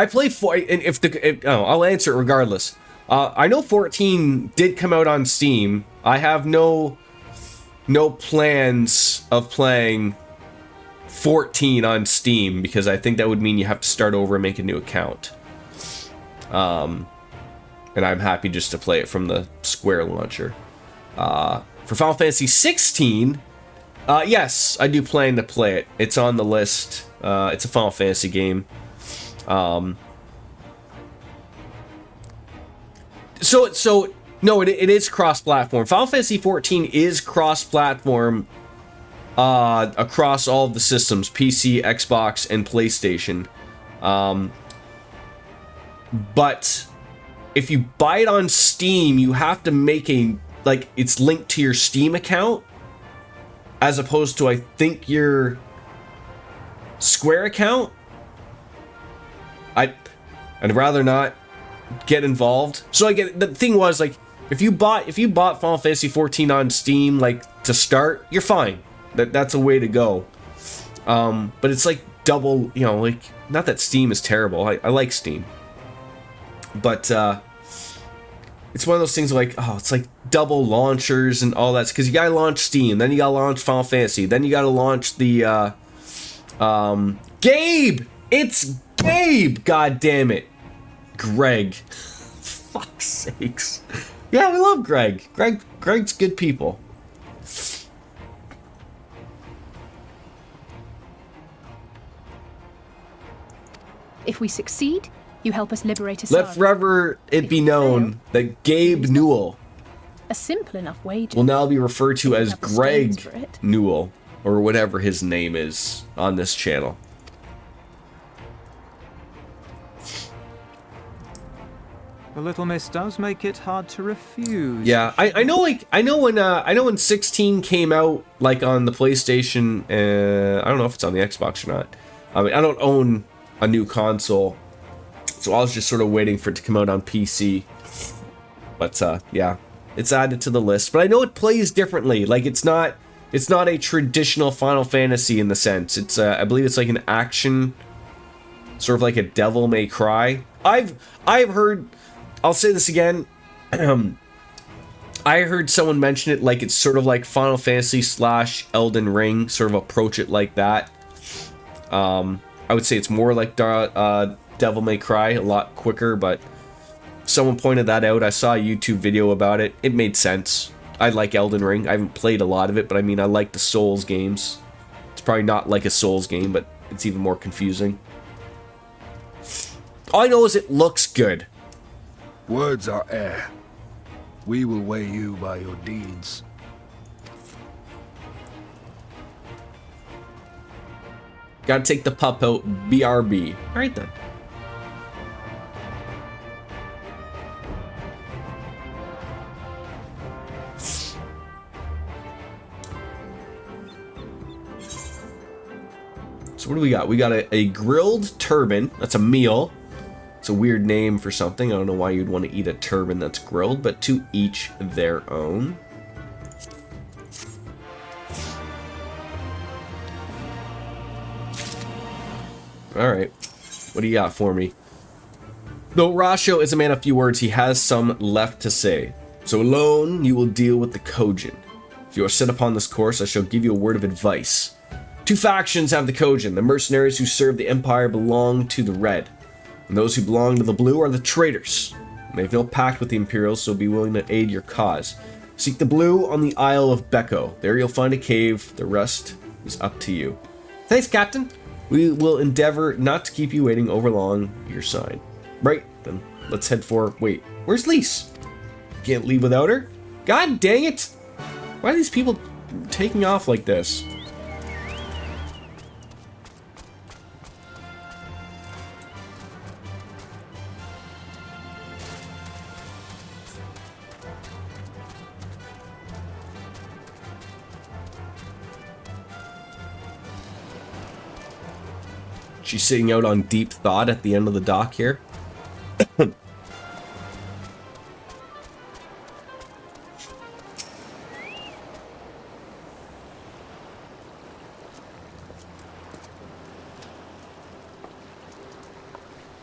play and I'll answer it regardless. I know 14 did come out on Steam. I have no plans of playing 14 on Steam because I think that would mean you have to start over and make a new account. And I'm happy just to play it from the Square launcher. For Final Fantasy 16, yes, I do plan to play it. It's on the list. It's a Final Fantasy game. No, it is cross-platform. Final Fantasy 14 is cross-platform across all of the systems, PC, Xbox, and PlayStation. But if you buy it on Steam, you have to make it's linked to your Steam account, as opposed to, I think, your Square account. I'd rather not get involved. So the thing was, like, if you bought Final Fantasy 14 on Steam, like, to start, you're fine. That's a way to go. But it's like double, like, not that Steam is terrible. I like Steam. But it's one of those things like, it's like double launchers and all that, because you gotta launch Steam, then you gotta launch Final Fantasy, then you gotta launch the Gabe! It's Gabe! God damn it. Greg. Fuck's sakes. Yeah, we love Greg. Greg's good people. If we succeed, you help us liberate Asari. Let forever it be known that Gabe Newell a simple enough wager will now be referred to as up the stones Greg for it. Newell, or whatever his name is on this channel. The little miss does make it hard to refuse. Yeah, I know when 16 came out, like, on the PlayStation. I don't know if it's on the Xbox or not. I mean, I don't own a new console, so I was just sort of waiting for it to come out on PC. But yeah, it's added to the list. But I know it plays differently. Like, it's not a traditional Final Fantasy in the sense. It's I believe it's like an action, sort of like a Devil May Cry. I've heard. I'll say this again. I heard someone mention it like it's sort of like Final Fantasy / Elden Ring, sort of approach it like that. I would say it's more like Devil May Cry, a lot quicker, but someone pointed that out. I saw a YouTube video about it. It made sense. I like Elden Ring. I haven't played a lot of it, but I mean, I like the Souls games. It's probably not like a Souls game, but it's even more confusing. All I know is it looks good. Words are air. We will weigh you by your deeds. Gotta take the pup out, BRB. Alright then. So what do we got? We got a grilled turban. That's a meal. It's a weird name for something. I don't know why you'd want to eat a turban that's grilled, but to each their own. Alright. What do you got for me? Though Rasho is a man of few words, he has some left to say. So alone you will deal with the Kojin. If you are set upon this course, I shall give you a word of advice. Two factions have the Kojin. The mercenaries who serve the Empire belong to the Red, and those who belong to the Blue are the traitors. They have no pact with the Imperials, so be willing to aid your cause. Seek the Blue on the Isle of Becco. There you'll find a cave. The rest is up to you. Thanks, Captain. We will endeavor not to keep you waiting over long. Your sign. Right, then let's head for... Wait, where's Lise? Can't leave without her? God dang it! Why are these people taking off like this? She's sitting out on deep thought at the end of the dock here.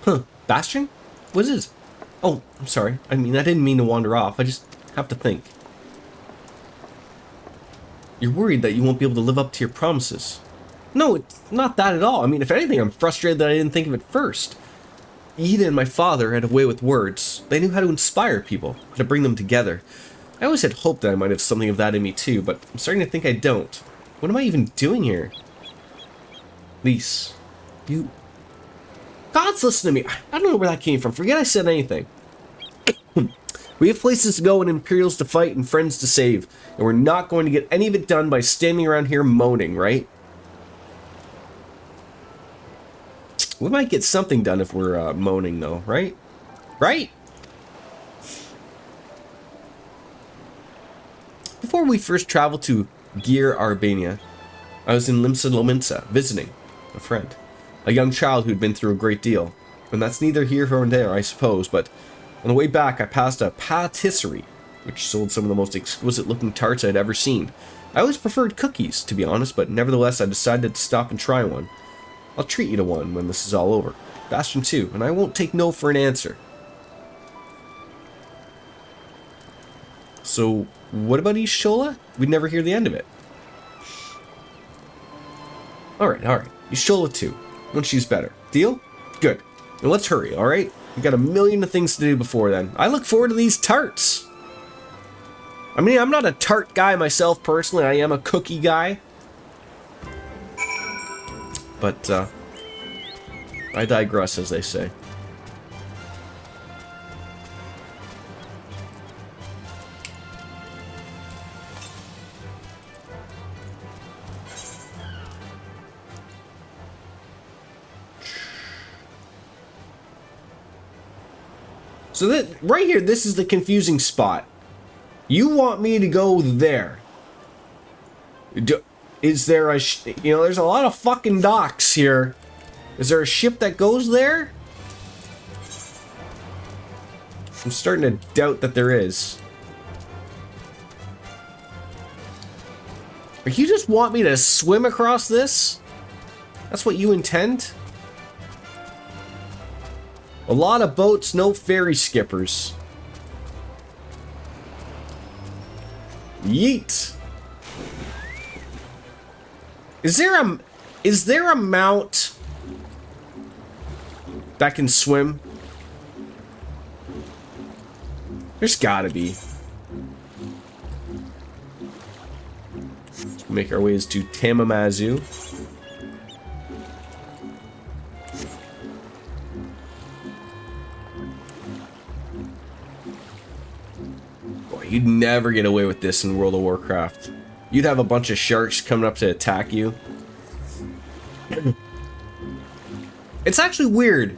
Huh. Bastion? What is this? Oh, I'm sorry. I mean, I didn't mean to wander off. I just have to think. You're worried that you won't be able to live up to your promises. No, it's not that at all. I mean, if anything, I'm frustrated that I didn't think of it first. Ida and my father had a way with words. They knew how to inspire people, how to bring them together. I always had hoped that I might have something of that in me too, but I'm starting to think I don't. What am I even doing here? Lise, you... God's listening to me. I don't know where that came from. Forget I said anything. We have places to go and Imperials to fight and friends to save, and we're not going to get any of it done by standing around here moaning, right? We might get something done if we're moaning, though, right? Right? Before we first traveled to Gir, Albania, I was in Limsa Lominsa, visiting a friend. A young child who'd been through a great deal. And that's neither here nor there, I suppose, but on the way back I passed a patisserie, which sold some of the most exquisite-looking tarts I'd ever seen. I always preferred cookies, to be honest, but nevertheless I decided to stop and try one. I'll treat you to one when this is all over. Bastion too, and I won't take no for an answer. So, what about East Shola? We'd never hear the end of it. Alright. East Shola too. When she's better. Deal? Good. And let's hurry, alright? We've got a million of things to do before then. I look forward to these tarts. I mean, I'm not a tart guy myself personally. I am a cookie guy. But, I digress, as they say. So that right here, this is the confusing spot. You want me to go there? Is there a there's a lot of fucking docks here. Is there a ship that goes there? I'm starting to doubt that there is. Or you just want me to swim across this? That's what you intend? A lot of boats, no ferry skippers. Yeet. Is there a mount that can swim? There's gotta be. Let's make our ways to Tamamazu. You'd never get away with this in World of Warcraft. You'd have a bunch of sharks coming up to attack you. It's actually weird.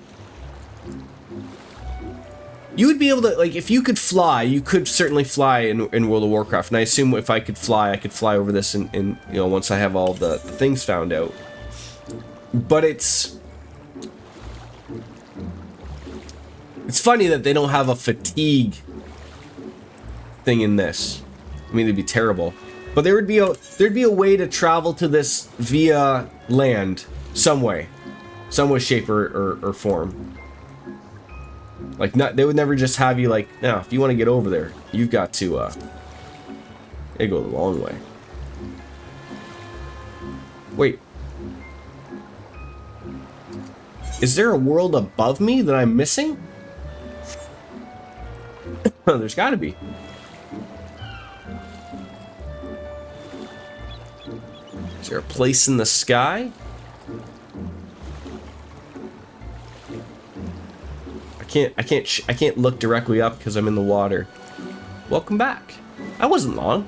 You would be able to, like, if you could fly, you could certainly fly in World of Warcraft. And I assume if I could fly over this in once I have all the things found out. But it's funny that they don't have a fatigue thing in this. I mean, it'd be terrible, but there'd be a way to travel to this via land, some way, shape, or form. Like, they would never just have you like, now if you want to get over there, you've got to they go the long way. Wait, is there a world above me that I'm missing? There's got to be. Is there a place in the sky? I can't look directly up because I'm in the water. Welcome back. That wasn't long.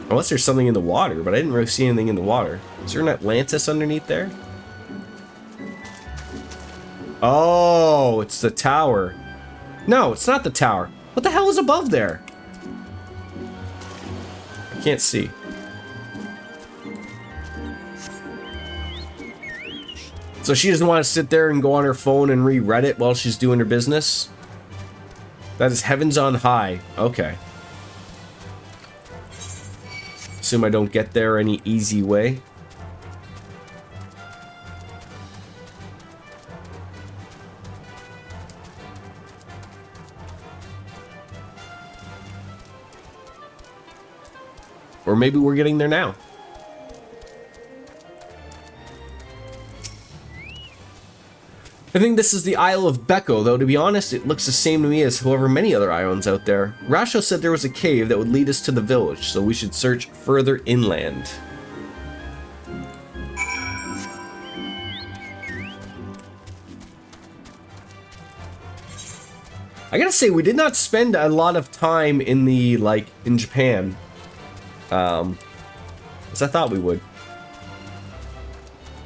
Unless there's something in the water, but I didn't really see anything in the water. Is there an Atlantis underneath there? Oh, it's the tower. No, it's not the tower. What the hell is above there? I can't see. So she doesn't want to sit there and go on her phone and read Reddit while she's doing her business? That is heavens on high. Okay. Assume I don't get there any easy way. Or maybe we're getting there now. I think this is the Isle of Becco, though to be honest, it looks the same to me as however many other islands out there. Rasho said there was a cave that would lead us to the village, so we should search further inland. I gotta say, we did not spend a lot of time in the, like, in Japan. As I thought we would.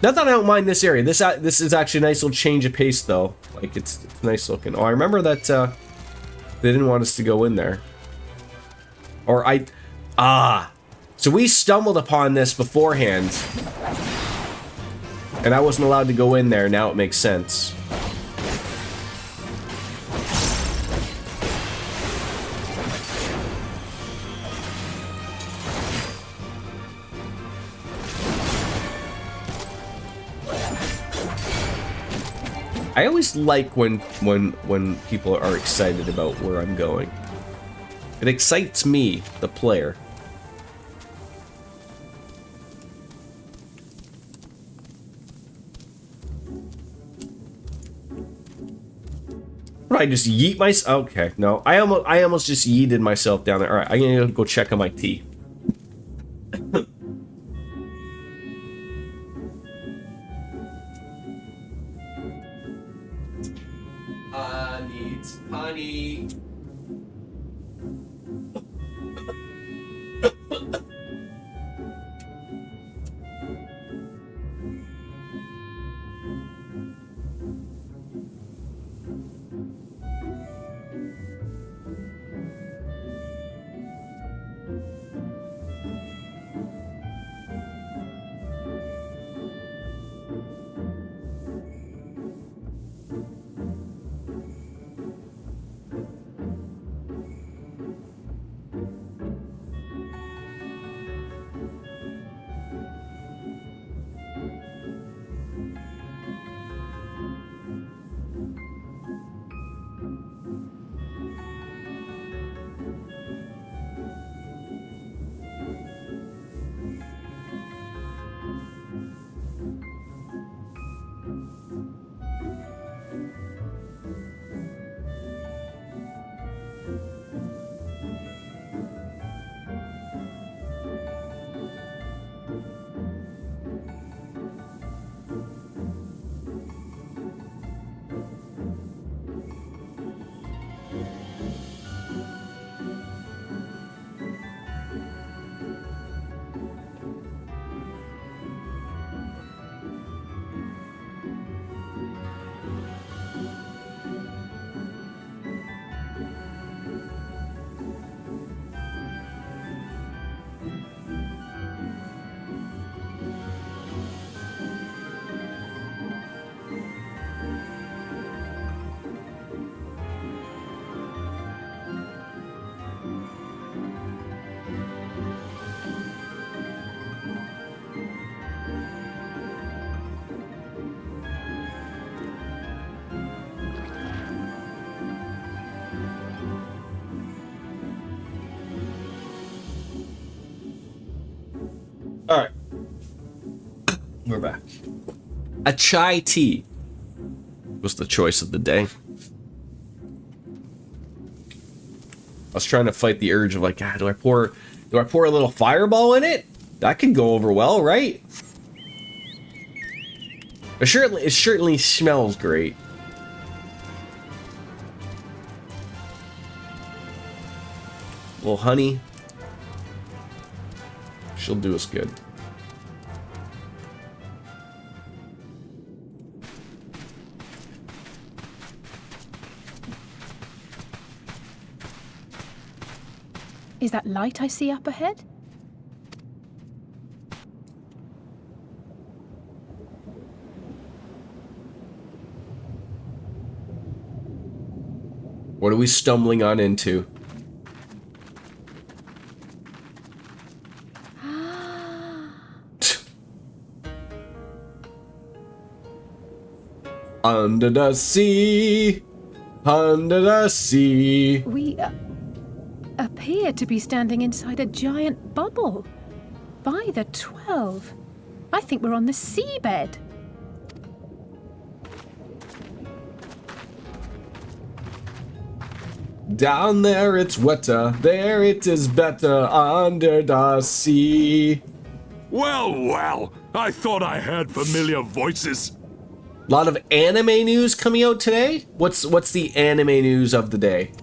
Not that I don't mind this area. This is actually a nice little change of pace, though. Like, it's nice looking. Oh, I remember that, they didn't want us to go in there. Or so we stumbled upon this beforehand. And I wasn't allowed to go in there. Now it makes sense. I always like when people are excited about where I'm going. It excites me, the player. What, I just yeet myself? Okay, no. I almost just yeeted myself down there. Alright, I'm gonna go check on my tea. Honey. Alright. We're back. A chai tea was the choice of the day. I was trying to fight the urge of like, God, do I pour a little fireball in it? That could go over well, right? It certainly smells great. A little honey. She'll do us good. Is that light I see up ahead? What are we stumbling on into? Under the sea, under the sea. We appear to be standing inside a giant bubble. By the 12. I think we're on the seabed. Down there it's wetter, there it is better, under the sea. Well, well, I thought I heard familiar voices. A lot of anime news coming out today. What's the anime news of the day?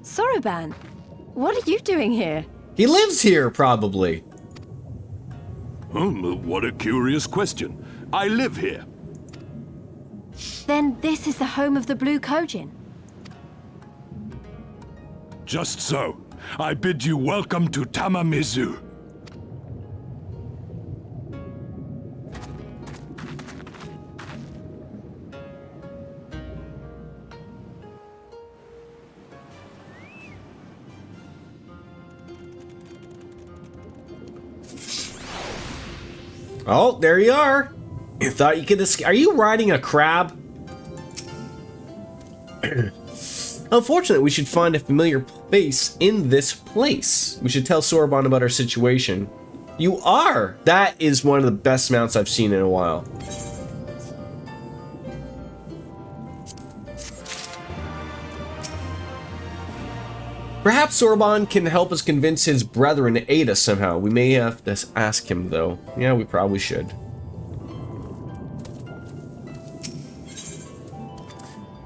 Soroban, what are you doing here? He lives here, probably. What a curious question. I live here. Then this is the home of the Blue Kojin. Just so. I bid you welcome to Tamamizu. Oh, there you are. You thought you could escape. Are you riding a crab? Unfortunately, we should find a familiar face in this place. We should tell Soroban about our situation. You are! That is one of the best mounts I've seen in a while. Perhaps Soroban can help us convince his brethren to aid us somehow. We may have to ask him, though. Yeah, we probably should.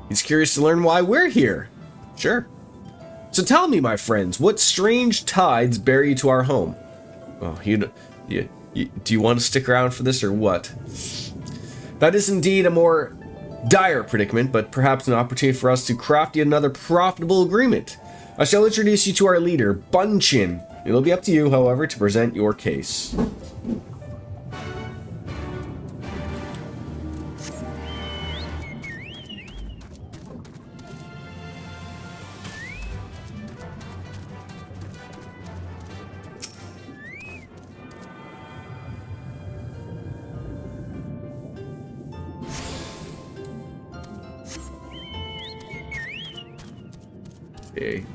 He's curious to learn why we're here. Sure. So tell me, my friends, what strange tides bear you to our home? Oh, do you want to stick around for this or what? That is indeed a more dire predicament, but perhaps an opportunity for us to craft yet another profitable agreement. I shall introduce you to our leader, Bunchin. It'll be up to you, however, to present your case. Okay.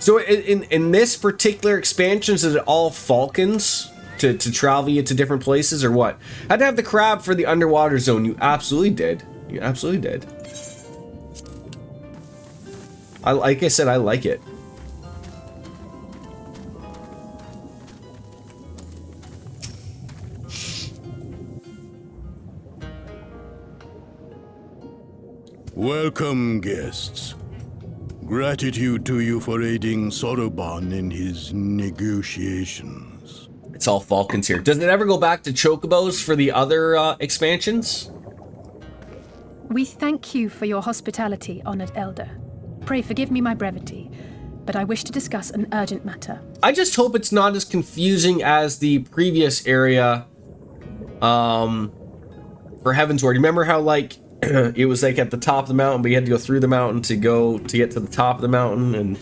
So in this particular expansion, is it all falcons to travel you to different places or what? Had to have the crab for the underwater zone. You absolutely did. You absolutely did. Like I said, I like it. Welcome, guests. Gratitude to you for aiding Soroban in his negotiations. It's all falcons here. Does it ever go back to chocobos for the other expansions? We thank you for your hospitality, honoured elder. Pray forgive me my brevity, but I wish to discuss an urgent matter. I just hope it's not as confusing as the previous area for Heavensward. You remember how, like, it was like at the top of the mountain, but you had to go through the mountain to get to the top of the mountain, and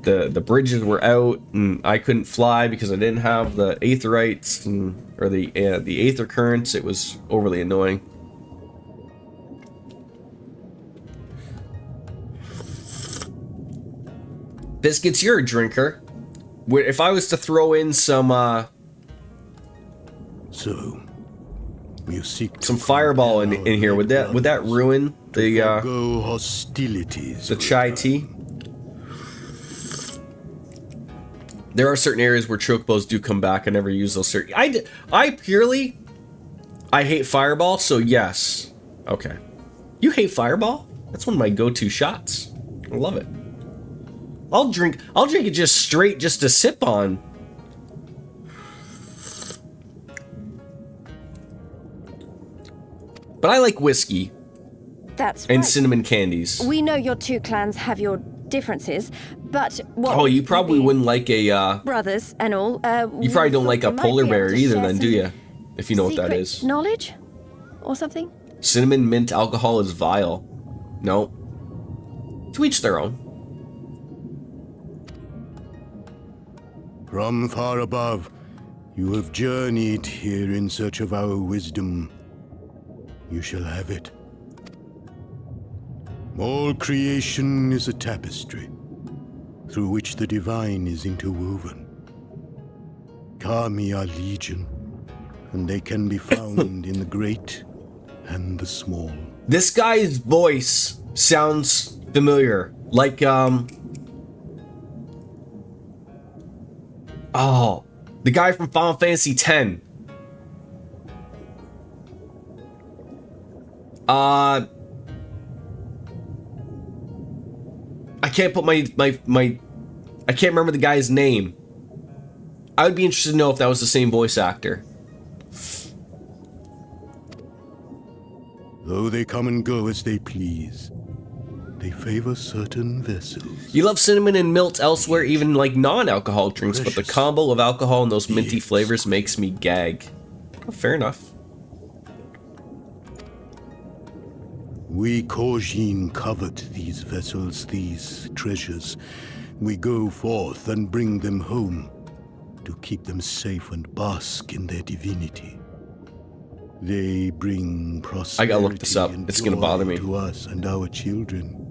the bridges were out, and I couldn't fly because I didn't have the aetherites or the aether currents. It was overly annoying. Biscuits, you're a drinker. If I was to throw in some So, you seek some fireball in here, would that ruin the hostilities? The chai tea? There are certain areas where chocobos do come back. I never use those certain. I hate fireball, so yes. Okay. You hate fireball? That's one of my go-to shots. I love it. I'll drink it just straight, just to sip on. That's But I like whiskey right. and cinnamon candies. We know your two clans have your differences, but what? Oh, you probably wouldn't like a brothers and all. you probably don't like a polar bear either, then, do you? if you know what that Secret is. knowledge? Or something? Cinnamon mint alcohol is vile. No. To each their own. From far above, you have journeyed here in search of our wisdom. You shall have it. All creation is a tapestry, through which the divine is interwoven. Kami are legion, and they can be found in the great and the small. This guy's voice sounds familiar. Like, oh, the guy from Final Fantasy X. I can't put my I can't remember the guy's name. I would be interested to know if that was the same voice actor. Though they come and go as they please, they favor certain vessels. You love cinnamon and malt elsewhere, even like non-alcoholic drinks, but the combo of alcohol and those minty flavors makes me gag. Oh, fair enough. We Kojin covet these vessels, these treasures. We go forth and bring them home to keep them safe and bask in their divinity. They bring prosperity. I gotta look this up. It's gonna bother me. To us and our children.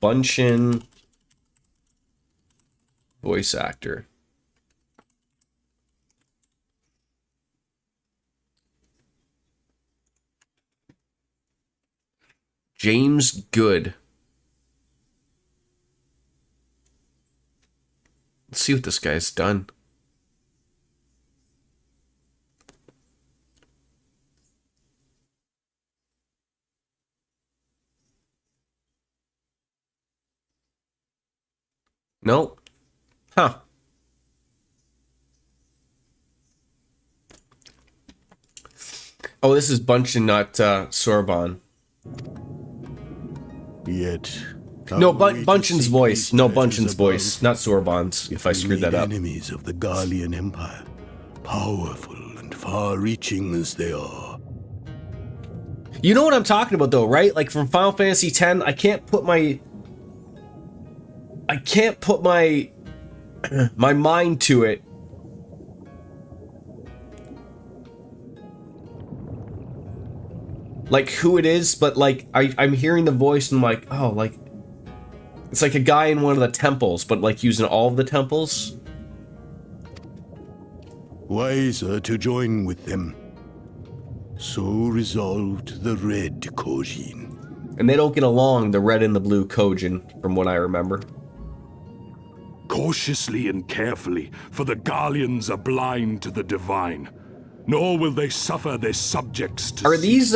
Bunchin voice actor. James Good. Let's see what this guy's done. No. Huh. Oh, this is Bunchin, not Sorbonne. Yet. No, Bunchin's voice. No, Bunchin's voice, not Sorbonne's, if I screwed that up. Enemies of the Garlean Empire, powerful and far-reaching as they are. You know what I'm talking about, though, right? Like from Final Fantasy X, I can't put my my mind to it. Like who it is, but like I'm hearing the voice and I'm like, oh, like it's like a guy in one of the temples, but like using all of the temples. Wiser to join with them. So resolved the Red Kojin. And they don't get along, the red and the blue Kojin, from what I remember. Cautiously and carefully, for the Garleans are blind to the divine, nor will they suffer their subjects to Are these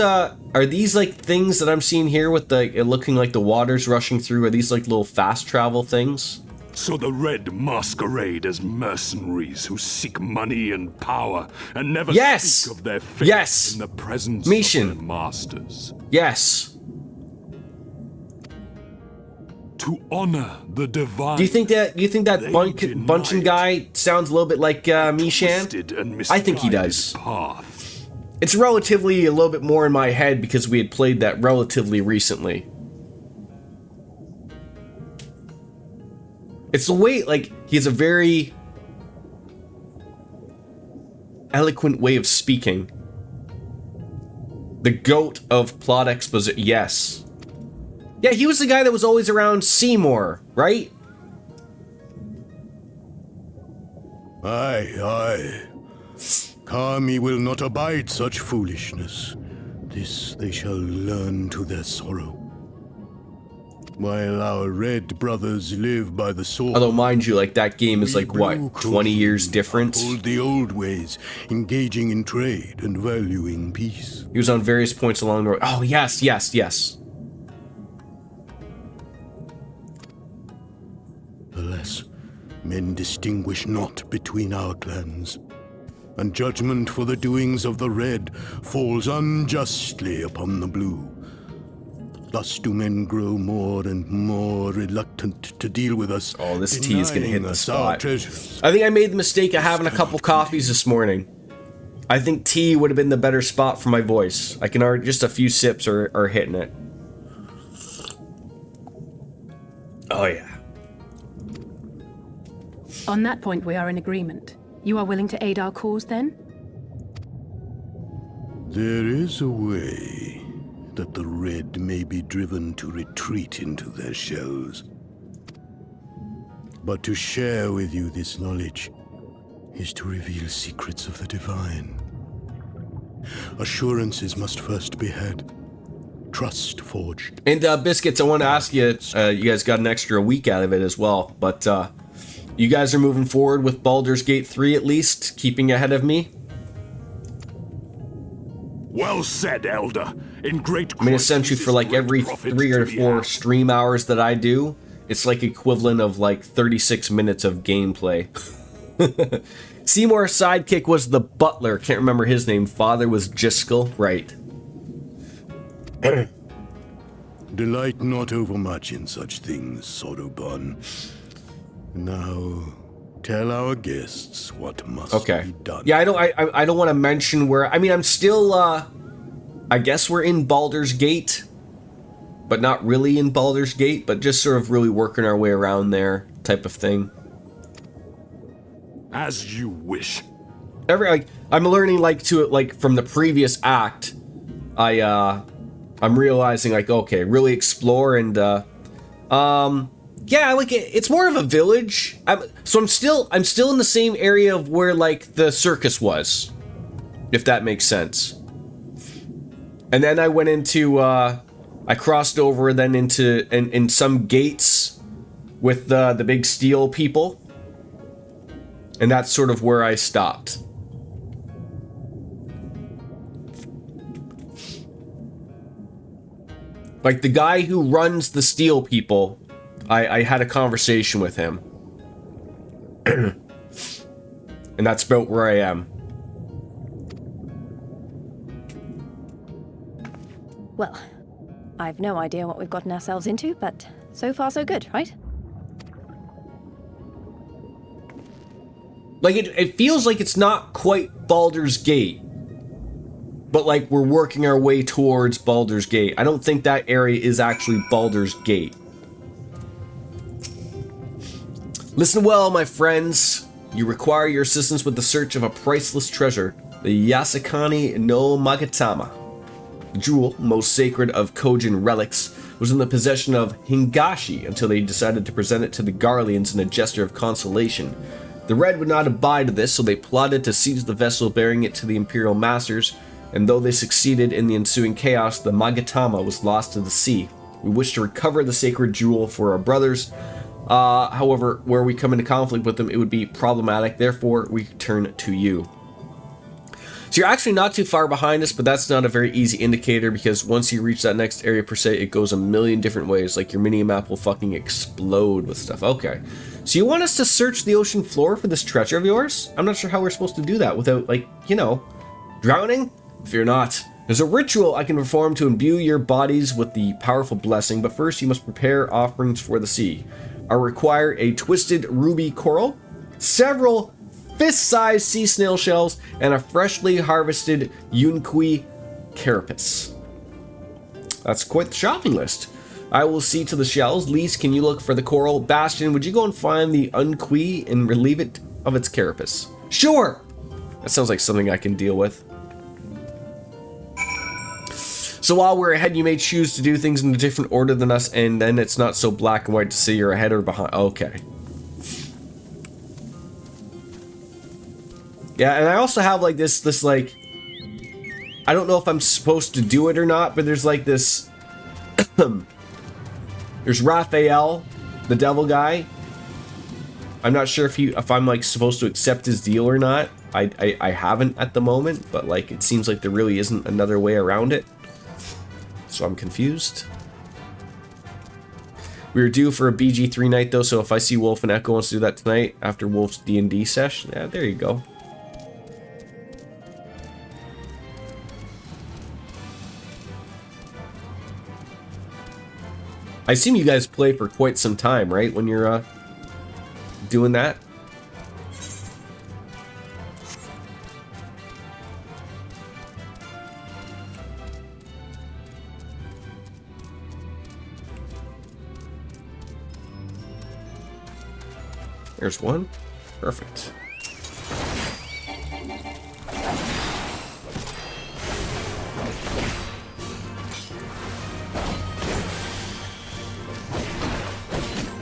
like things that I'm seeing here with the it looking like the water's rushing through? Are these like little fast travel things? So the Red masquerade as mercenaries who seek money and power and never speak of their fate in the presence of their masters. Yes. To honor the divine. Do you think that Bunchin guy sounds a little bit like Mishan? I think he does. It's relatively a little bit more in my head because we had played that relatively recently. It's the way, like, he has a very eloquent way of speaking. The goat of plot exposition. Yes. Yeah, he was the guy that was always around Seymour, right? Aye, aye. Kami will not abide such foolishness. This they shall learn to their sorrow. While our red brothers live by the sword. Although, mind you, like, that game is like, what, 20 years difference? Hold the old ways, engaging in trade and valuing peace. He was on various points along the road. Oh, yes, yes, yes. Alas, men distinguish not between our clans, and judgment for the doings of the red falls unjustly upon the blue. Thus do men grow more and more reluctant to deal with us. Oh, this tea is gonna hit the spot. Treasures. I think I made the mistake of having a couple coffees this morning. I think tea would have been the better spot for my voice. I can already, just a few sips are hitting it. Oh yeah. On that point, we are in agreement. You are willing to aid our cause, then? There is a way that the Red may be driven to retreat into their shells. But to share with you this knowledge is to reveal secrets of the divine. Assurances must first be had. Trust forged. And Biscuits, I want to ask you, you guys got an extra week out of it as well, but you guys are moving forward with Baldur's Gate 3 at least, keeping ahead of me? Well said, Elder. In great I mean, essentially for like every 3 or 4 stream hours that I do, it's like equivalent of like 36 minutes of gameplay. Seymour's sidekick was the butler. Can't remember his name. Father was Jiskel. Right. Delight not overmuch in such things, Sodobun. Now, tell our guests what must be done. Yeah, I don't want to mention where. I mean, I'm still. I guess we're in Baldur's Gate, but not really in Baldur's Gate, but just sort of really working our way around there, type of thing. As you wish. I'm learning from the previous act. I'm realizing okay, really explore and yeah, it's more of a village. I'm still in the same area of where the circus was, if that makes sense. And then I went into I crossed over then into in some gates with the big steel people. And that's sort of where I stopped. Like the guy who runs the steel people, I had a conversation with him. And that's about where I am. Well, I've no idea what we've gotten ourselves into, but so far so good, right? Like it feels like it's not quite Baldur's Gate, but we're working our way towards Baldur's Gate. I don't think that area is actually Baldur's Gate. Listen well, my friends. You require your assistance with the search of a priceless treasure, the Yasakani no Magatama. The jewel, most sacred of Kojin relics, was in the possession of Hingashi until they decided to present it to the Garleans in a gesture of consolation. The Red would not abide to this, so they plotted to seize the vessel bearing it to the Imperial Masters, and though they succeeded in the ensuing chaos, the Magatama was lost to the sea. We wish to recover the sacred jewel for our brothers. However, where we come into conflict with them, it would be problematic. Therefore, we turn to you. So you're actually not too far behind us, but that's not a very easy indicator because once you reach that next area per se, it goes a million different ways. Like your mini-map will fucking explode with stuff. Okay. So you want us to search the ocean floor for this treasure of yours? I'm not sure how we're supposed to do that without, drowning? Fear not. There's a ritual I can perform to imbue your bodies with the powerful blessing, but first you must prepare offerings for the sea. I require a twisted ruby coral, several fist-sized sea snail shells, and a freshly harvested Yunkui carapace. That's quite the shopping list. I will see to the shells. Lise, can you look for the coral? Bastion, would you go and find the Unkui and relieve it of its carapace? Sure! That sounds like something I can deal with. So while we're ahead, you may choose to do things in a different order than us, and then it's not so black and white to see you're ahead or behind. Okay. Yeah, and I also have this I don't know if I'm supposed to do it or not, but there's this there's Raphael, the devil guy. I'm not sure if I'm supposed to accept his deal or not. I haven't at the moment, but it seems like there really isn't another way around it. So I'm confused. We were due for a BG3 night though, so if I see Wolf and Echo wants to do that tonight after Wolf's D&D session, yeah, there you go. I assume you guys play for quite some time, right? When you're doing that. There's one. Perfect.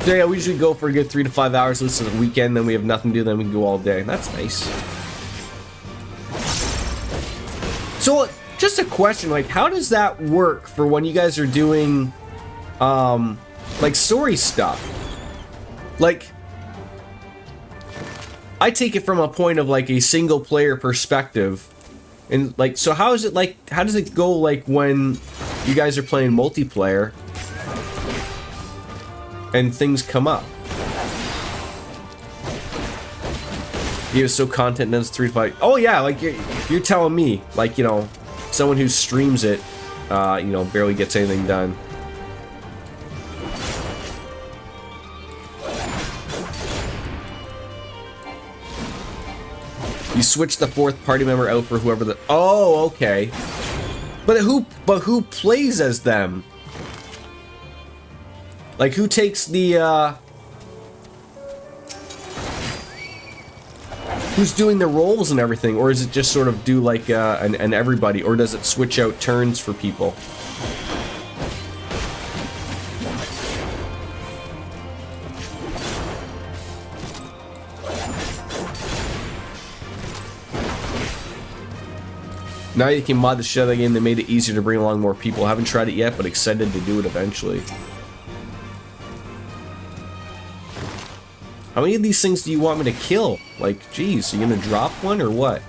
So yeah, we usually go for a good 3 to 5 hours. This is a weekend, then we have nothing to do, then we can go all day. That's nice. So, just a question, like, how does that work for when you guys are doing, like, story stuff? Like, I take it from a point of, like, a single-player perspective. And, like, so how is it, like, how does it go, like, when you guys are playing multiplayer and things come up? You so content does 3 to 5. Oh yeah, like you're telling me, like, you know, someone who streams it, you know, barely gets anything done. You switch the 4th party member out for whoever the. Oh, okay. But who plays as them? Like, who takes the, who's doing the roles and everything? Or is it just sort of do, like, an everybody? Or does it switch out turns for people? Now you can mod the shit out of the game. They made it easier to bring along more people. I haven't tried it yet, but excited to do it eventually. How many of these things do you want me to kill? Like, geez, are you gonna drop one or what?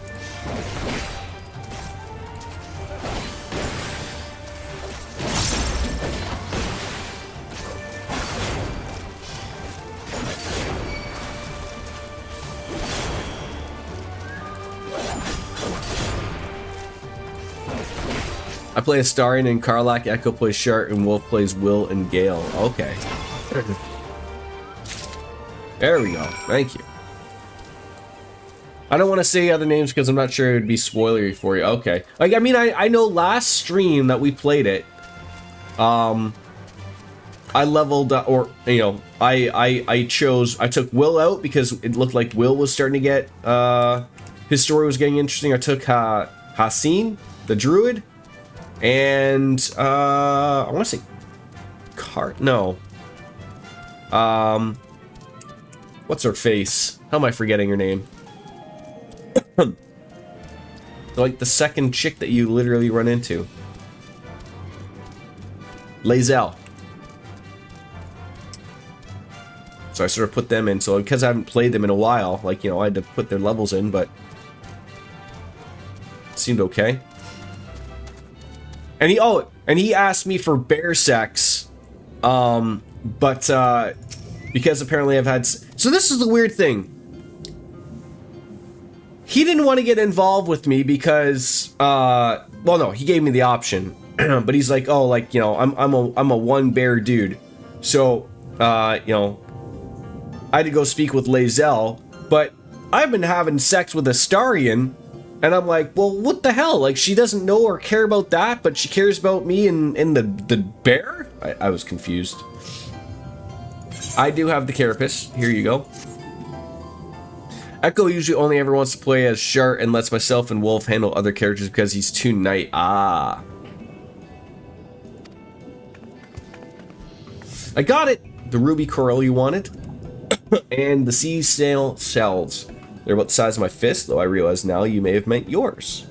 I play Astarion and Karlach, Echo plays Shart, and Wolf plays Will and Gale. Okay. There we go. Thank you. I don't want to say other names because I'm not sure it would be spoilery for you. Okay. Like, I mean, I know last stream that we played it, I leveled up, or, you know, I took Will out because it looked like Will was starting to get, his story was getting interesting. I took Haseen, the druid, and, I want to say what's her face? How am I forgetting her name? Like the second chick that you literally run into. Lae'zel. So I sort of put them in. So because I haven't played them in a while, like, you know, I had to put their levels in, but it seemed okay. And he asked me for bear sex, but because apparently I've had. So this is the weird thing. He didn't want to get involved with me because, well, no, he gave me the option, but he's like, oh, like, you know, I'm a one bear dude, so, you know, I had to go speak with Lae'zel, but I've been having sex with Astarion, and I'm like, well, what the hell? Like, she doesn't know or care about that, but she cares about me and the bear? I was confused. I do have the carapace. Here you go. Echo usually only ever wants to play as Shart and lets myself and Wolf handle other characters because he's too knight. Ah. I got it! The ruby coral you wanted. And the sea snail shells. They're about the size of my fist, though I realize now you may have meant yours.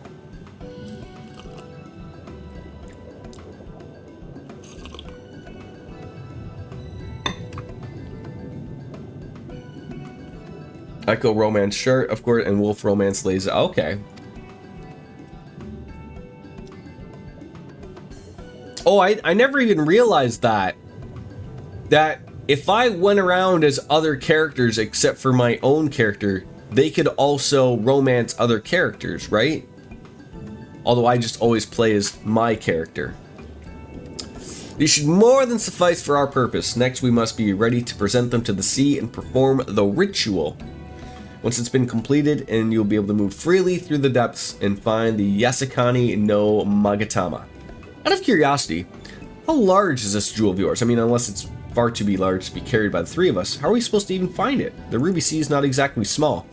Echo romance Shart, of course, and Wolf romance Lae'zel. Okay. Oh, I never even realized that. That if I went around as other characters except for my own character, they could also romance other characters, right? Although I just always play as my character. These should more than suffice for our purpose. Next, we must be ready to present them to the sea and perform the ritual. Once it's been completed, and you'll be able to move freely through the depths and find the Yasukani no Magatama. Out of curiosity, how large is this jewel of yours? I mean, unless it's far too be large to be carried by the three of us, how are we supposed to even find it? The Ruby Sea is not exactly small.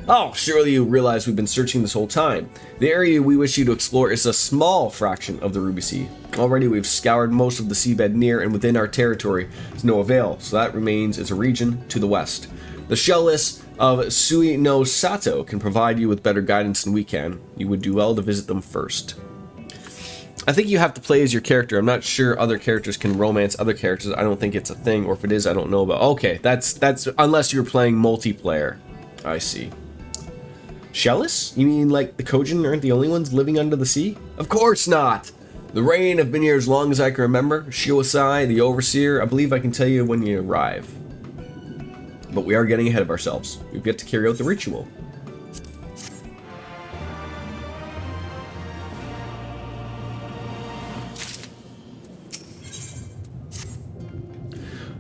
Oh, surely you realize we've been searching this whole time. The area we wish you to explore is a small fraction of the Ruby Sea. Already we've scoured most of the seabed near and within our territory to no avail, so that remains as a region to the west. The shellless of Sui no Sato can provide you with better guidance than we can. You would do well to visit them first. I think you have to play as your character. I'm not sure other characters can romance other characters. I don't think it's a thing, or if it is, I don't know about. Okay, that's unless you're playing multiplayer. I see. Shellless? You mean like the Kojin aren't the only ones living under the sea? Of course not! The Rain have been here as long as I can remember. Shiosai, the Overseer, I believe I can tell you when you arrive. But we are getting ahead of ourselves. We've yet to carry out the ritual.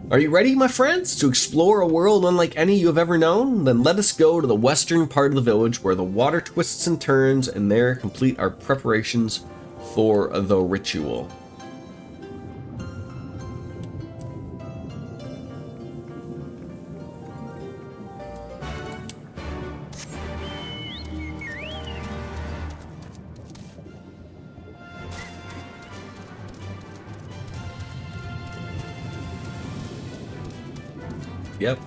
Are you ready, my friends, to explore a world unlike any you have ever known? Then let us go to the western part of the village where the water twists and turns, and there complete our preparations for the ritual. Yep.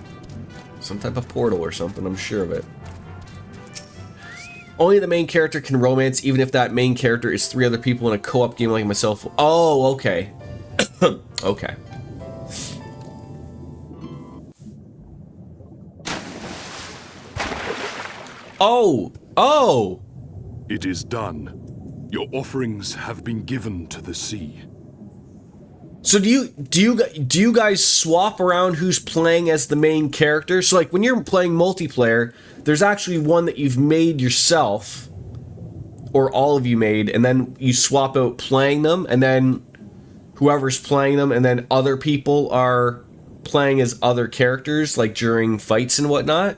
Some type of portal or something, I'm sure of it. Only the main character can romance, even if that main character is 3 other people in a co-op game like myself. Oh, okay. Okay. Oh! It is done. Your offerings have been given to the sea. So do you guys swap around who's playing as the main character? So like when you're playing multiplayer, there's actually one that you've made yourself, or all of you made, and then you swap out playing them, and then whoever's playing them, and then other people are playing as other characters, like during fights and whatnot.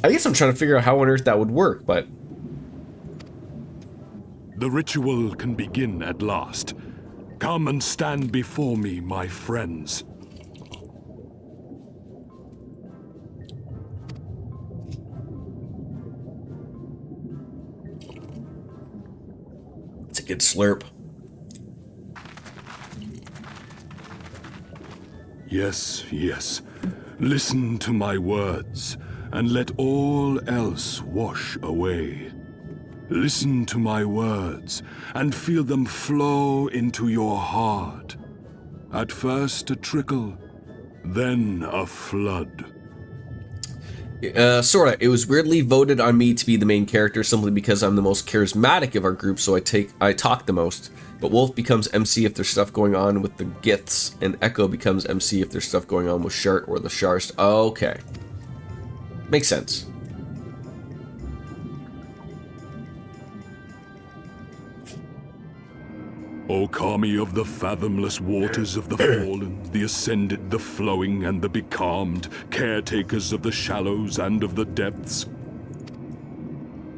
I guess I'm trying to figure out how on earth that would work, but... The ritual can begin at last. Come and stand before me, my friends. It's a good slurp. Yes, yes. Listen to my words, and let all else wash away. Listen to my words, and feel them flow into your heart. At first a trickle, then a flood. Sorta. It was weirdly voted on me to be the main character simply because I'm the most charismatic of our group, so I talk the most. But Wolf becomes MC if there's stuff going on with the Giths, and Echo becomes MC if there's stuff going on with Shart or the Sharst. Okay. Makes sense. O Kami of the fathomless waters of the fallen, the ascended, the flowing, and the becalmed, caretakers of the shallows and of the depths.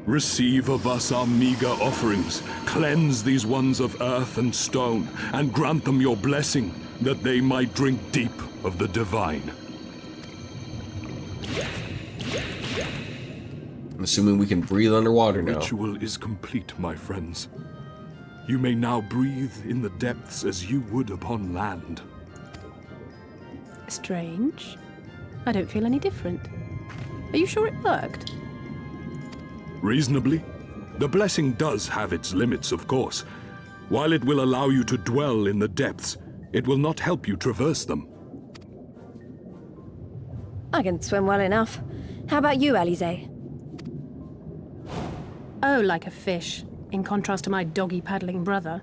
Receive of us our meager offerings, cleanse these ones of earth and stone, and grant them your blessing, that they might drink deep of the divine. I'm assuming we can breathe underwater now. The ritual is complete, my friends. You may now breathe in the depths as you would upon land. Strange. I don't feel any different. Are you sure it worked? Reasonably. The blessing does have its limits, of course. While it will allow you to dwell in the depths, it will not help you traverse them. I can swim well enough. How about you, Alize? Oh, like a fish, in contrast to my doggy-paddling brother.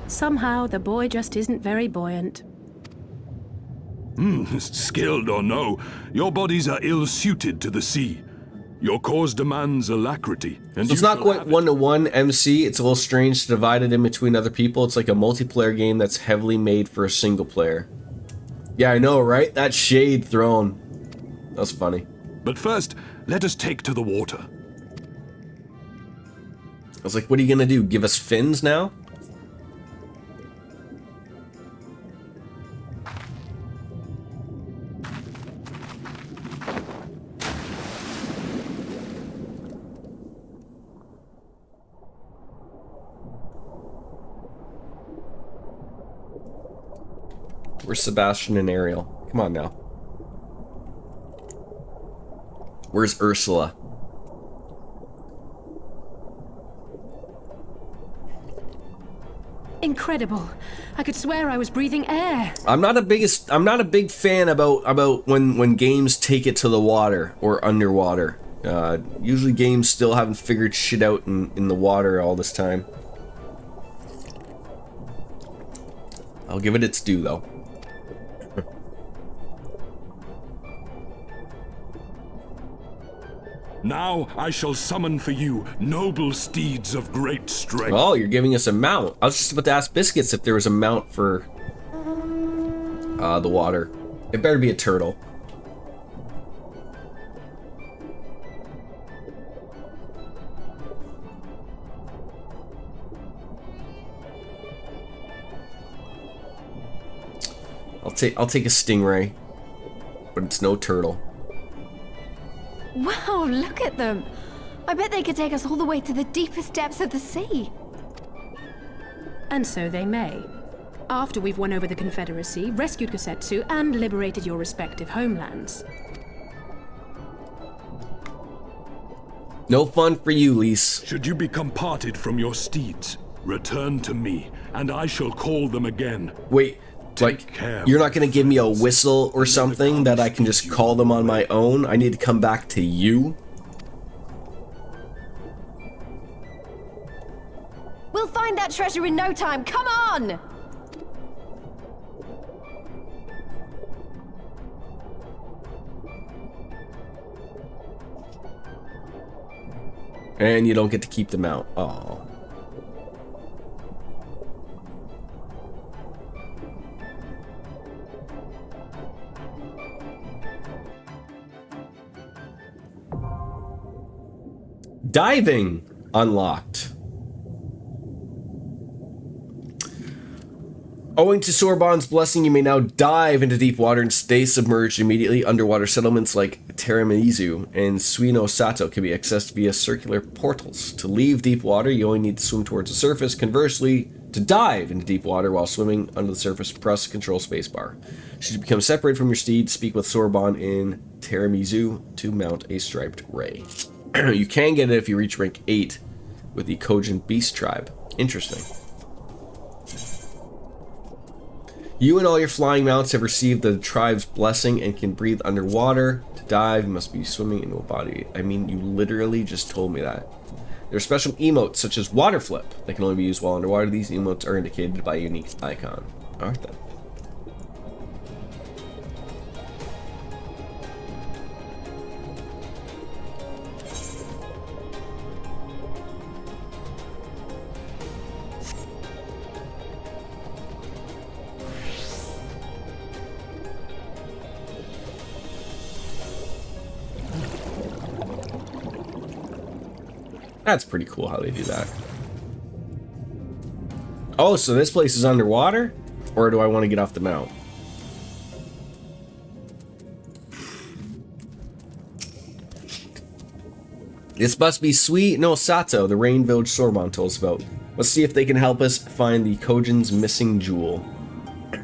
Somehow, the boy just isn't very buoyant. Skilled or no, your bodies are ill-suited to the sea. Your cause demands alacrity, and So it's not quite one-to-one MC. It's a little strange to divide it in between other people. It's like a multiplayer game that's heavily made for a single player. Yeah, I know, right? That shade thrown. That's funny. But first, let us take to the water. I was like, what are you gonna do? Give us fins now? Where's Sebastian and Ariel? Come on now. Where's Ursula? Incredible. I could swear I was breathing air. I'm not a big fan about when games take it to the water or underwater. Usually games still haven't figured shit out in the water all this time. I'll give it its due though. Now I shall summon for you noble steeds of great strength. Oh, you're giving us a mount. I was just about to ask Biscuits if there was a mount for the water. It better be a turtle. I'll take a stingray, but it's no turtle. Wow, look at them. I bet they could take us all the way to the deepest depths of the sea. And so they may. After we've won over the Confederacy, rescued Kosetsu, and liberated your respective homelands. No fun for you, Lise. Should you become parted from your steeds, return to me, and I shall call them again. Wait, like, you're not gonna give me a whistle or something that I can just call them on my own? I need to come back to you? We'll find that treasure in no time. Come on! And you don't get to keep them out. Oh. Diving unlocked. Owing to Sorbonne's blessing, you may now dive into deep water and stay submerged immediately. Underwater settlements like Teramizu and Suino Sato can be accessed via circular portals. To leave deep water, you only need to swim towards the surface. Conversely, to dive into deep water while swimming under the surface, press Control Spacebar. Should you become separated from your steed, speak with Sorbonne in Teramizu to mount a striped ray. You can get it if you reach rank 8 with the Kojin Beast Tribe. Interesting. You and all your flying mounts have received the tribe's blessing and can breathe underwater. To dive, you must be swimming into a body. I mean, you literally just told me that. There are special emotes such as water flip that can only be used while underwater. These emotes are indicated by a unique icon. Alright then. That's pretty cool how they do that. Oh, so this place is underwater? Or do I want to get off the mount? This must be Suino Sato, the Rain Village Sorbonne told us about. Let's see if they can help us find the Kojin's missing jewel.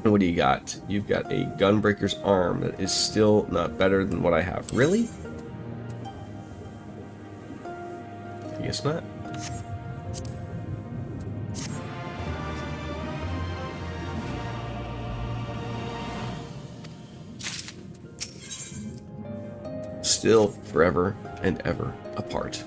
What do you got? You've got a gunbreaker's arm that is still not better than what I have. Really? I guess not. Still forever and ever apart.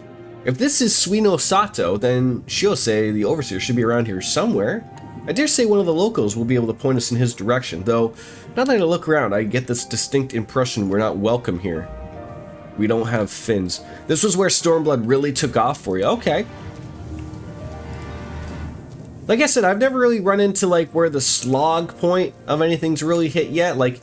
If this is Suino Sato, then Shiosei, the overseer, should be around here somewhere. I dare say one of the locals will be able to point us in his direction, though now that I look around, I get this distinct impression we're not welcome here. We don't have fins. This was where Stormblood really took off for you. Okay. Like I said, I've never really run into like where the slog point of anything's really hit yet. Like,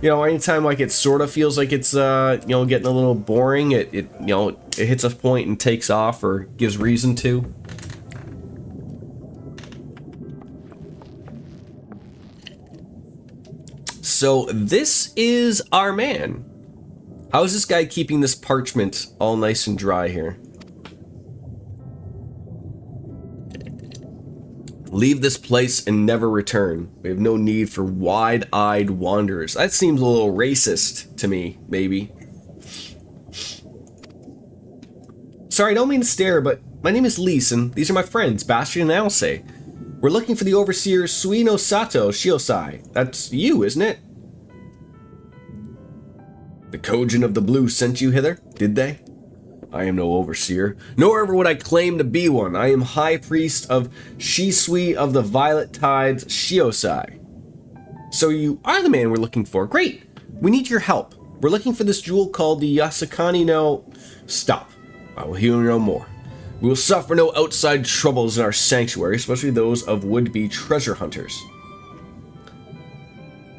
you know, anytime like it sort of feels like it's you know, getting a little boring, it you know, it hits a point and takes off or gives reason to. So this is our man. How is this guy keeping this parchment all nice and dry here? Leave this place and never return. We have no need for wide-eyed wanderers. That seems a little racist to me, maybe. Sorry, I don't mean to stare, but my name is Lise, and these are my friends, Bastion and Alcé. We're looking for the overseer Suino Sato Shiosai. That's you, isn't it? The Kojin of the Blue sent you hither, did they? I am no overseer, nor ever would I claim to be one. I am High Priest of Shisui of the Violet Tides, Shiosai. So you are the man we're looking for. Great! We need your help. We're looking for this jewel called the Yasukani no... Stop. I will hear no more. We will suffer no outside troubles in our sanctuary, especially those of would-be treasure hunters.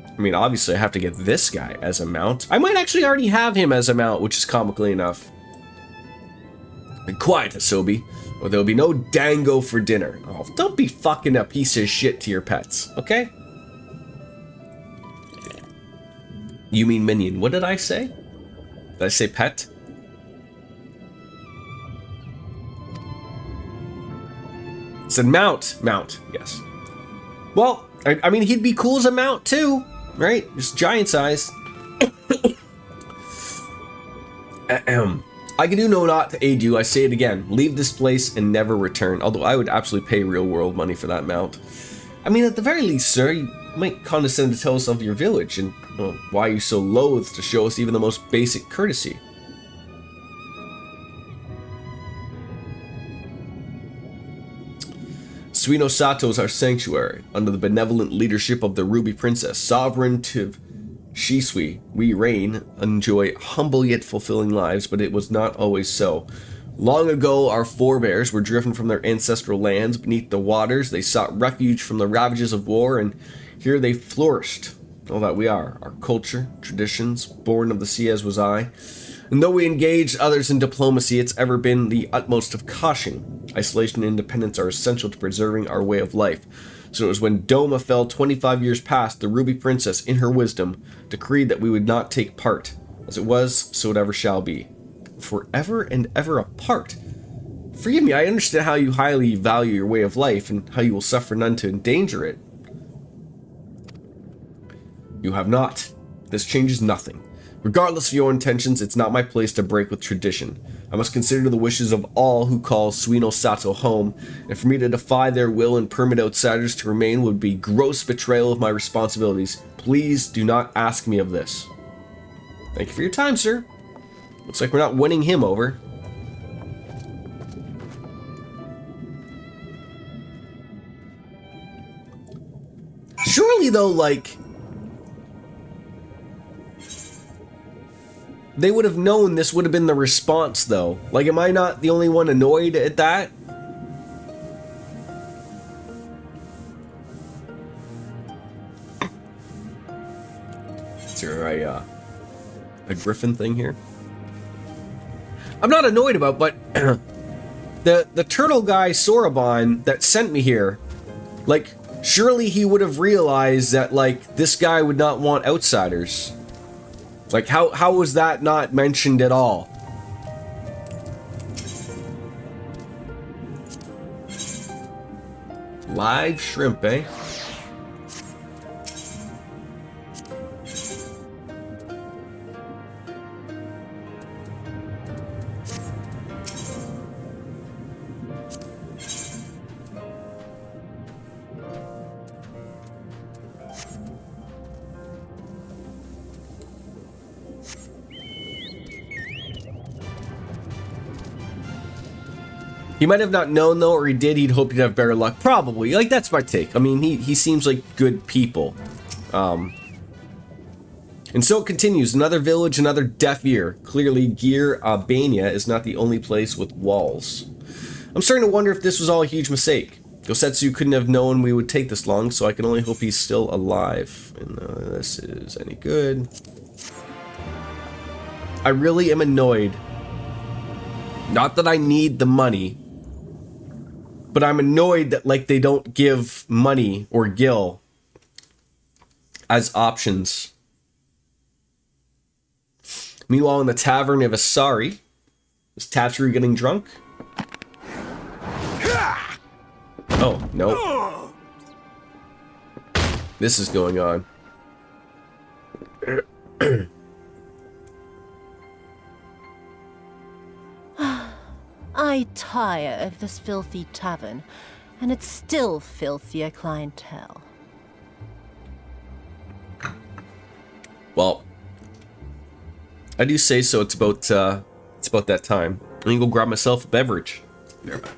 I mean, obviously I have to get this guy as a mount. I might actually already have him as a mount, which is comically enough. Be quiet, Asobi, or there'll be no dango for dinner. Oh, don't be fucking a piece of shit to your pets, okay? You mean minion. What did I say? Did I say pet? I said mount. Mount, yes. Well, I mean, he'd be cool as a mount too, right? Just giant size. Ahem. I can do no naught to aid you, I say it again. Leave this place and never return. Although I would absolutely pay real world money for that mount. I mean, at the very least, sir, you might condescend to tell us of your village and why you're so loath to show us even the most basic courtesy. Suino Sato is our sanctuary. Under the benevolent leadership of the Ruby Princess, sovereign to Shisui, we reign, enjoy humble yet fulfilling lives, but it was not always so. Long ago, our forebears were driven from their ancestral lands beneath the waters. They sought refuge from the ravages of war, and here they flourished. All that we are, our culture, traditions, born of the sea as was I. And though we engaged others in diplomacy, it's ever been the utmost of caution. Isolation and independence are essential to preserving our way of life. So it was when Doma fell 25 years past, the Ruby Princess, in her wisdom, decreed that we would not take part. As it was, so it ever shall be. Forever and ever apart. Forgive me, I understand how you highly value your way of life, and how you will suffer none to endanger it. You have not. This changes nothing. Regardless of your intentions, it's not my place to break with tradition. I must consider the wishes of all who call Suino Sato home, and for me to defy their will and permit outsiders to remain would be gross betrayal of my responsibilities. Please do not ask me of this. Thank you for your time, sir. Looks like we're not winning him over. Surely, though, like, they would have known this would have been the response, though. Like, am I not the only one annoyed at that? Is there a griffin thing here? I'm not annoyed about, but the turtle guy Soraban that sent me here, like, surely he would have realized that, like, this guy would not want outsiders. Like, how was that not mentioned at all? Live shrimp, eh? He might have not known, though, or he did. He'd hoped he'd have better luck. Probably. Like, that's my take. I mean, he seems like good people. And so it continues. Another village, another deaf ear. Clearly, Gear Albania is not the only place with walls. I'm starting to wonder if this was all a huge mistake. Gosetsu couldn't have known we would take this long, so I can only hope he's still alive. And this is any good. I really am annoyed. Not that I need the money, but I'm annoyed that like they don't give money or gil as options. Meanwhile, in the tavern of Asari, is Tatru getting drunk? Oh, no. This is going on. I tire of this filthy tavern, and its still filthier clientele. Well, I do say so. It's about that time. I'm gonna go grab myself a beverage. Be right back.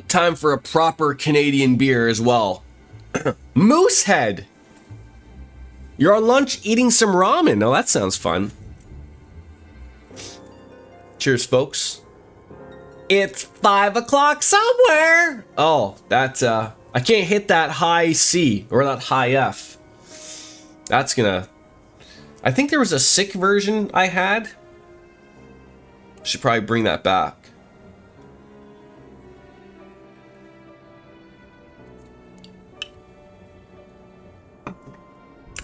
Time for a proper Canadian beer as well. Moosehead! You're on lunch eating some ramen. Now that sounds fun. Cheers, folks. It's 5 o'clock somewhere! Oh, that, I can't hit that high C, or that high F. That's gonna... I think there was a sick version I had. Should probably bring that back.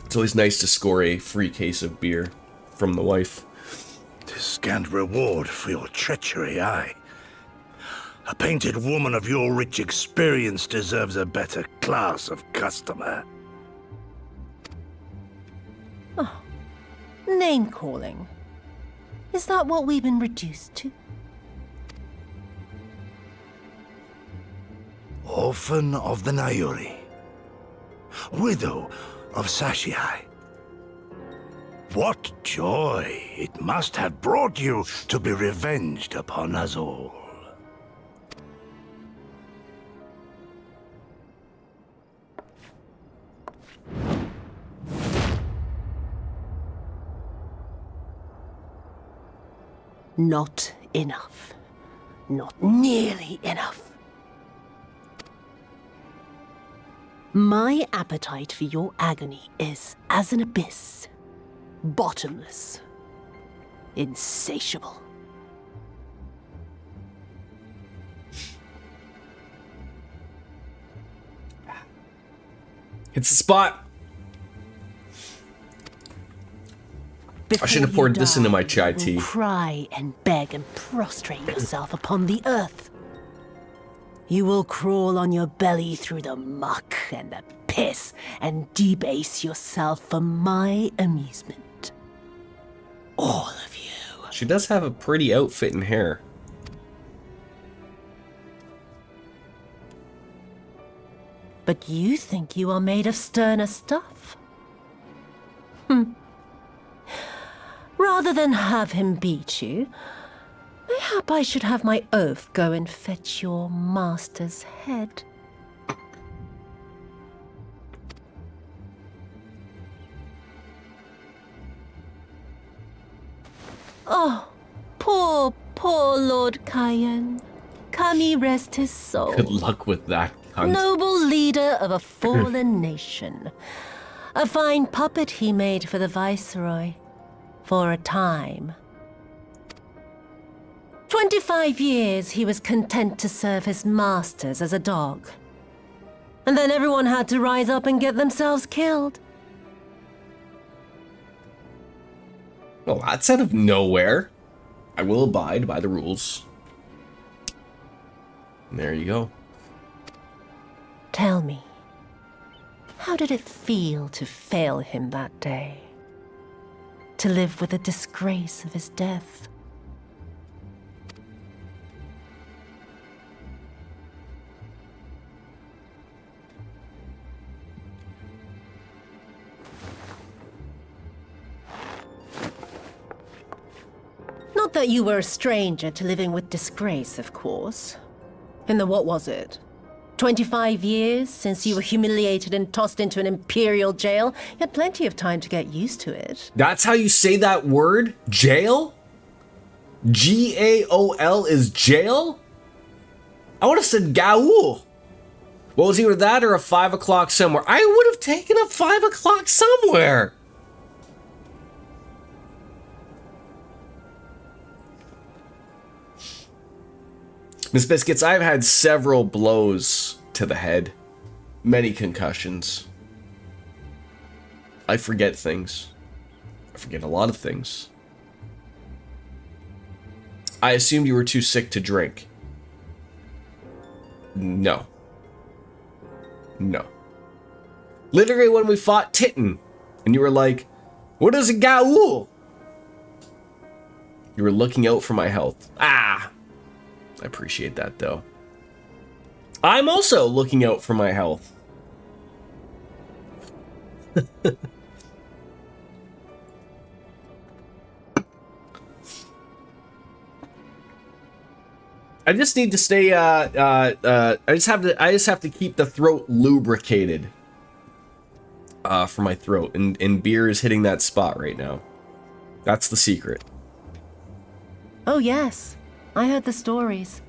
It's always nice to score a free case of beer from the wife. 'Tis scant reward for your treachery, aye. A painted woman of your rich experience deserves a better class of customer. Oh, name-calling. Is that what we've been reduced to? Orphan of the Nayuri. Widow of Sashihai. What joy it must have brought you to be revenged upon us all. Not enough. Not nearly enough. My appetite for your agony is as an abyss. Bottomless. Insatiable. It's the spot. I should have poured this into my chai tea. Cry and beg and prostrate yourself upon the earth. You will crawl on your belly through the muck and the piss and debase yourself for my amusement. All of you. She does have a pretty outfit and hair. But you think you are made of sterner stuff? Rather than have him beat you, mayhap I should have my oaf go and fetch your master's head. Oh, poor Lord Cayenne. Kami rest his soul. Good luck with that, cunt. Noble leader of a fallen nation. A fine puppet he made for the Viceroy. For a time. 25 years he was content to serve his masters as a dog. And then everyone had to rise up and get themselves killed. Well, that's out of nowhere. I will abide by the rules. And there you go. Tell me, how did it feel to fail him that day? To live with the disgrace of his death? Not that you were a stranger to living with disgrace, of course. In the what was it? 25 years since you were humiliated and tossed into an imperial jail? You had plenty of time to get used to it. That's how you say that word? Jail? G-A-O-L is jail? I would have said gaul. Well, it was either that or a 5 o'clock somewhere. I would have taken a 5 o'clock somewhere. Miss Biscuits, I've had several blows to the head. Many concussions. I forget things. I forget a lot of things. I assumed you were too sick to drink. No. No. Literally when we fought Titten, and you were like, what is a gaul? You were looking out for my health. Ah! I appreciate that, though. I'm also looking out for my health. I just need to stay. I just have to keep the throat lubricated. For my throat, and beer is hitting that spot right now. That's the secret. Oh yes. I heard the stories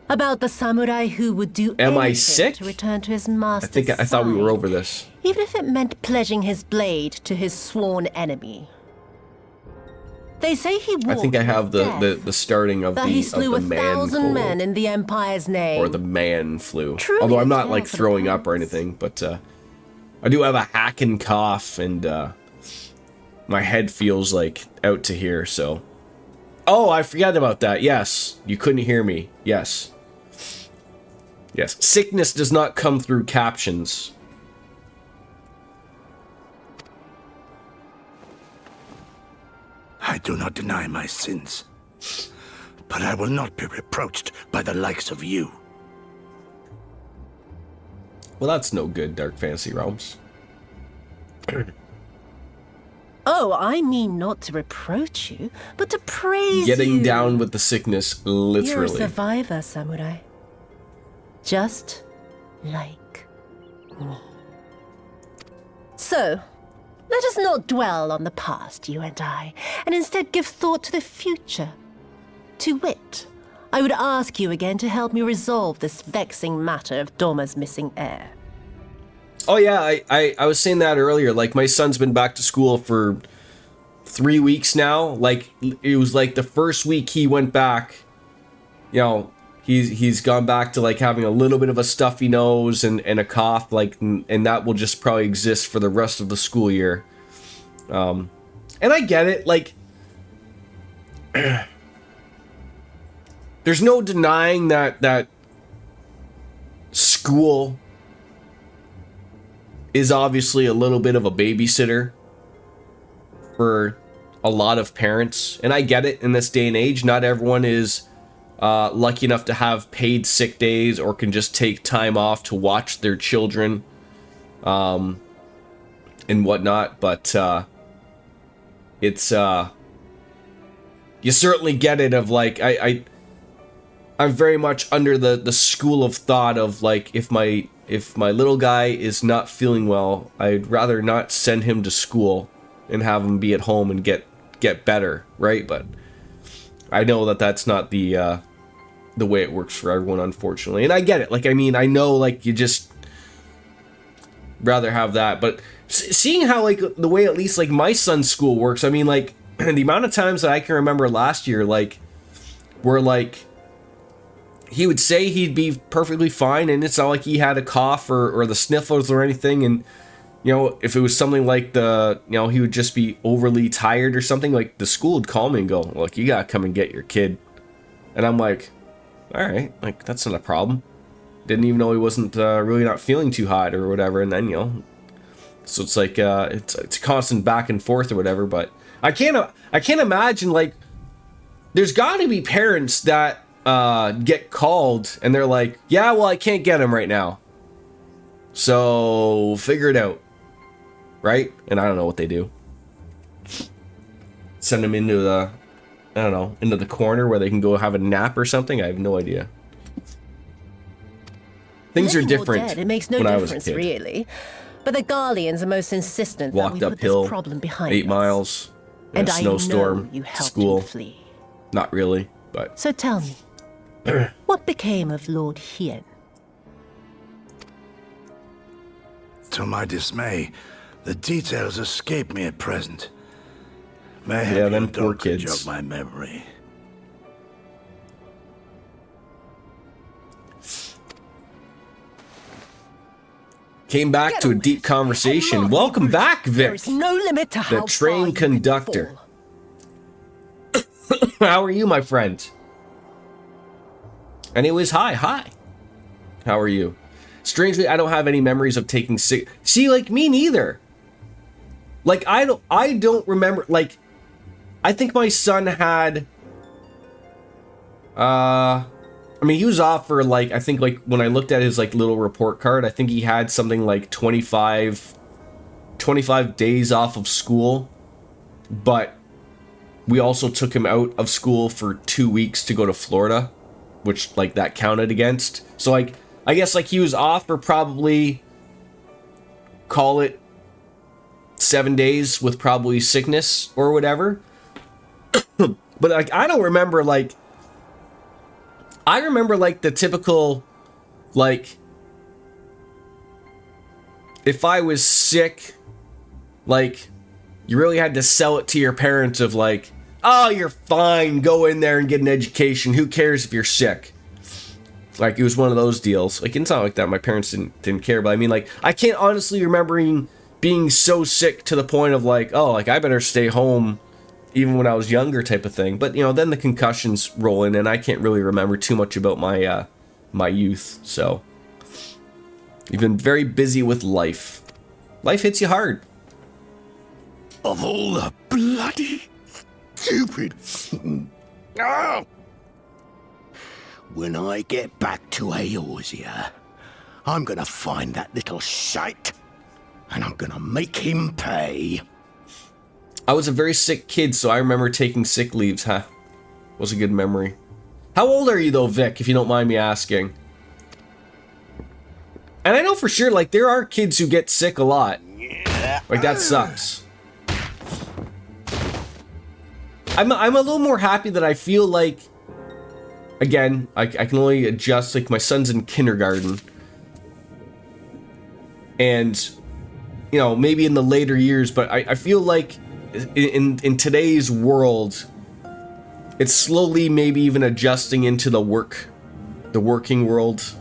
about the samurai who would do Am I anything sick? to return to his master's I thought we were side, over this. even if it meant pledging his blade to his sworn enemy. They say he I think I have the starting of that he slew of the man 1,000 cold, men in the Empire's name. or the man flu. Truly Although I'm a not tale like for the throwing up or past. anything, but I do have a hacking cough, and my head feels like out to here. So, oh, I forgot about that. Yes, you couldn't hear me. Yes. Yes, sickness does not come through captions. I do not deny my sins, but I will not be reproached by the likes of you. Well, that's no good, Dark Fantasy Realms. Oh, I mean not to reproach you, but to praise Getting you. down with the sickness, You're a literally. survivor, samurai. Just like me. So, let us not dwell on the past, you and I, and instead give thought to the future. To wit, I would ask you again to help me resolve this vexing matter of Doma's missing heir. Oh yeah, I was saying that earlier. Like, my son's been back to school for 3 weeks now. Like, it was like the first week he went back, you know, he's gone back to like having a little bit of a stuffy nose and a cough, like, and that will just probably exist for the rest of the school year. And I get it, like, there's no denying that school is obviously a little bit of a babysitter for a lot of parents, and I get it. In this day and age, not everyone is lucky enough to have paid sick days or can just take time off to watch their children and whatnot, but it's you certainly get it of like I'm very much under the school of thought of like if my little guy is not feeling well, I'd rather not send him to school and have him be at home and get better, right? But I know that that's not the way it works for everyone, unfortunately. And I get it. Like, I mean, I know like you just rather have that, but seeing how like the way at least like my son's school works, I mean, like the amount of times that I can remember last year, like where like he would say he'd be perfectly fine, and it's not like he had a cough or the sniffles or anything. And, you know, if it was something like he would just be overly tired or something, like the school would call me and go, look, you gotta come and get your kid. And I'm like, all right, like that's not a problem. Didn't even know he wasn't really not feeling too hot or whatever. And then, you know, so it's like, it's a constant back and forth or whatever. But I can't imagine, like, there's gotta be parents that get called and they're like, yeah, well, I can't get him right now, so figure it out, right? And I don't know what they do. Send them into the, I don't know, into the corner where they can go have a nap or something. I have no idea. Things are different. Dead, it makes no difference, really. But the Garleans are most insistent that we put this problem behind 8 miles in a snowstorm, you helped school. him flee. Not really, but So tell me, what became of Lord Hien? To my dismay, the details escape me at present. May have yeah, them your poor doctor kids. jog my memory. Came back to a deep conversation. Welcome back, Vic. There is no limit to how The train conductor. How are you, my friend? Anyways, hi. How are you? Strangely, I don't have any memories of taking sick. See, like me neither. Like I don't remember. Like, I think my son had. I mean, he was off for like, I think like when I looked at his like little report card, I think he had something like 25 days off of school. But we also took him out of school for 2 weeks to go to Florida, which like that counted against. So like, I guess like he was off for probably, call it 7 days with probably sickness or whatever. But like, I don't remember like, I remember like the typical, like, if I was sick, like, you really had to sell it to your parents of like, oh, you're fine, go in there and get an education, who cares if you're sick? Like, it was one of those deals. Like, it's not like that, my parents didn't care, but I mean, like, I can't honestly remember being so sick to the point of like, oh, like, I better stay home even when I was younger type of thing. But, you know, then the concussions roll in, and I can't really remember too much about my my youth, so. You've been very busy with life. Life hits you hard. Of all the bloody stupid. Ah! When I get back to Eorzea, I'm gonna find that little shite, and I'm gonna make him pay. I was a very sick kid, so I remember taking sick leaves, huh? Was a good memory. How old are you though, Vic, if you don't mind me asking? And I know for sure, like, there are kids who get sick a lot. Like, that sucks. I'm a little more happy that I feel like, again, I can only adjust, like, my son's in kindergarten. And, you know, maybe in the later years, but I feel like in today's world, it's slowly maybe even adjusting into the working world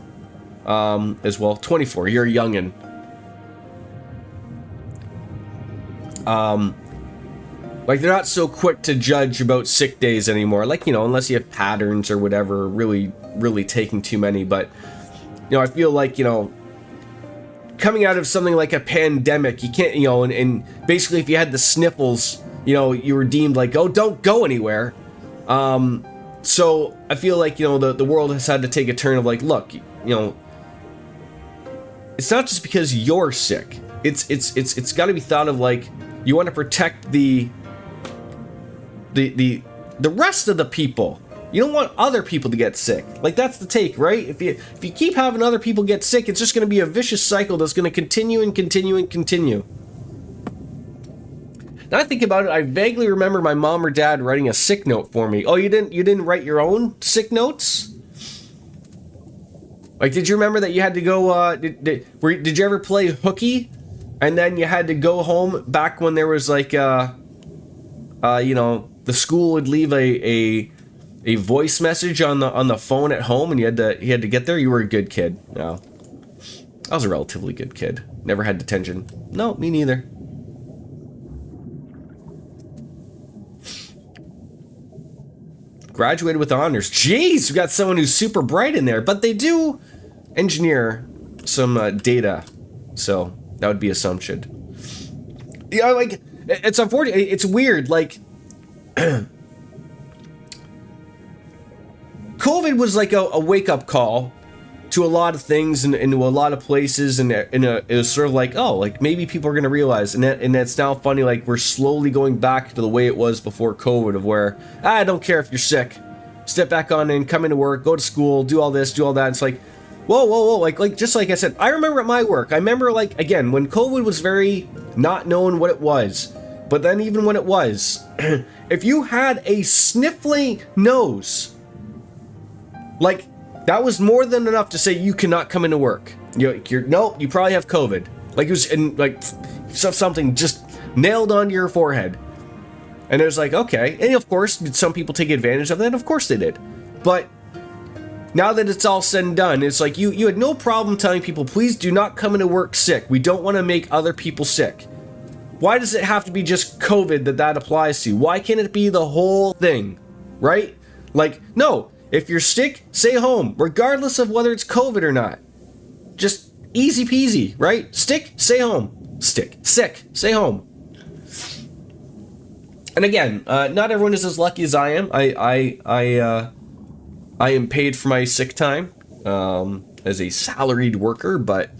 as well. 24, you're a youngin'. Like, they're not so quick to judge about sick days anymore. Like, you know, unless you have patterns or whatever, really taking too many. But, you know, I feel like, you know, coming out of something like a pandemic, you can't, you know, and basically if you had the sniffles, you know, you were deemed like, oh, don't go anywhere. So I feel like, you know, the world has had to take a turn of like, look, you know, it's not just because you're sick. It's got to be thought of like, you want to protect the the rest of the people. You don't want other people to get sick. Like, that's the take, right? If you keep having other people get sick, it's just going to be a vicious cycle that's going to continue and continue and continue. Now I think about it, I vaguely remember my mom or dad writing a sick note for me. Oh, you didn't write your own sick notes? Like, did you remember that you had to go, did you ever play hooky? And then you had to go home back when there was like, the school would leave a voice message on the phone at home, and you had to get there. You were a good kid. No, I was a relatively good kid. Never had detention. No, me neither. Graduated with honors. Jeez, we got someone who's super bright in there, but they do engineer some data, so that would be assumption. Yeah, like, it's unfortunate. It's weird. Like, COVID was like a wake-up call to a lot of things and to a lot of places, and it was sort of like, oh, like, maybe people are going to realize, and it's now funny, like, we're slowly going back to the way it was before COVID, of where, I don't care if you're sick, step back on in, come into work, go to school, do all this, do all that. It's like, whoa, like, just like I said, I remember at my work, I remember, like, again, when COVID was very not knowing what it was, but then even when it was, if you had a sniffly nose, like, that was more than enough to say you cannot come into work. Nope, you probably have COVID. Like, it was something just nailed onto your forehead. And it was like, okay. And of course, did some people take advantage of that? Of course they did. But now that it's all said and done, it's like you had no problem telling people, please do not come into work sick. We don't want to make other people sick. Why does it have to be just COVID that applies to? Why can't it be the whole thing? Right? Like, no. If you're sick, stay home, regardless of whether it's COVID or not. Just easy peasy, right? Sick, stay home. Sick, stay home. And again, not everyone is as lucky as I am. I am paid for my sick time as a salaried worker, but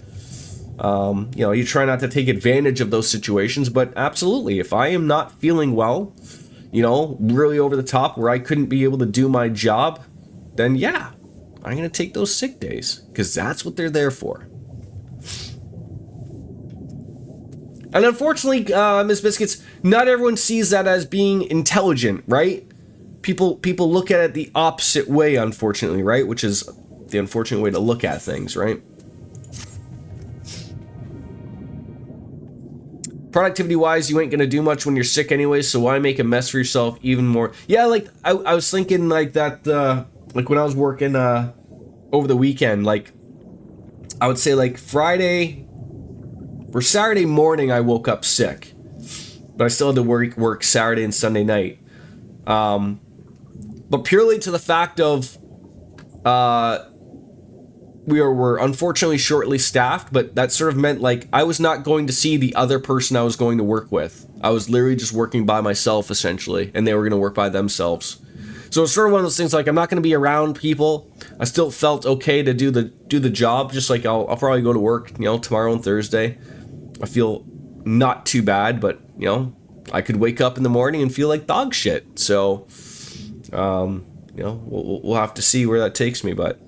you try not to take advantage of those situations. But absolutely, if I am not feeling well, really over the top where I couldn't be able to do my job, then yeah, I'm going to take those sick days, because that's what they're there for. And unfortunately, Ms. Biscuits, not everyone sees that as being intelligent, right? People look at it the opposite way, unfortunately, right? Which is the unfortunate way to look at things, right? Productivity-wise, you ain't going to do much when you're sick anyway, so why make a mess for yourself even more? Yeah, like, I was thinking like that, like when I was working over the weekend, like, I would say like Friday or Saturday morning I woke up sick, but I still had to work Saturday and Sunday night. But purely to the fact of we were unfortunately shortly staffed, but that sort of meant like I was not going to see the other person I was going to work with. I was literally just working by myself essentially, and they were going to work by themselves. So it's sort of one of those things, like, I'm not going to be around people. I still felt okay to do the job, just like I'll probably go to work, tomorrow and Thursday. I feel not too bad, but, I could wake up in the morning and feel like dog shit. So, we'll have to see where that takes me, but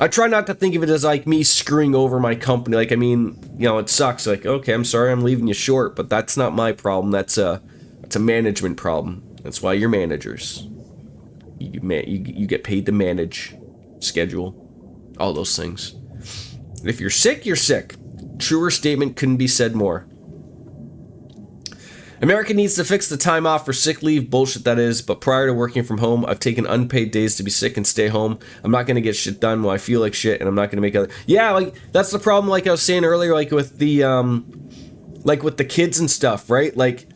I try not to think of it as, like, me screwing over my company. Like, I mean, it sucks. Like, okay, I'm sorry I'm leaving you short, but that's not my problem. That's a management problem. That's why you're managers. You get paid to manage, schedule, all those things. If you're sick, you're sick. Truer statement couldn't be said more. America needs to fix the time off for sick leave, bullshit that is, but prior to working from home, I've taken unpaid days to be sick and stay home. I'm not going to get shit done when I feel like shit, and I'm not going to make other... Yeah, like, that's the problem, like I was saying earlier, like with the, like with the kids and stuff, right? Like,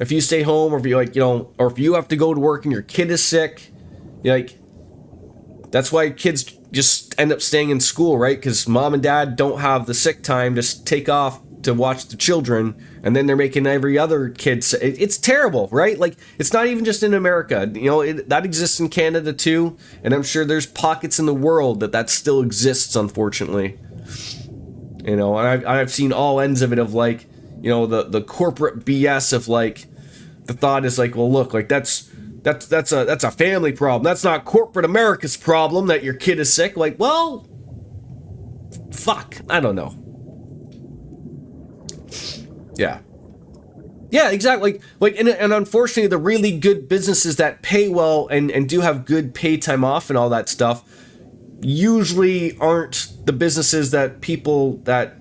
if you stay home, or if you, like, or if you have to go to work and your kid is sick, like, that's why kids just end up staying in school, right? Because mom and dad don't have the sick time to take off to watch the children, and then they're making every other kid sick. It's terrible, right? Like, it's not even just in America. That exists in Canada too, and I'm sure there's pockets in the world that still exists, unfortunately. And I've seen all ends of it, of like, the corporate BS of like, the thought is like, well, look, like, that's That's a family problem. That's not corporate America's problem that your kid is sick. Like, well, fuck. I don't know. Yeah. Yeah, exactly. Like, and unfortunately, the really good businesses that pay well and do have good pay time off and all that stuff usually aren't the businesses that people that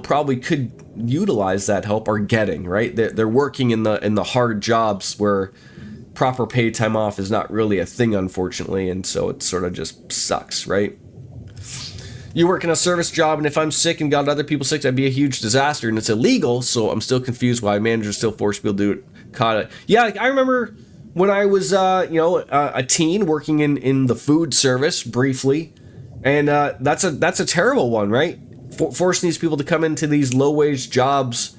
probably could utilize that help are getting, right? They're working in the hard jobs where proper paid time off is not really a thing, unfortunately, and so it sort of just sucks, right? You work in a service job, and if I'm sick and got other people sick, that'd be a huge disaster, and it's illegal, so I'm still confused why managers still force people to do it. Caught it. Yeah, like, I remember when I was, a teen working in the food service briefly, and that's a terrible one, right? Forcing these people to come into these low-wage jobs,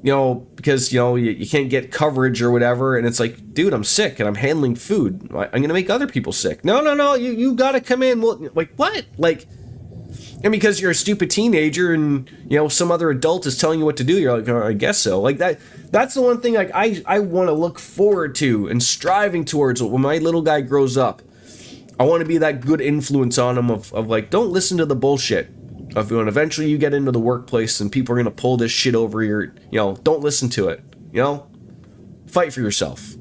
because, you can't get coverage or whatever, and it's like, dude, I'm sick, and I'm handling food. I'm going to make other people sick. No, you got to come in. Well, like, what? Like, and because you're a stupid teenager and, some other adult is telling you what to do, you're like, oh, I guess so. Like, that's the one thing, like, I want to look forward to and striving towards when my little guy grows up. I want to be that good influence on him of like, don't listen to the bullshit. Of when eventually you get into the workplace and people are going to pull this shit over your, don't listen to it, Fight for yourself.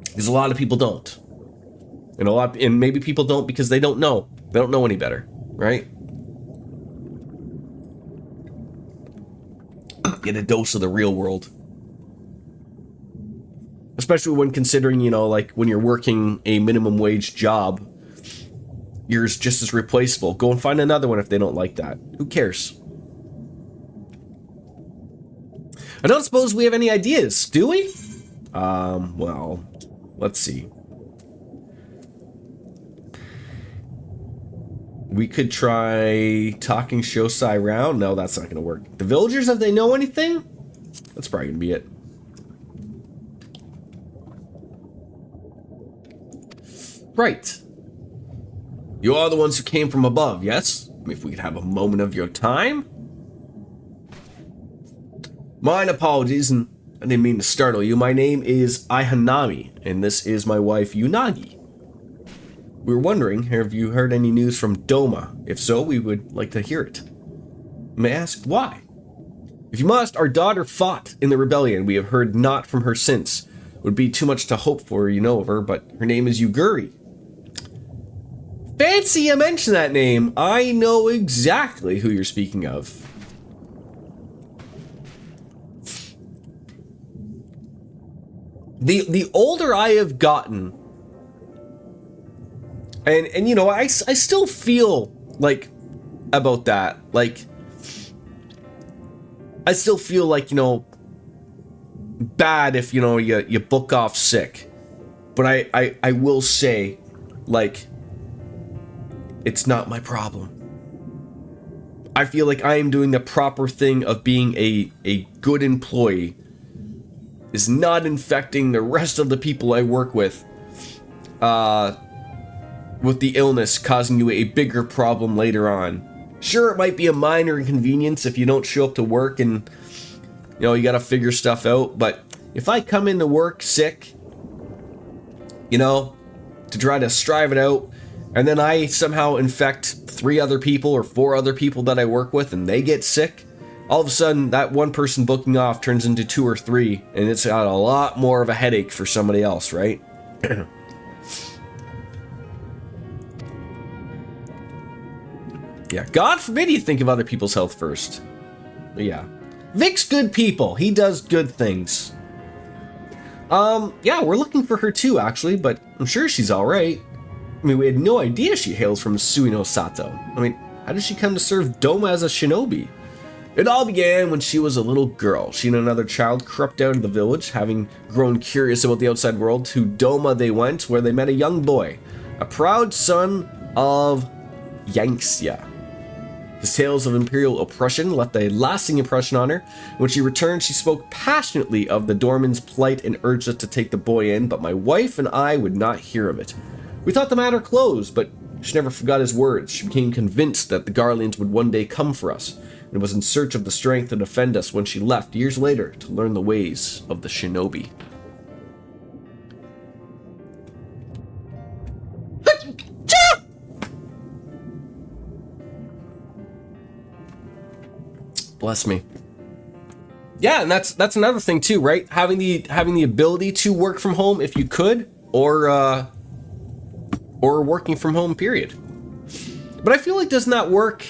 Because a lot of people don't. And maybe people don't because they don't know. They don't know any better, right? Get a dose of the real world. Especially when considering, like when you're working a minimum wage job, you're just as replaceable. Go and find another one if they don't like that. Who cares? I don't suppose we have any ideas, do we? Well, let's see. We could try talking Shosai round. No, that's not going to work. The villagers, if they know anything? That's probably going to be it. Right. You are the ones who came from above, yes? If we could have a moment of your time? Mine apologies, and I didn't mean to startle you. My name is Ihanami, and this is my wife, Unagi. We were wondering, have you heard any news from Doma? If so, we would like to hear it. May I ask why? If you must, our daughter fought in the rebellion. We have heard naught from her since. It would be too much to hope for, of her, but her name is Yuguri. Fancy you mention that name. I know exactly who you're speaking of. The older I have gotten, and I still feel like about that. Like, I still feel like, bad if, you book off sick. But I will say, like, it's not my problem. I feel like I am doing the proper thing of being a good employee. Is not infecting the rest of the people I work with the illness, causing you a bigger problem later on. Sure, it might be a minor inconvenience if you don't show up to work and, you gotta figure stuff out, but if I come into work sick, to try to strive it out, and then I somehow infect 3 other people or 4 other people that I work with and they get sick, all of a sudden that one person booking off turns into 2 or 3, and it's got a lot more of a headache for somebody else, right? Yeah, God forbid you think of other people's health first. But yeah. Vic's good people. He does good things. Yeah, we're looking for her too, actually, but I'm sure she's alright. I mean, we had no idea she hails from Suino Sato. I mean, how did she come to serve Doma as a shinobi? It all began when she was a little girl. She and another child crept out of the village, having grown curious about the outside world. To Doma they went, where they met a young boy, a proud son of Yanxia. His tales of imperial oppression left a lasting impression on her. When she returned, she spoke passionately of the Dorman's plight and urged us to take the boy in, but my wife and I would not hear of it. We thought the matter closed, but she never forgot his words. She became convinced that the Garleans would one day come for us, and was in search of the strength to defend us when she left years later to learn the ways of the shinobi. Bless me. Yeah, and that's another thing too, right? Having the ability to work from home if you could, or working from home, period. But I feel like doesn't that work?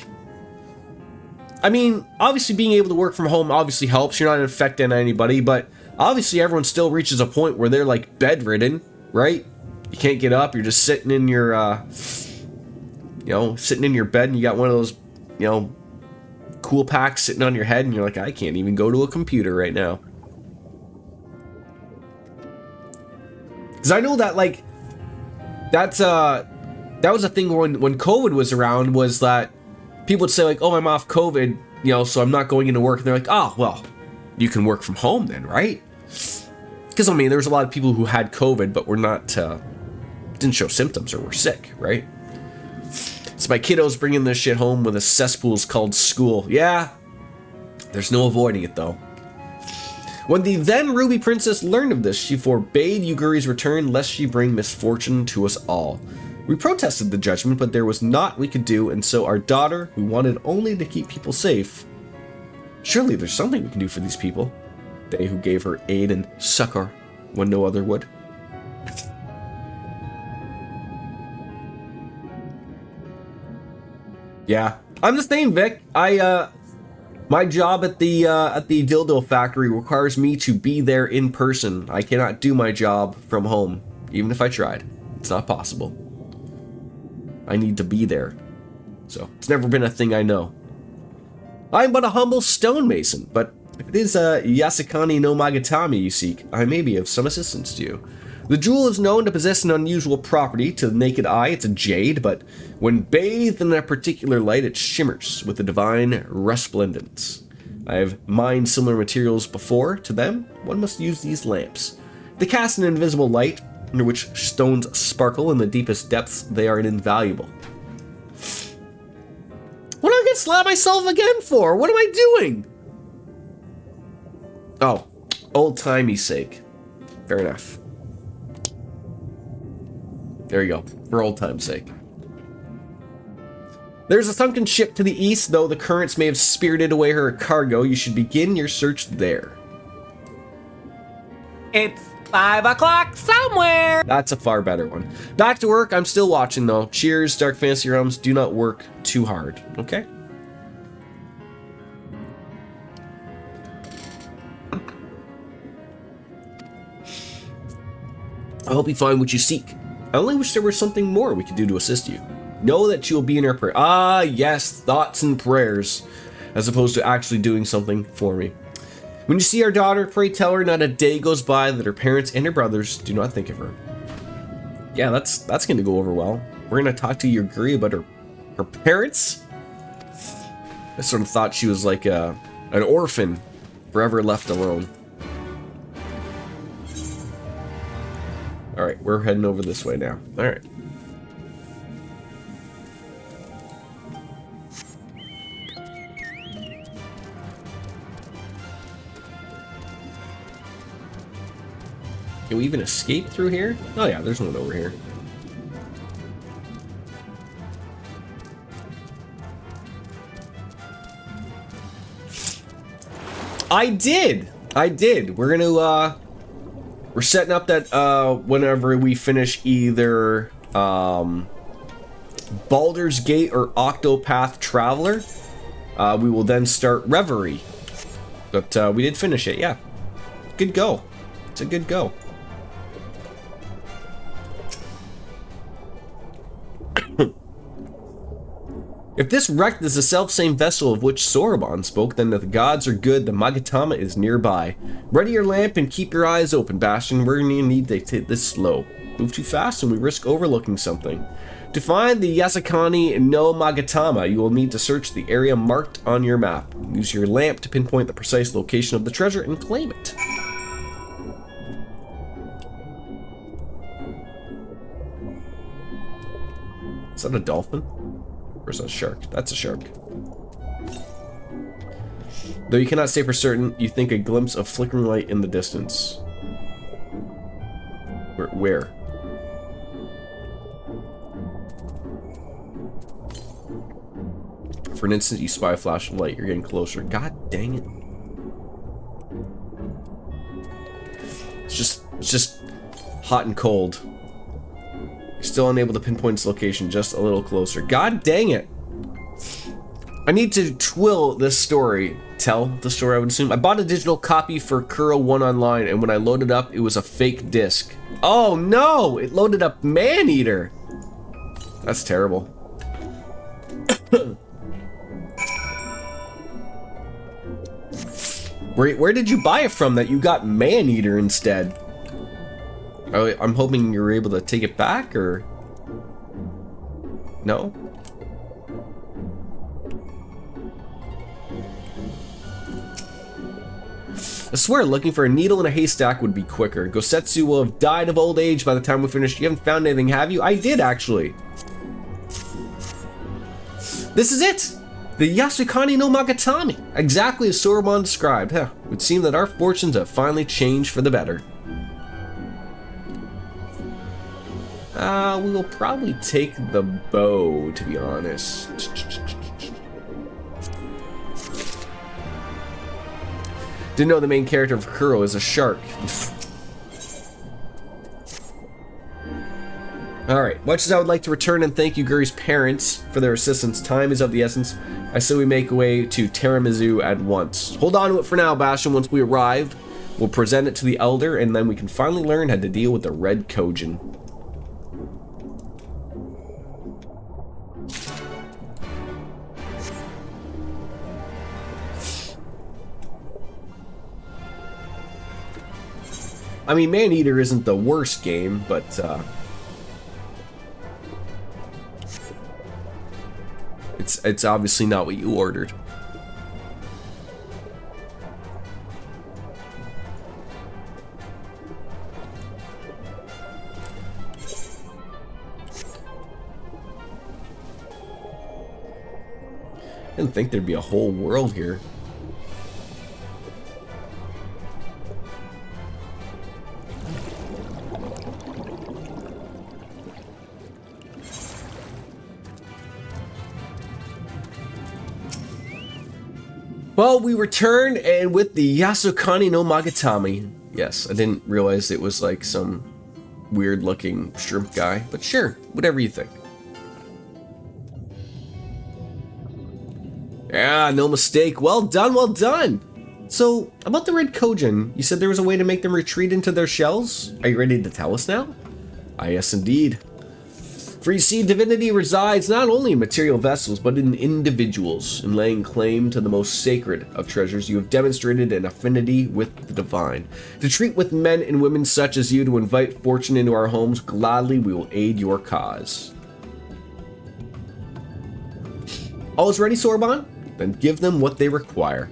I mean, obviously being able to work from home obviously helps. You're not infecting anybody, but obviously everyone still reaches a point where they're like bedridden, right? You can't get up. You're just sitting in your, sitting in your bed, and you got one of those, cool packs sitting on your head, and you're like, I can't even go to a computer right now. Because I know that, like, that was a thing when COVID was around, was that people would say, like, oh, I'm off COVID, so I'm not going into work. And they're like, oh, well, you can work from home then, right? Because, I mean, there was a lot of people who had COVID, but were not, didn't show symptoms or were sick, right? So my kiddo's bringing this shit home with a cesspools called school. Yeah, there's no avoiding it, though. When the then Ruby Princess learned of this, she forbade Yuguri's return lest she bring misfortune to us all. We protested the judgment, but there was naught we could do, and so our daughter, who wanted only to keep people safe, surely there's something we can do for these people, they who gave her aid and succor when no other would. Yeah, I'm the same, Vic. My job at the dildo factory requires me to be there in person. I cannot do my job from home, even if I tried. It's not possible. I need to be there. So, it's never been a thing I know. I'm but a humble stonemason, but if it is a Yasukani no Magatami you seek, I may be of some assistance to you. The jewel is known to possess an unusual property. To the naked eye, it's a jade, but when bathed in a particular light, it shimmers with a divine resplendence. I have mined similar materials before. To them, one must use these lamps. They cast an invisible light, under which stones sparkle in the deepest depths. They are invaluable. What am I gonna slap myself again for? What am I doing? Oh, old-timey sake. Fair enough. There you go, for old time's sake. There's a sunken ship to the east, though the currents may have spirited away her cargo. You should begin your search there. It's 5 o'clock somewhere. That's a far better one. Back to work. I'm still watching, though. Cheers, Dark Fantasy Realms. Do not work too hard, okay? I hope you find what you seek. I only wish there was something more we could do to assist you. Know that you will be in our prayer. Ah, yes, thoughts and prayers, as opposed to actually doing something for me. When you see our daughter, pray tell her not a day goes by that her parents and her brothers do not think of her. Yeah, that's going to go over well. We're going to talk to Yuguri about her parents. I sort of thought she was like an orphan, forever left alone. Alright, we're heading over this way now. Alright. Can we even escape through here? Oh yeah, there's one over here. I did! We're gonna, we're setting up that, whenever we finish either, Baldur's Gate or Octopath Traveler, we will then start Reverie. But, we did finish it, yeah. Good go. It's a good go. If this wreck is the self-same vessel of which Soroban spoke, then if the gods are good, the Magatama is nearby. Ready your lamp and keep your eyes open, Bastion. We're gonna need to take this slow. Move too fast and we risk overlooking something. To find the Yasukani no Magatama, you will need to search the area marked on your map. Use your lamp to pinpoint the precise location of the treasure and claim it. Is that a dolphin? Or is that a shark? That's a shark. Though you cannot say for certain, you think a glimpse of flickering light in the distance. Where? For an instant, you spy a flash of light. You're getting closer. God dang it. It's just hot and cold. You're still unable to pinpoint its location, just a little closer. God dang it. I need to tell the story, I would assume. I bought a digital copy for Kuro 1 online, and when I loaded up, it was a fake disc. Oh no! It loaded up Maneater! That's terrible. Where did you buy it from that you got Maneater instead? Oh, I'm hoping you're able to take it back, or... No? I swear, looking for a needle in a haystack would be quicker. Gosetsu will have died of old age by the time we finish. You haven't found anything, have you? I did, actually. This is it! The Yasukani no Magatami! Exactly as Soramon described. Huh. It would seem that our fortunes have finally changed for the better. We will probably take the bow, to be honest. Didn't know the main character of Kuro is a shark. Alright, much as I would like to return and thank Yuguri's parents for their assistance, time is of the essence. I say we make way to Tiramisu at once. Hold on to it for now, Bastion. Once we arrive, we'll present it to the Elder, and then we can finally learn how to deal with the Red Kojin. I mean, Maneater isn't the worst game, but, it's obviously not what you ordered. I didn't think there'd be a whole world here. Well, we returned, and with the Yasukani no Magatami. Yes, I didn't realize it was like some weird-looking shrimp guy, but sure, whatever you think. Yeah, no mistake. Well done, well done! So, about the Red Kojin, you said there was a way to make them retreat into their shells? Are you ready to tell us now? Ah, yes, indeed. For you see, divinity resides not only in material vessels, but in individuals. In laying claim to the most sacred of treasures, you have demonstrated an affinity with the divine. To treat with men and women such as you, to invite fortune into our homes, gladly we will aid your cause. All is ready, Sorbonne? Then give them what they require.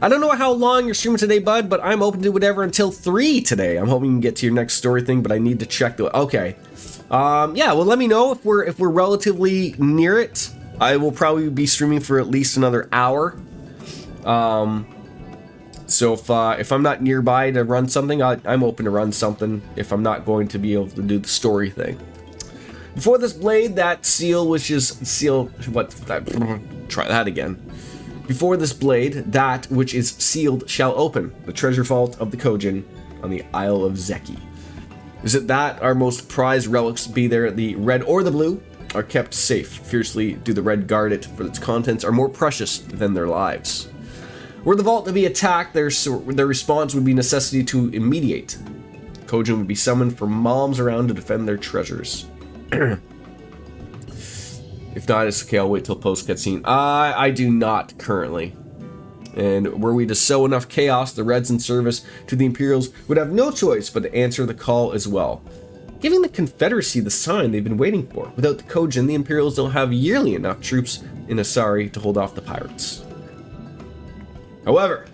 I don't know how long you're streaming today, bud, but I'm open to whatever until 3 today. I'm hoping you can get to your next story thing, but I need to check the... Okay. Yeah, well, let me know if we're relatively near it. I will probably be streaming for at least another hour. So if I'm not nearby to run something, I'm open to run something if I'm not going to be able to do the story thing. Before this blade, that seal, which is sealed... Try that again. Before this blade, that which is sealed shall open, the treasure vault of the Kojin on the Isle of Zeki. Is it that our most prized relics, be there the red or the blue, are kept safe? Fiercely do the red guard it, for its contents are more precious than their lives. Were the vault to be attacked, their response would be necessity to immediate. Kojin would be summoned from moms around to defend their treasures. If not, it's okay, I'll wait till post cutscene. I do not currently. And were we to sow enough chaos, the Reds in service to the Imperials would have no choice but to answer the call as well, giving the Confederacy the sign they've been waiting for. Without the Kojin, the Imperials don't have yearly enough troops in Asari to hold off the pirates. However,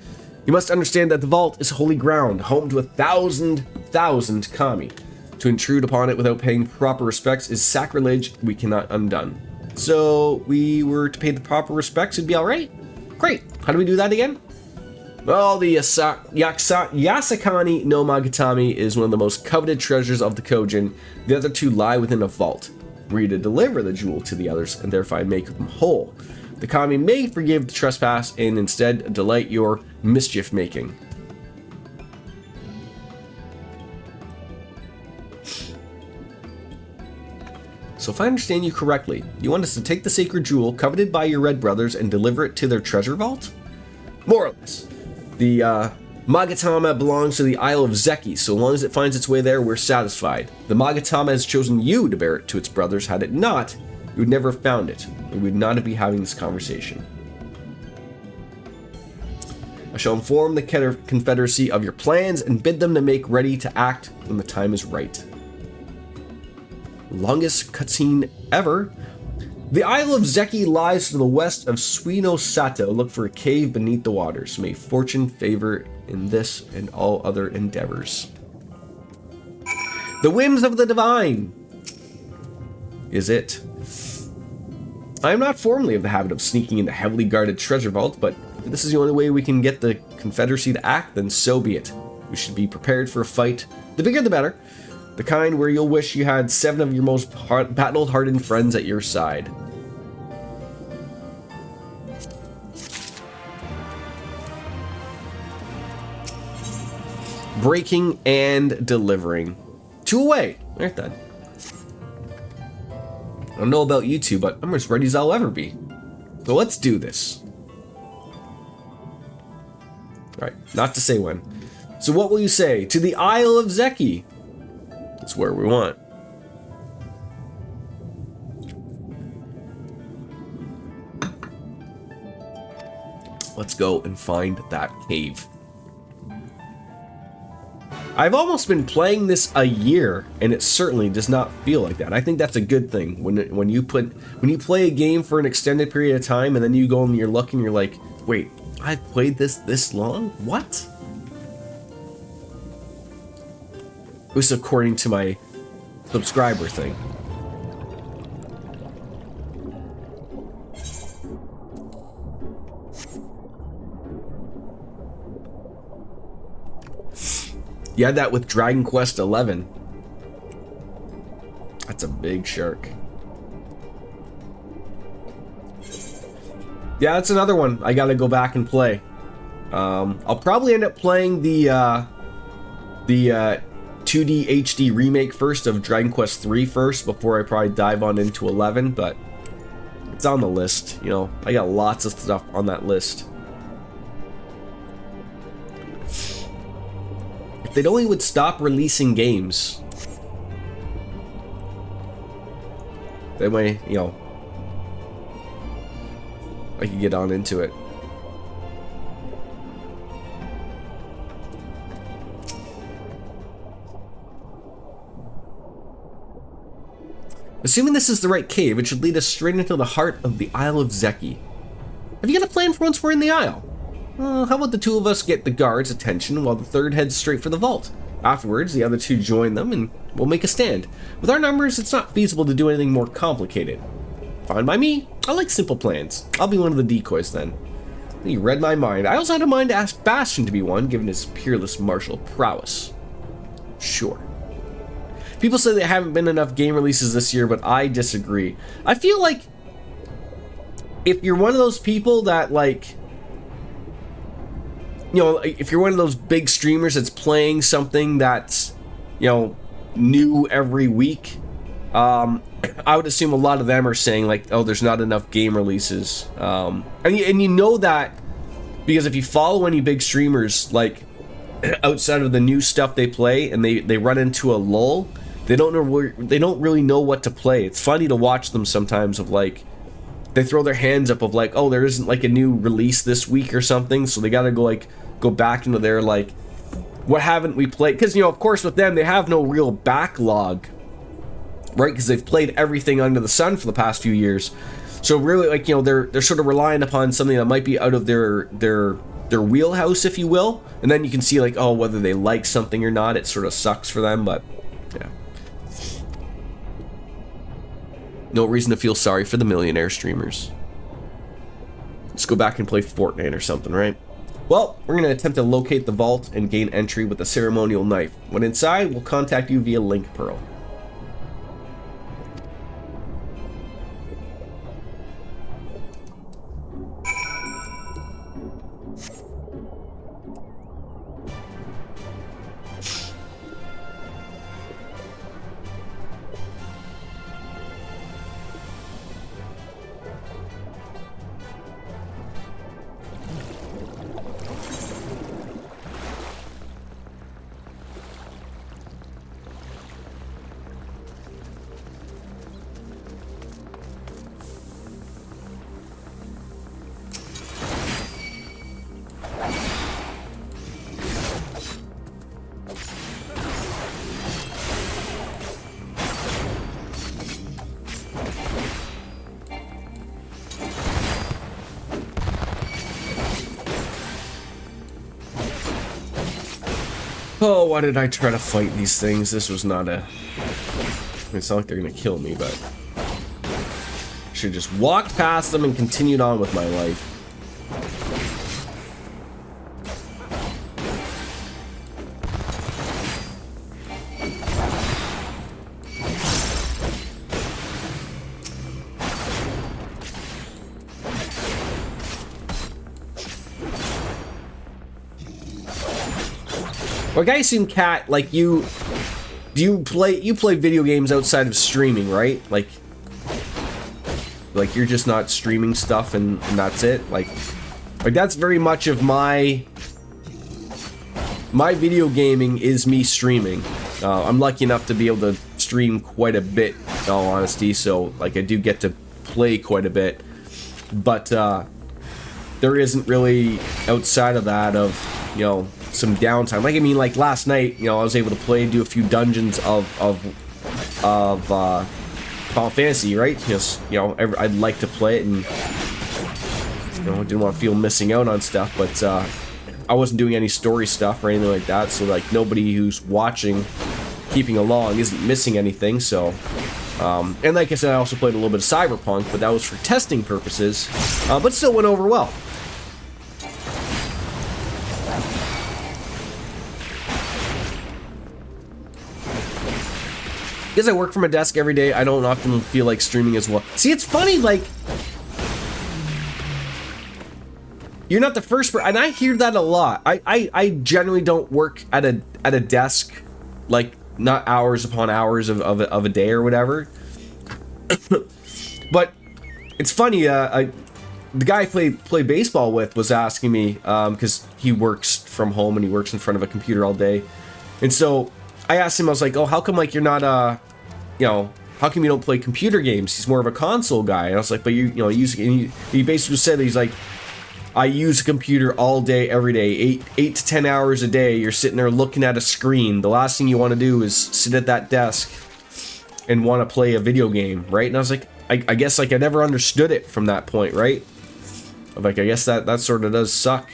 you must understand that the vault is holy ground, home to 1,000 kami. To intrude upon it without paying proper respects is sacrilege we cannot undone. So, we were to pay the proper respects, it'd be alright? Great. How do we do that again? Well, the Yasukani no Magatami is one of the most coveted treasures of the Kojin. The other two lie within a vault. Were you to deliver the jewel to the others and thereby make them whole, The kami may forgive the trespass and instead delight your mischief making. So if I understand you correctly, you want us to take the sacred jewel coveted by your red brothers and deliver it to their treasure vault? More or less. The Magatama belongs to the Isle of Zeki. So long as it finds its way there, we're satisfied. The Magatama has chosen you to bear it to its brothers. Had it not, you would never have found it. We would not be having this conversation. I shall inform the Confederacy of your plans and bid them to make ready to act when the time is right. Longest cutscene ever. The Isle of Zeki lies to the west of Suino Sato. Look for a cave beneath the waters. May fortune favor in this and all other endeavors. The whims of the divine. Is it? I am not formally of the habit of sneaking into heavily guarded treasure vaults, but if this is the only way we can get the Confederacy to act, then so be it. We should be prepared for a fight. The bigger the better. The kind where you'll wish you had 7 of your most battle-hardened friends at your side. Breaking and delivering. 2 away. Right then. I don't know about you two, but I'm as ready as I'll ever be. So let's do this. Alright, not to say when. So what will you say? To the Isle of Zeki. That's where we want. Let's go and find that cave. I've almost been playing this a year, and it certainly does not feel like that. I think that's a good thing. When you play a game for an extended period of time, and then you go and you're looking, you're like, wait, I've played this long? What? At least according to my subscriber thing. You had that with Dragon Quest XI. That's a big shark. Yeah, that's another one I gotta go back and play. I'll probably end up playing the 2D HD remake first of Dragon Quest III first before I probably dive on into 11, but it's on the list. You know, I got lots of stuff on that list. If they'd only would stop releasing games, that way, you know, I could get on into it. Assuming this is the right cave, it should lead us straight into the heart of the Isle of Zeki. Have you got a plan for once we're in the Isle? How about the 2 of us get the guards' attention while the 3rd heads straight for the vault? Afterwards, the other 2 join them and we'll make a stand. With our numbers, it's not feasible to do anything more complicated. Fine by me. I like simple plans. I'll be one of the decoys then. You read my mind. I also had a mind to ask Bastion to be one, given his peerless martial prowess. Sure. People say there haven't been enough game releases this year, but I disagree. I feel like if you're one of those people that, like, you know, if you're one of those big streamers that's playing something that's, you know, new every week, I would assume a lot of them are saying, like, oh, there's not enough game releases. And you know that because if you follow any big streamers, like, outside of the new stuff they play, and they run into a lull, they don't really know what to play. It's funny to watch them sometimes of, like, they throw their hands up of, like, oh, there isn't, like, a new release this week or something, so they gotta go back into their, like, what haven't we played? Because, you know, of course, with them, they have no real backlog, right? Because they've played everything under the sun for the past few years. So really, like, you know, they're sort of relying upon something that might be out of their wheelhouse, if you will. And then you can see, like, oh, whether they like something or not. It sort of sucks for them, but yeah. No reason to feel sorry for the millionaire streamers. Let's go back and play Fortnite or something, right? Well, we're going to attempt to locate the vault and gain entry with a ceremonial knife. When inside, we'll contact you via Link Pearl. Oh, why did I try to fight these things? This was not a... It's not like they're gonna kill me, but... I should just walked past them and continued on with my life. Like, I assume, Kat, like, you play video games outside of streaming, right? Like you're just not streaming stuff and that's it? Like that's very much of my video gaming is me streaming. I'm lucky enough to be able to stream quite a bit, in all honesty, so, like, I do get to play quite a bit. But, there isn't really, outside of that, of, you know, some downtime. Like, I mean, like, last night, you know, I was able to play and do a few dungeons of Final Fantasy, right? Because, you know, I'd like to play it, and, you know, I didn't want to feel missing out on stuff, but, I wasn't doing any story stuff or anything like that, so, like, nobody who's watching, keeping along, isn't missing anything, so... and like I said, I also played a little bit of Cyberpunk, but that was for testing purposes, but still went over well. Because I work from a desk every day, I don't often feel like streaming as well. See, it's funny, like... You're not the first person, and I hear that a lot. I generally don't work at a desk, like, not hours upon hours of a day or whatever. But it's funny, the guy I play baseball with was asking me, because he works from home and he works in front of a computer all day. And so I asked him, I was like, oh, how come, like, you're not, you know, how come you don't play computer games? He's more of a console guy. And I was like, but you know, he basically said, he's like, I use a computer all day, every day, 8 to 10 hours a day. You're sitting there looking at a screen. The last thing you want to do is sit at that desk and want to play a video game, right? And I was like, I guess, like, I never understood it from that point, right? Like, I guess that sort of does suck.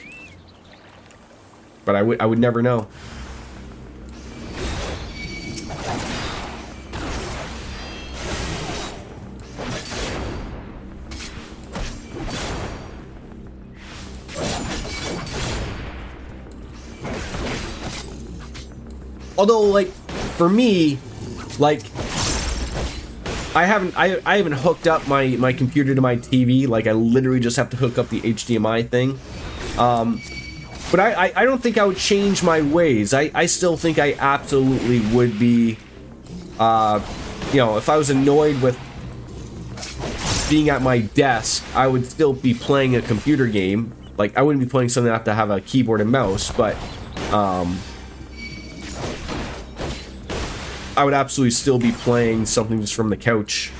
But I would never know. Although, like, for me, like, I haven't hooked up my computer to my TV. Like, I literally just have to hook up the HDMI thing. But I don't think I would change my ways. I still think I absolutely would be, you know, if I was annoyed with being at my desk, I would still be playing a computer game. Like, I wouldn't be playing something I have to have a keyboard and mouse, but, I would absolutely still be playing something just from the couch.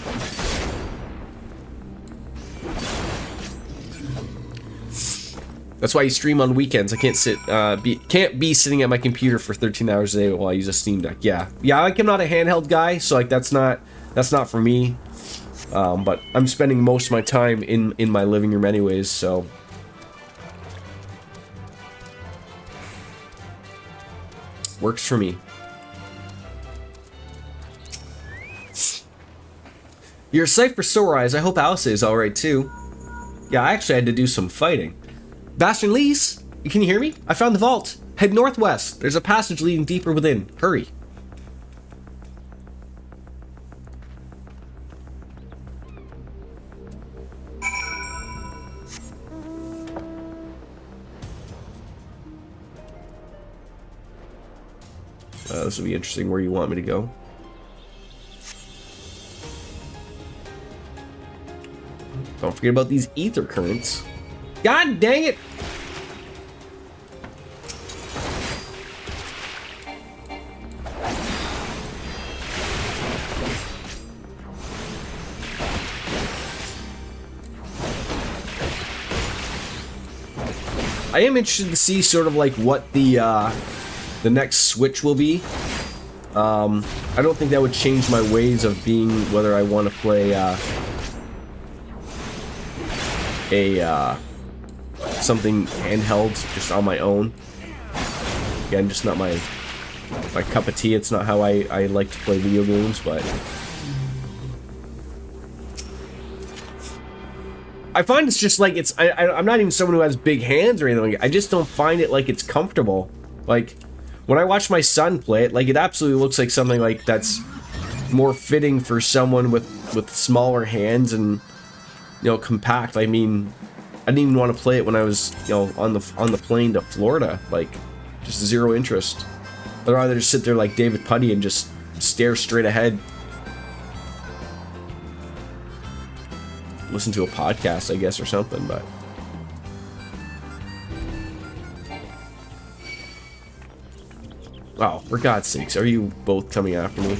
That's why you stream on weekends. I can't can't be sitting at my computer for 13 hours a day while I use a Steam Deck. Yeah, like, I'm not a handheld guy, so, like, that's not for me. But I'm spending most of my time in my living room anyways, so. Works for me. You're psyched for Sore Eyes. I hope Alice is alright too. Yeah, I actually had to do some fighting. Bastion Lees, can you hear me? I found the vault. Head northwest. There's a passage leading deeper within. Hurry. This will be interesting where you want me to go. Don't forget about these ether currents. God dang it! I am interested to see sort of like what the next Switch will be. I don't think that would change my ways of being, whether I want to play something handheld just on my own. Again, just not my my cup of tea. It's not how I like to play video games, but I find it's just like I'm not even someone who has big hands or anything. I just don't find it like it's comfortable. Like when I watch my son play it, like it absolutely looks like something like that's more fitting for someone with smaller hands and, you know, compact. I mean, I didn't even want to play it when I was, you know, on the plane to Florida. Like, just zero interest. I'd rather just sit there like David Putty and just stare straight ahead. Listen to a podcast, I guess, or something, but... Oh, for God's sakes, are you both coming after me?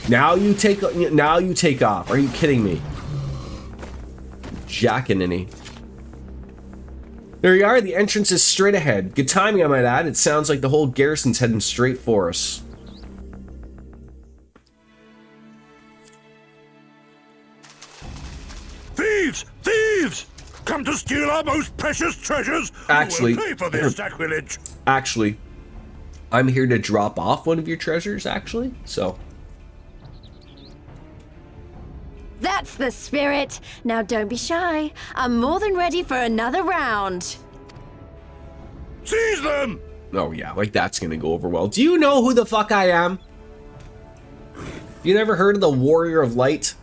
Now you take off. Are you kidding me? Jackaninny. There you are. The entrance is straight ahead. Good timing, I might add. It sounds like the whole garrison's heading straight for us. Thieves! Thieves! Come to steal our most precious treasures. Actually, who will pay for this sacrilege? Actually, I'm here to drop off one of your treasures. Actually, so. That's the spirit. Now don't be shy. I'm more than ready for another round. Seize them! Oh yeah, like that's gonna go over well. Do you know who the fuck I am? You never heard of the Warrior of Light?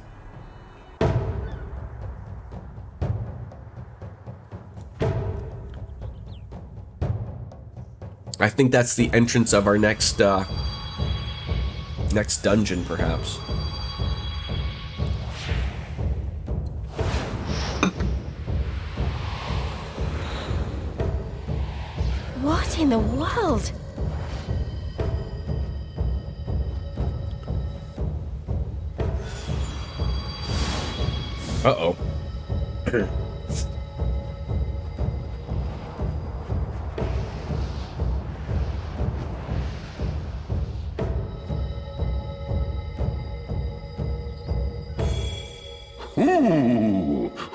I think that's the entrance of our next dungeon, perhaps. What in the world? Uh-oh.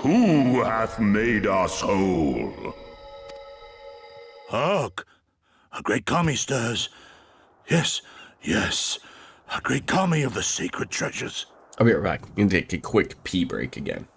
Who hath made us whole? Hark! A great kami stirs. Yes, yes. A great kami of the sacred treasures. I'll be right back. I'm gonna take a quick pee break again.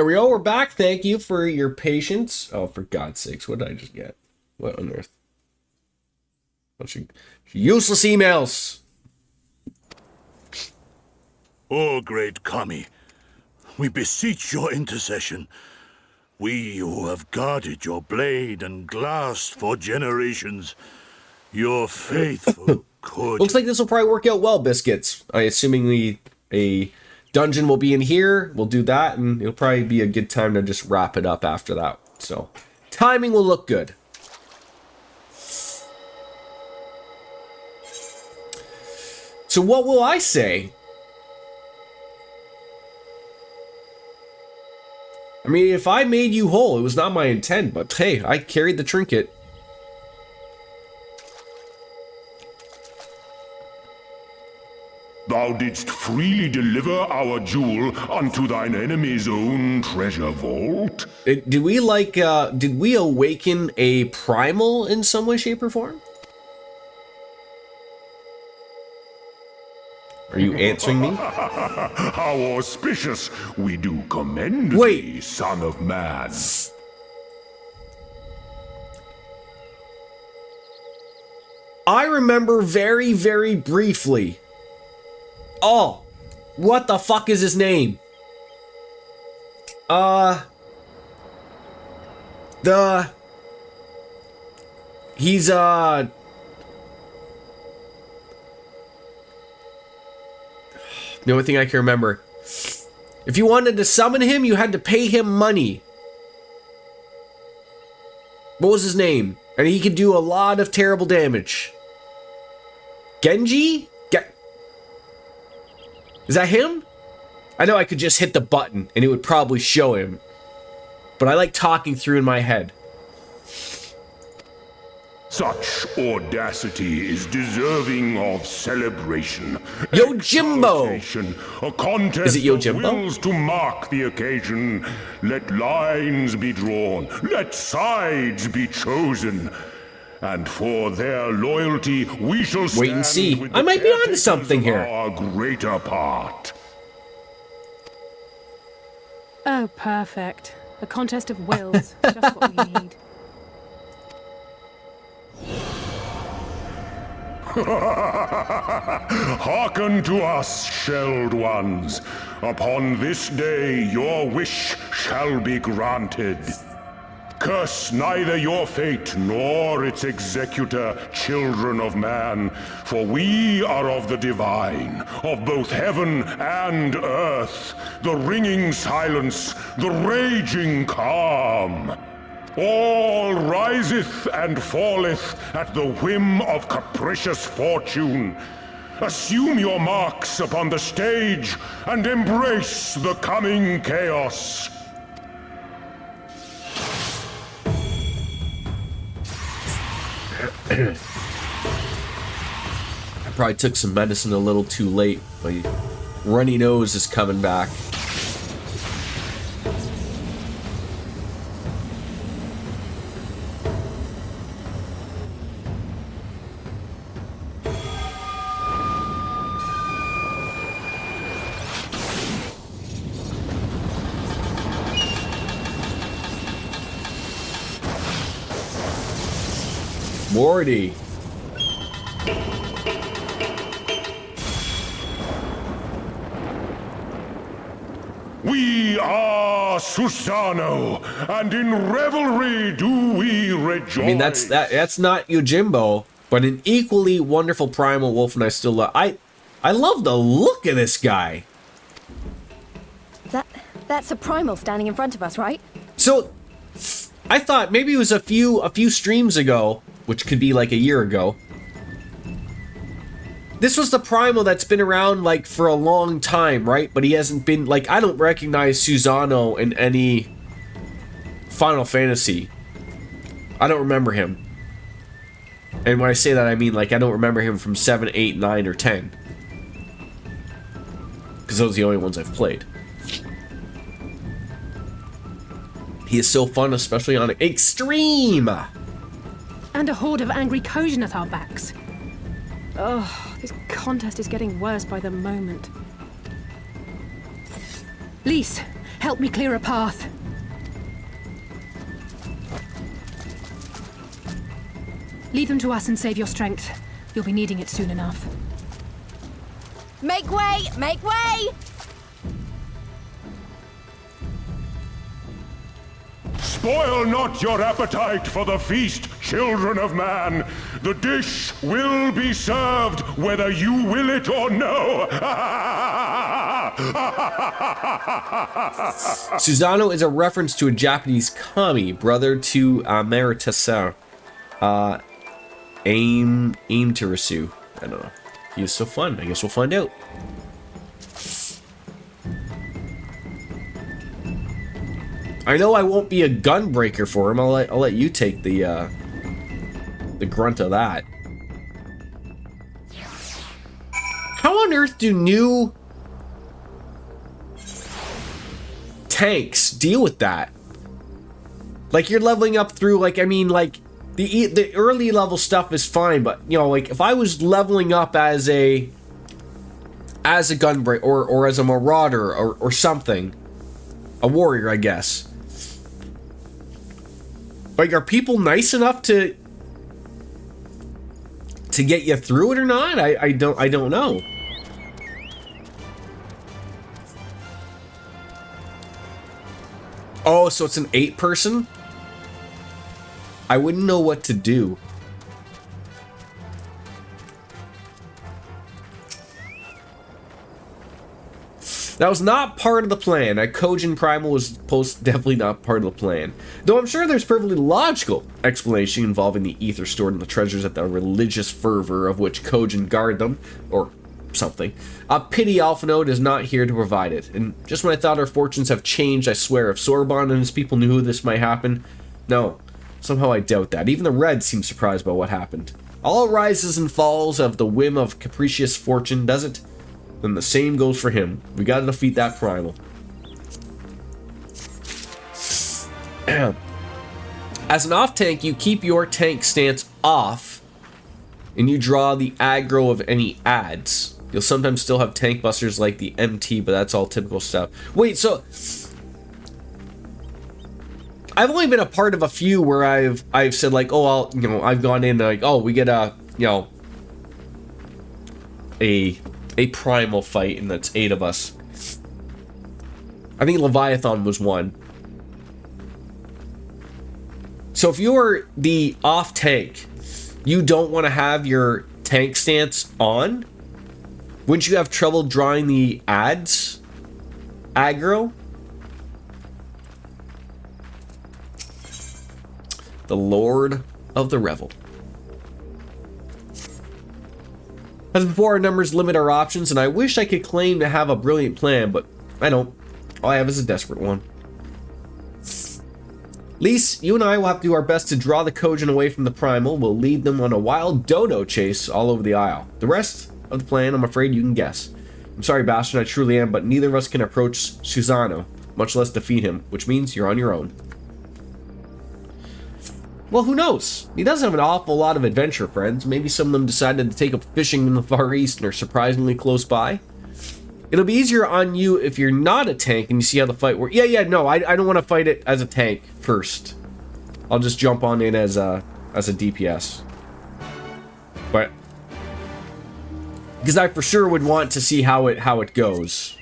There we go. We're back. Thank you for your patience. Oh, for God's sakes. What did I just get? What on earth? Bunch of useless emails. O great Kami, we beseech your intercession. We who have guarded your blade and glass for generations, your faithful could... Looks like this will probably work out well, Biscuits. Assuming a dungeon will be in here. We'll do that, and it'll probably be a good time to just wrap it up after that. So, timing will look good. So what will I say? I mean, if I made you whole, it was not my intent, but hey, I carried the trinket. Thou didst freely deliver our jewel unto thine enemy's own treasure vault? Did we awaken a primal in some way, shape, or form? Are you answering me? How auspicious! We do commend Wait. thee, son of man. I remember very, very briefly. Oh, what the fuck is his name? He's the only thing I can remember. If you wanted to summon him, you had to pay him money. What was his name? And he could do a lot of terrible damage. Genji? Is that him? I know I could just hit the button and it would probably show him. But I like talking through in my head. Such audacity is deserving of celebration. Yojimbo! Exaltation, a contest Is it Yojimbo? of wills to mark the occasion. Let lines be drawn, let sides be chosen. And for their loyalty, we shall stand. Wait and see. With I the might be onto caretakers something of here. Our greater part. Oh, perfect. A contest of wills. Just what we need. Hearken to us, shelled ones. Upon this day your wish shall be granted. Curse neither your fate nor its executor, children of man, for we are of the divine, of both heaven and earth, the ringing silence, the raging calm. All riseth and falleth at the whim of capricious fortune. Assume your marks upon the stage and embrace the coming chaos. I probably took some medicine a little too late. My runny nose is coming back. Morty. We are Susano, and in revelry do we rejoice. I mean, that's not Yojimbo, but an equally wonderful primal wolf, and I still love. I love the look of this guy. That's a primal standing in front of us, right? So, I thought maybe it was a few streams ago, which could be like a year ago. This was the primal that's been around like for a long time, right? But he hasn't been like, I don't recognize Susano in any Final Fantasy. I don't remember him. And when I say that, I mean like I don't remember him from 7, 8, 9, or 10. Because those are the only ones I've played. He is so fun, especially on Extreme! And a horde of angry Kojin at our backs. Oh, this contest is getting worse by the moment. Lise, Help me clear a path. Leave them to us and save your strength. You'll be needing it soon enough. Make way! Make way! Spoil not your appetite for the feast, children of man. The dish will be served whether you will it or no. Susano is a reference to a Japanese kami, brother to Maritasa. Aim-Terasu. I don't know. He is so fun. I guess we'll find out. I know I won't be a gunbreaker for him. I'll let you take the grunt of that. How on earth do new tanks deal with that? Like, you're leveling up through, like, I mean, like, the early level stuff is fine, but, you know, like, if I was leveling up as a gunbreaker or as a marauder or something, a warrior, I guess. Like, are people nice enough to get you through it or not? I don't know. Oh, so it's an 8-person? I wouldn't know what to do. That was not part of the plan. A Kojin Primal was definitely not part of the plan. Though I'm sure there's perfectly logical explanation involving the ether stored in the treasures at the religious fervor of which Kojin guard them, or something. Pity Alphinaud is not here to provide it. And just when I thought our fortunes have changed, I swear, if Sorbonne and his people knew this might happen, no. Somehow I doubt that. Even the Red seems surprised by what happened. All rises and falls of the whim of capricious fortune, does it? Then the same goes for him. We gotta defeat that primal. As an off tank, you keep your tank stance off, and you draw the aggro of any adds. You'll sometimes still have tank busters like the MT, but that's all typical stuff. Wait, so I've only been a part of a few where I've said like, oh, I've gone in like, oh, we get a primal fight, and that's 8 of us. I think Leviathan was one. So if you're the off tank, you don't want to have your tank stance on? Wouldn't you have trouble drawing the adds? Aggro? The Lord of the Revel. As before, our numbers limit our options, and I wish I could claim to have a brilliant plan, but I don't. All I have is a desperate one. Lise, you and I will have to do our best to draw the Kojin away from the Primal. We'll lead them on a wild dodo chase all over the Isle. The rest of the plan, I'm afraid you can guess. I'm sorry, Bastion, I truly am, but neither of us can approach Susano, much less defeat him, which means you're on your own. Well, who knows? He does have an awful lot of adventure friends. Maybe some of them decided to take up fishing in the Far East and are surprisingly close by. It'll be easier on you if you're not a tank and you see how the fight works. Yeah, no, I don't want to fight it as a tank first. I'll just jump on in as a DPS. But because I for sure would want to see how it goes.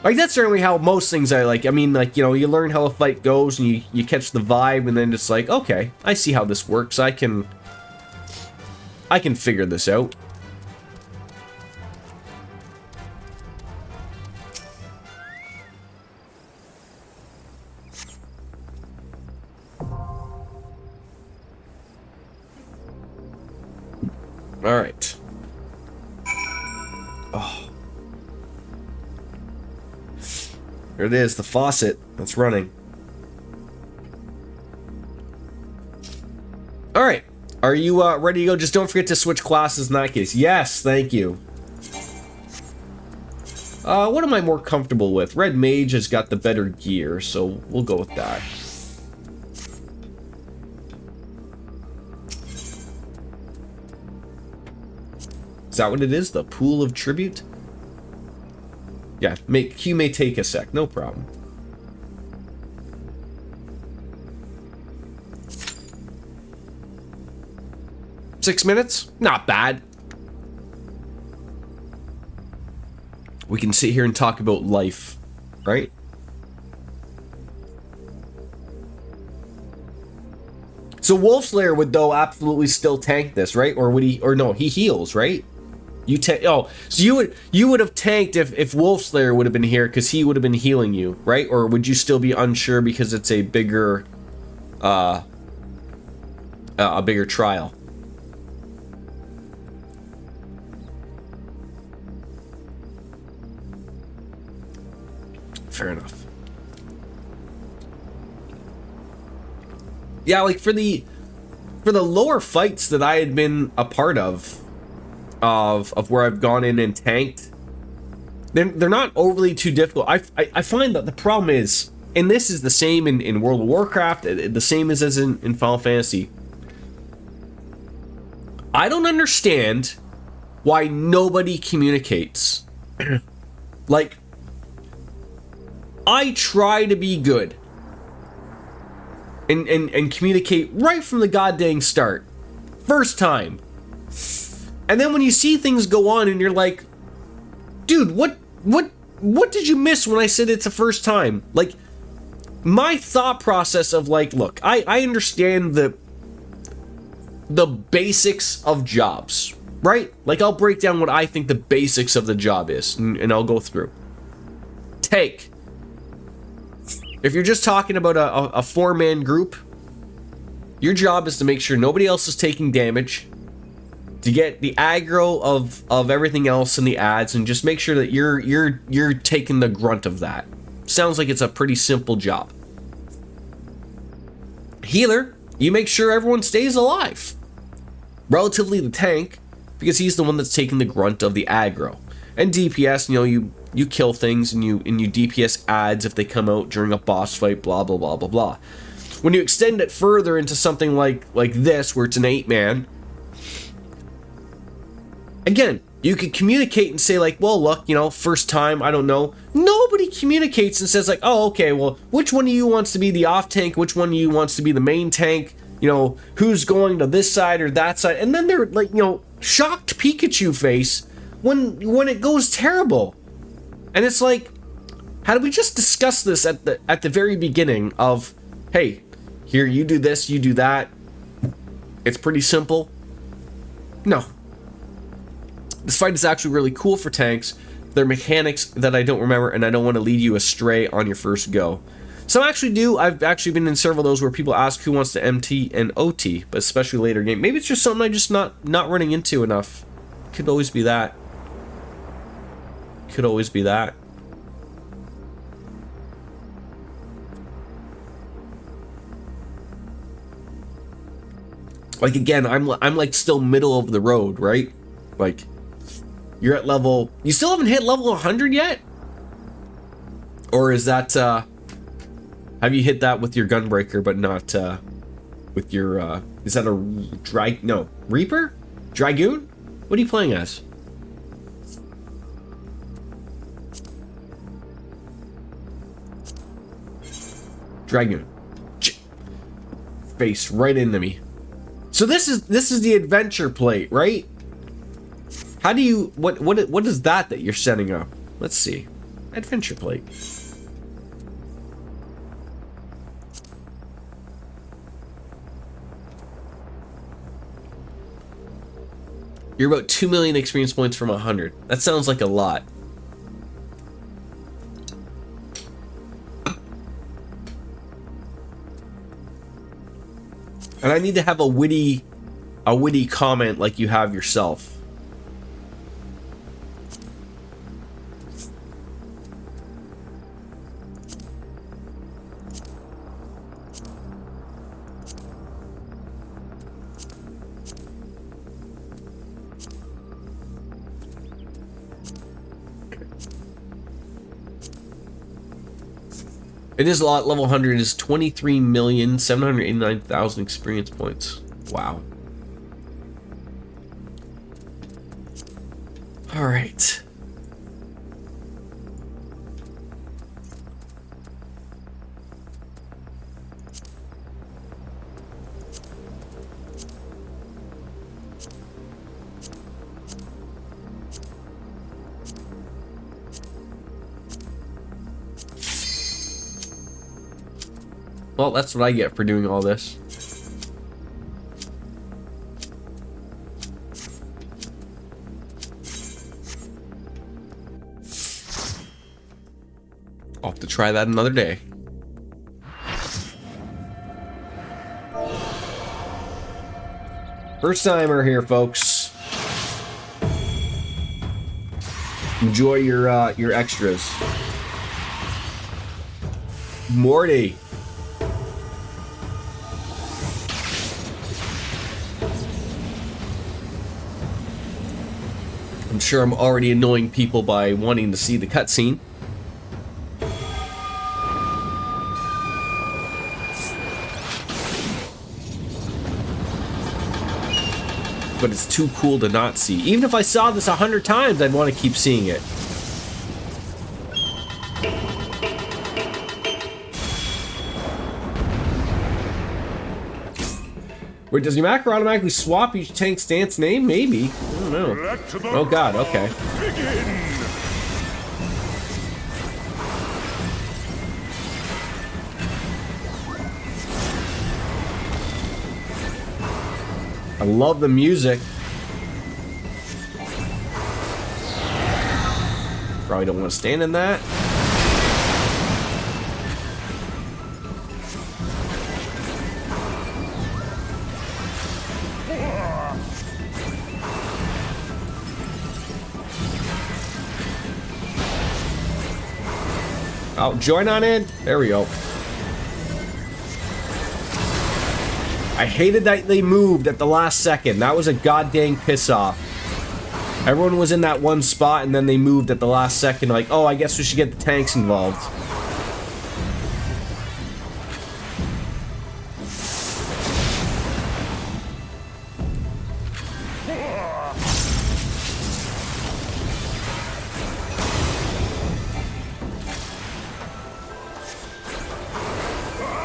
Like, that's certainly how most things I like. I mean, like, you learn how a fight goes and you catch the vibe, and then it's like, okay, I see how this works. I can figure this out. All right. Oh. Here it is, the faucet that's running. Alright, are you ready to go? Just don't forget to switch classes in that case. Yes, thank you. What am I more comfortable with? Red Mage has got the better gear, so we'll go with that. Is that what it is? The pool of tribute? Yeah, Q may take a sec, no problem. Six minutes? Not bad. We can sit here and talk about life, right? So Wolfslayer would though absolutely still tank this, right? Or would he? Or no, he heals, right? You tank. Oh, so you would have tanked if Wolfslayer would have been here because he would have been healing you, right? Or would you still be unsure because it's a bigger trial? Fair enough. Yeah, like for the lower fights that I had been a part of where I've gone in and tanked, they're not overly too difficult. I find that the problem is, and this is the same in World of Warcraft, the same as in Final Fantasy. I don't understand why nobody communicates. Like, I try to be good and communicate right from the goddamn start. First time. And then when you see things go on and you're like, dude, what did you miss when I said it's the first time? Like, my thought process of like, look, I understand the basics of jobs, right? Like, I'll break down what I think the basics of the job is, and I'll go through. Take. If you're just talking about a four-man group, your job is to make sure nobody else is taking damage, to get the aggro of everything else in the ads, and just make sure that you're taking the grunt of that. Sounds like it's a pretty simple job. Healer, you make sure everyone stays alive. Relatively the tank, because he's the one that's taking the grunt of the aggro. And DPS, you kill things and you DPS ads if they come out during a boss fight, blah blah blah blah blah. When you extend it further into something like this, where it's an 8-man, again, you could communicate and say like, well, look, first time, I don't know. Nobody communicates and says like, oh, okay, well, which one of you wants to be the off tank? Which one of you wants to be the main tank? Who's going to this side or that side? And then they're like, shocked Pikachu face when it goes terrible. And it's like, how did we just discuss this at the very beginning of, hey, here, you do this, you do that. It's pretty simple. No. This fight is actually really cool for tanks. There are mechanics that I don't remember, and I don't want to lead you astray on your first go. Some actually do. I've actually been in several of those where people ask who wants to MT and OT, but especially later game. Maybe it's just something I'm just not running into enough. Could always be that. Could always be that. Like, again, I'm like still middle of the road, right? Like, you're at level, you still haven't hit level 100 yet? Or is that have you hit that with your gunbreaker but not with your is that a Reaper? Dragoon? What are you playing as? Dragoon. Face right into me. So this is the adventure plate, right? How do you what is that you're setting up? Let's see. Adventure plate. You're about 2 million experience points from 100. That sounds like a lot. And I need to have a witty comment like you have yourself. It is a lot. Level 100 is 23,789,000 experience points. Wow. All right. Well, that's what I get for doing all this. I'll have to try that another day. First timer here, folks. Enjoy your extras. Morty. I'm sure I'm already annoying people by wanting to see the cutscene. But it's too cool to not see. Even if I saw this 100 times, I'd want to keep seeing it. Wait, does your macro automatically swap each tank's stance name? Maybe. I don't know. Oh god, okay. I love the music. Probably don't want to stand in that. Oh, join on in. There we go. I hated that they moved at the last second. That was a goddamn piss off. Everyone was in that one spot and then they moved at the last second like, oh, I guess we should get the tanks involved.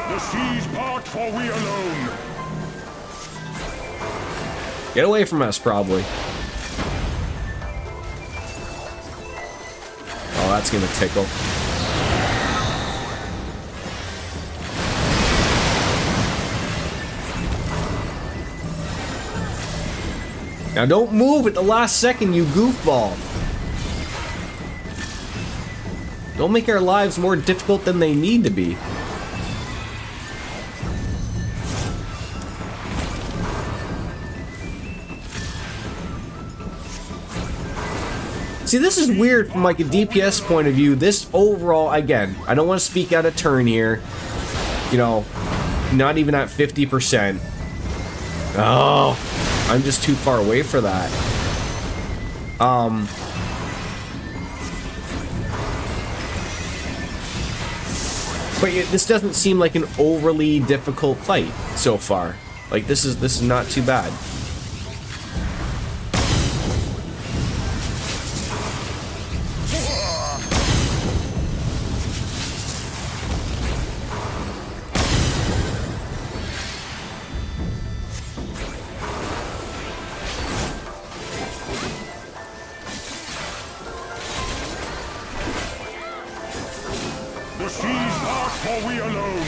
The seas part for we alone. Get away from us, probably. Oh, that's gonna tickle. Now don't move at the last second, you goofball. Don't make our lives more difficult than they need to be. See, this is weird from like a DPS point of view. This overall, again, I don't want to speak out of turn here. You know, not even at 50%. Oh, I'm just too far away for that. But this doesn't seem like an overly difficult fight so far. Like this is not too bad. The seas part for we alone.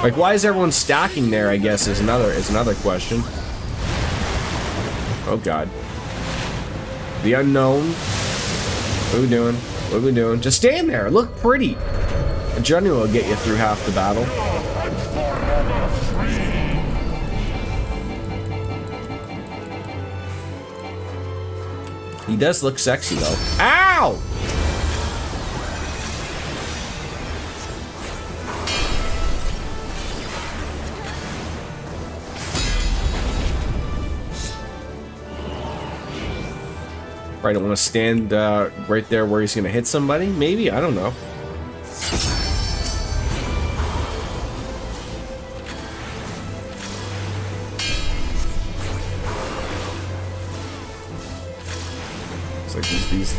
Like, why is everyone stacking there, I guess, is another question. Oh, God. The unknown. What are we doing? What are we doing? Just stand there. Look pretty. A general will get you through half the battle. He does look sexy, though. Ow! Probably don't want to stand right there where he's going to hit somebody. Maybe, I don't know. It's like these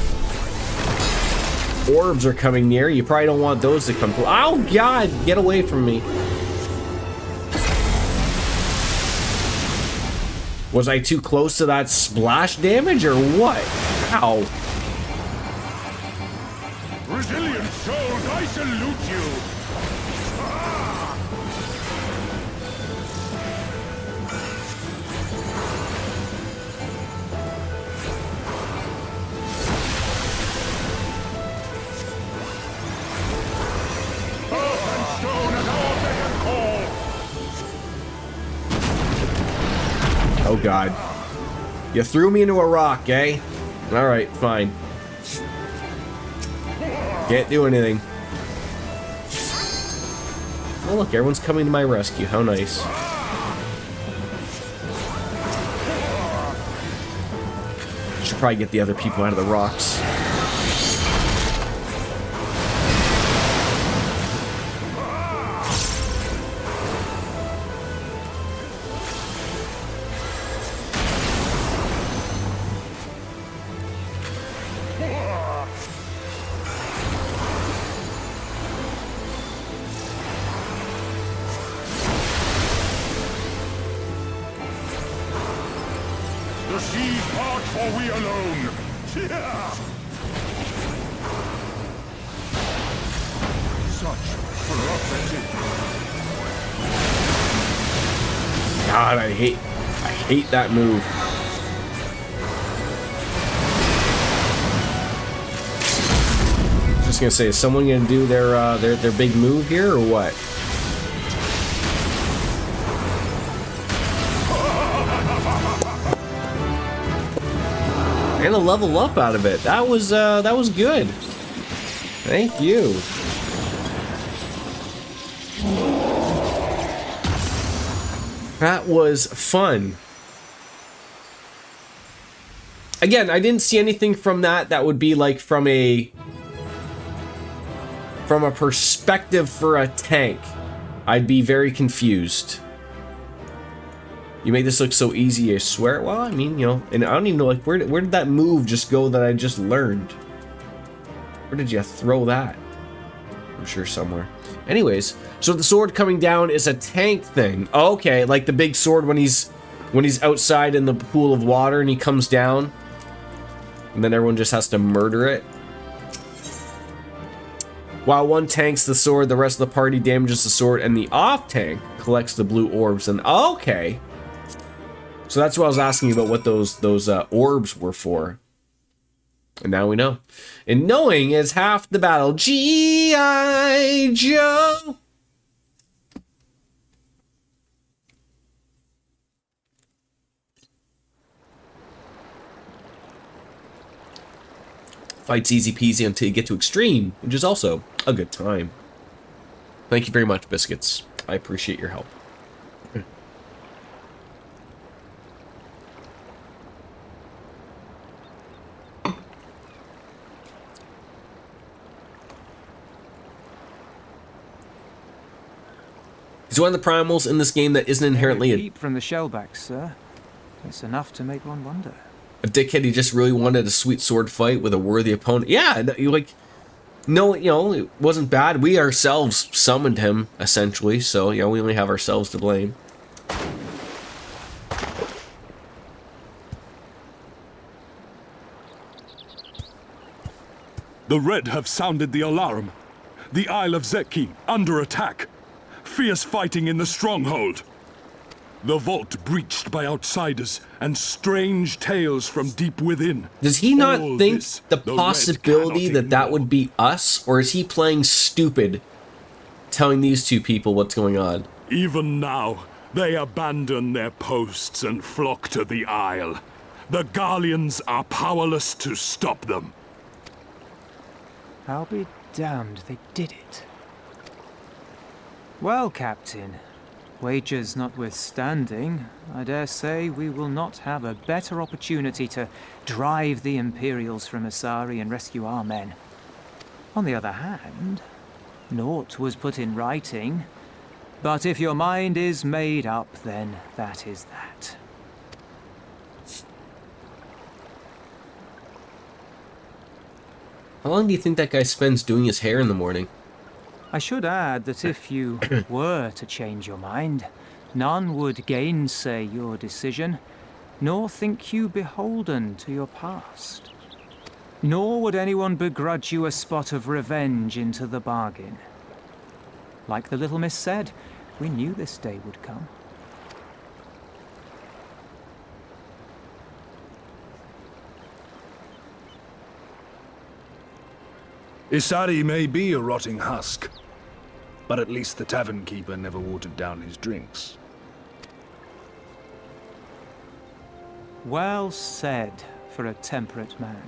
orbs are coming near. You probably don't want those to come through. Oh God, get away from me. Was I too close to that splash damage or what? Ow. Resilient souls, I salute you! Oh God. You threw me into a rock, eh? Alright, fine. Can't do anything. Oh look, everyone's coming to my rescue. How nice. Should probably get the other people out of the rocks. The sea part for we alone! Such ferocity! God, I hate that move. Just gonna say, is someone gonna do their big move here or what? And a level up out of it. That was good. Thank you. That was fun. Again, I didn't see anything from that would be like from a perspective for a tank. I'd be very confused. You made this look so easy, I swear. Well, I mean, you know, and I don't even know, like, where did that move just go that I just learned? Where did you throw that? I'm sure somewhere. Anyways, so the sword coming down is a tank thing. Oh, okay, like the big sword when he's outside in the pool of water and he comes down. And then everyone just has to murder it. While one tanks the sword, the rest of the party damages the sword, and the off tank collects the blue orbs. And okay. So that's what I was asking about, what those orbs were for. And now we know. And knowing is half the battle. G.I. Joe! Fight's easy peasy until you get to extreme, which is also a good time. Thank you very much, Biscuits. I appreciate your help. He's one of the primals in this game that isn't inherently a Keep from the shellbacks, sir. It's enough to make one wonder. A dickhead. He just really wanted a sweet sword fight with a worthy opponent. Yeah, you like, no, you know, it wasn't bad. We ourselves summoned him essentially, so you know, we only have ourselves to blame. The Red have sounded the alarm. The Isle of Zeki under attack. Fierce fighting in the stronghold. The vault breached by outsiders and strange tales from deep within. Does he not All think this, the Red possibility cannot that ignore. would be us, or is he playing stupid, telling these two people what's going on? Even now, they abandon their posts and flock to the Isle. The Garleans are powerless to stop them. I'll be damned they did it. Well, Captain, Wagers notwithstanding, I dare say we will not have a better opportunity to drive the Imperials from Asari and rescue our men. On the other hand, naught was put in writing, but if your mind is made up, then that is that. How long do you think that guy spends doing his hair in the morning? I should add that if you were to change your mind, none would gainsay your decision, nor think you beholden to your past. Nor would anyone begrudge you a spot of revenge into the bargain. Like the little miss said, we knew this day would come. Isari may be a rotting husk, but at least the tavern keeper never watered down his drinks. Well said for a temperate man.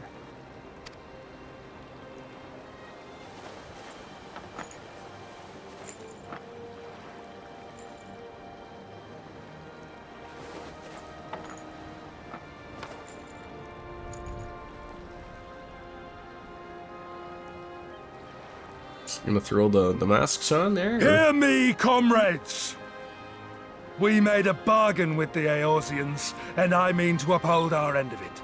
Gonna throw the masks on there? Hear me, comrades! We made a bargain with the Eorzeans, and I mean to uphold our end of it.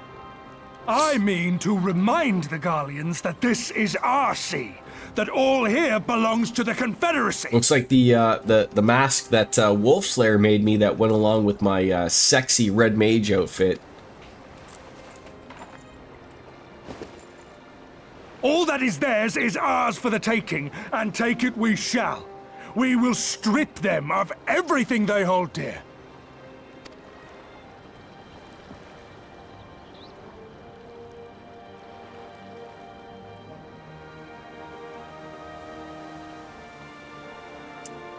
I mean to remind the Garleans that this is our sea, that all here belongs to the Confederacy. Looks like the mask that Wolfslayer made me that went along with my sexy red mage outfit. All that is theirs is ours for the taking, and take it we shall. We will strip them of everything they hold dear.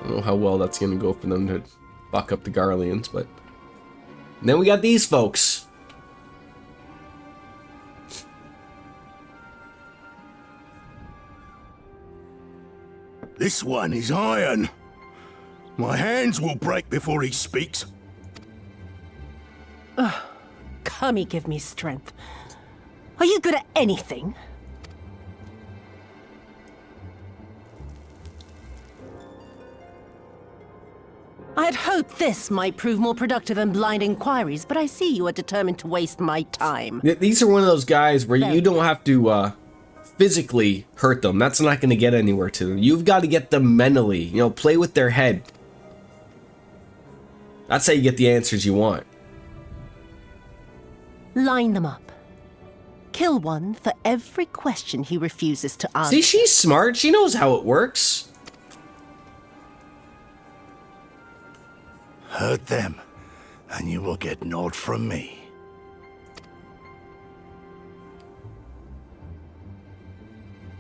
I don't know how well that's gonna go for them to fuck up the Garleans, but... And then we got these folks. This one is iron. My hands will break before he speaks. Kami, give me strength. Are you good at anything? I had hoped this might prove more productive than blind inquiries, but I see you are determined to waste my time. These are one of those guys where you don't have to physically hurt them. That's not going to get anywhere to them. You've got to get them mentally. You know, play with their head. That's how you get the answers you want. Line them up. Kill one for every question he refuses to answer. See, she's smart. She knows how it works. Hurt them, and you will get naught from me.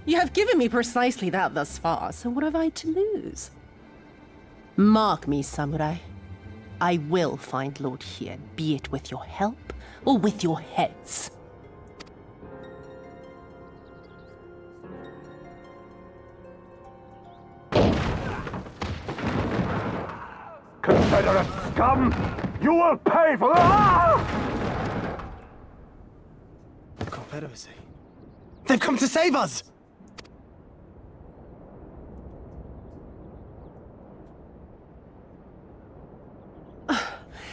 You have given me precisely that thus far, so what have I to lose? Mark me, samurai. I will find Lord Hien, be it with your help or with your heads. Confederate scum! You will pay for Confederacy. They've come to save us!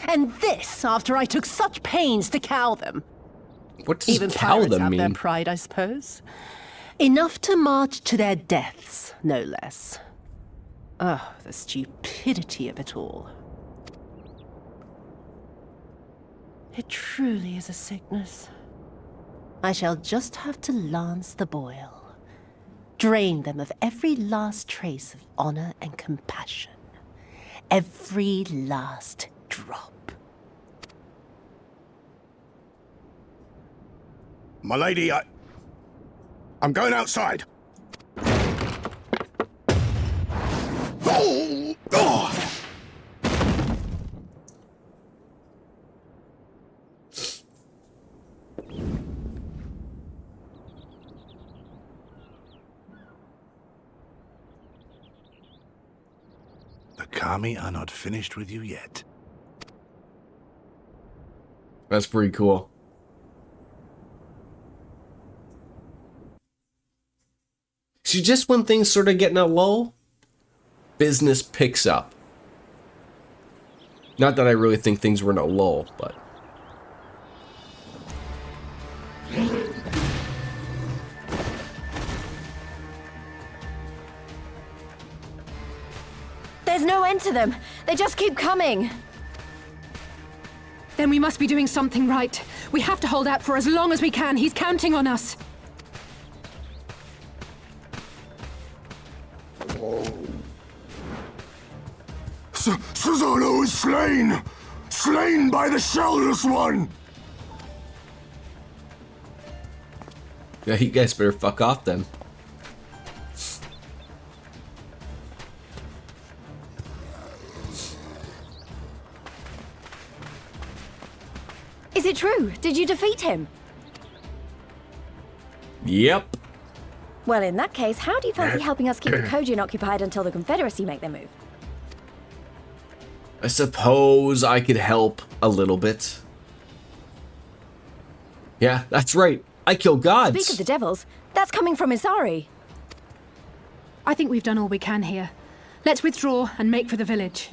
And this after I took such pains to cow them. What does Even cow pirates them have their mean? pride, I suppose. Enough to march to their deaths, no less. Oh, the stupidity of it all. It truly is a sickness. I shall just have to lance the boil. Drain them of every last trace of honor and compassion. Every last drop. My lady, I'm going outside. Oh! Oh! The kami are not finished with you yet. That's pretty cool. See, just when things sort of get in a lull, business picks up. Not that I really think things were in a lull, but... There's no end to them. They just keep coming. Then we must be doing something right. We have to hold out for as long as we can. He's counting on us. Susanoo is slain! Slain by the Shellless One! Yeah, you guys better fuck off then. Is it true? Did you defeat him? Yep. Well, in that case, how do you fancy helping us keep the Kojin occupied until the Confederacy make their move? I suppose I could help a little bit. Yeah, that's right. I kill gods. Speak of the devils, that's coming from Isari. I think we've done all we can here. Let's withdraw and make for the village.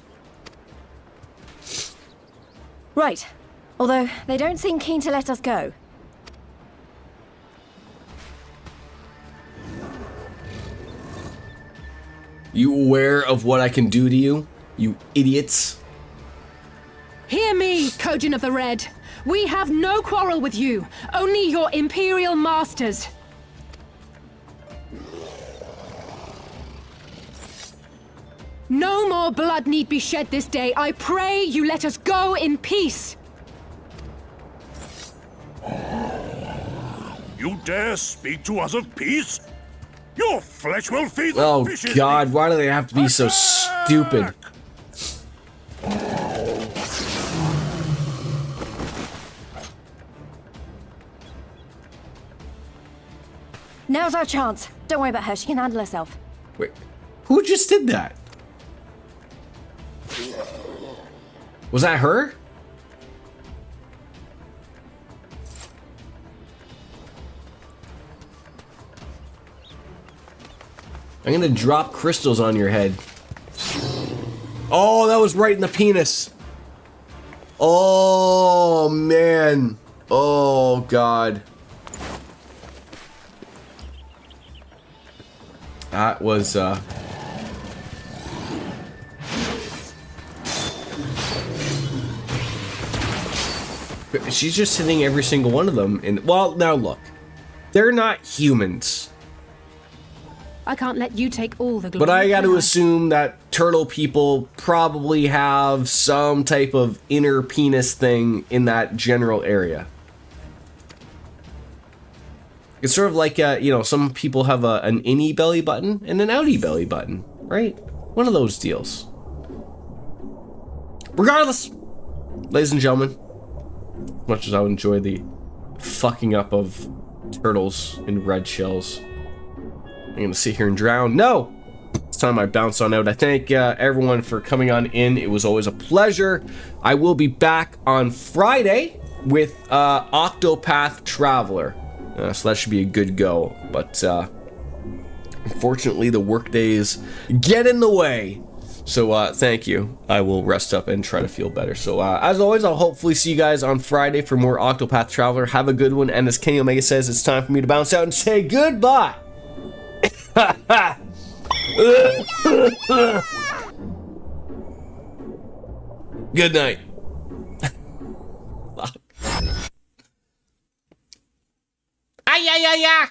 Right. Although, they don't seem keen to let us go. You aware of what I can do to you, you idiots? Hear me, Kojin of the Red. We have no quarrel with you, only your Imperial masters. No more blood need be shed this day. I pray you let us go in peace. You dare speak to us of peace? Your flesh will feed the Oh fishes. God, why do they have to be so stupid? Now's our chance. Don't worry about her, she can handle herself. Wait, who just did that? Was that her? I'm gonna drop crystals on your head. Oh, that was right in the penis. Oh, man. Oh, God. That was, She's just hitting every single one of them. And, well, now look. They're not humans. I can't let you take all the glory. But I got to can assume that turtle people probably have some type of inner penis thing in that general area. It's sort of like, you know, some people have an innie belly button and an outie belly button, right? One of those deals. Regardless, ladies and gentlemen, as much as I would enjoy the fucking up of turtles in red shells, I'm gonna sit here and drown. No! It's time I bounce on out. I thank everyone for coming on in. It was always a pleasure. I will be back on Friday with Octopath Traveler. So that should be a good go. But unfortunately, the work days get in the way. So thank you. I will rest up and try to feel better. So as always, I'll hopefully see you guys on Friday for more Octopath Traveler. Have a good one. And as Kenny Omega says, it's time for me to bounce out and say goodbye. Good night. Ay, ay, ay, ay.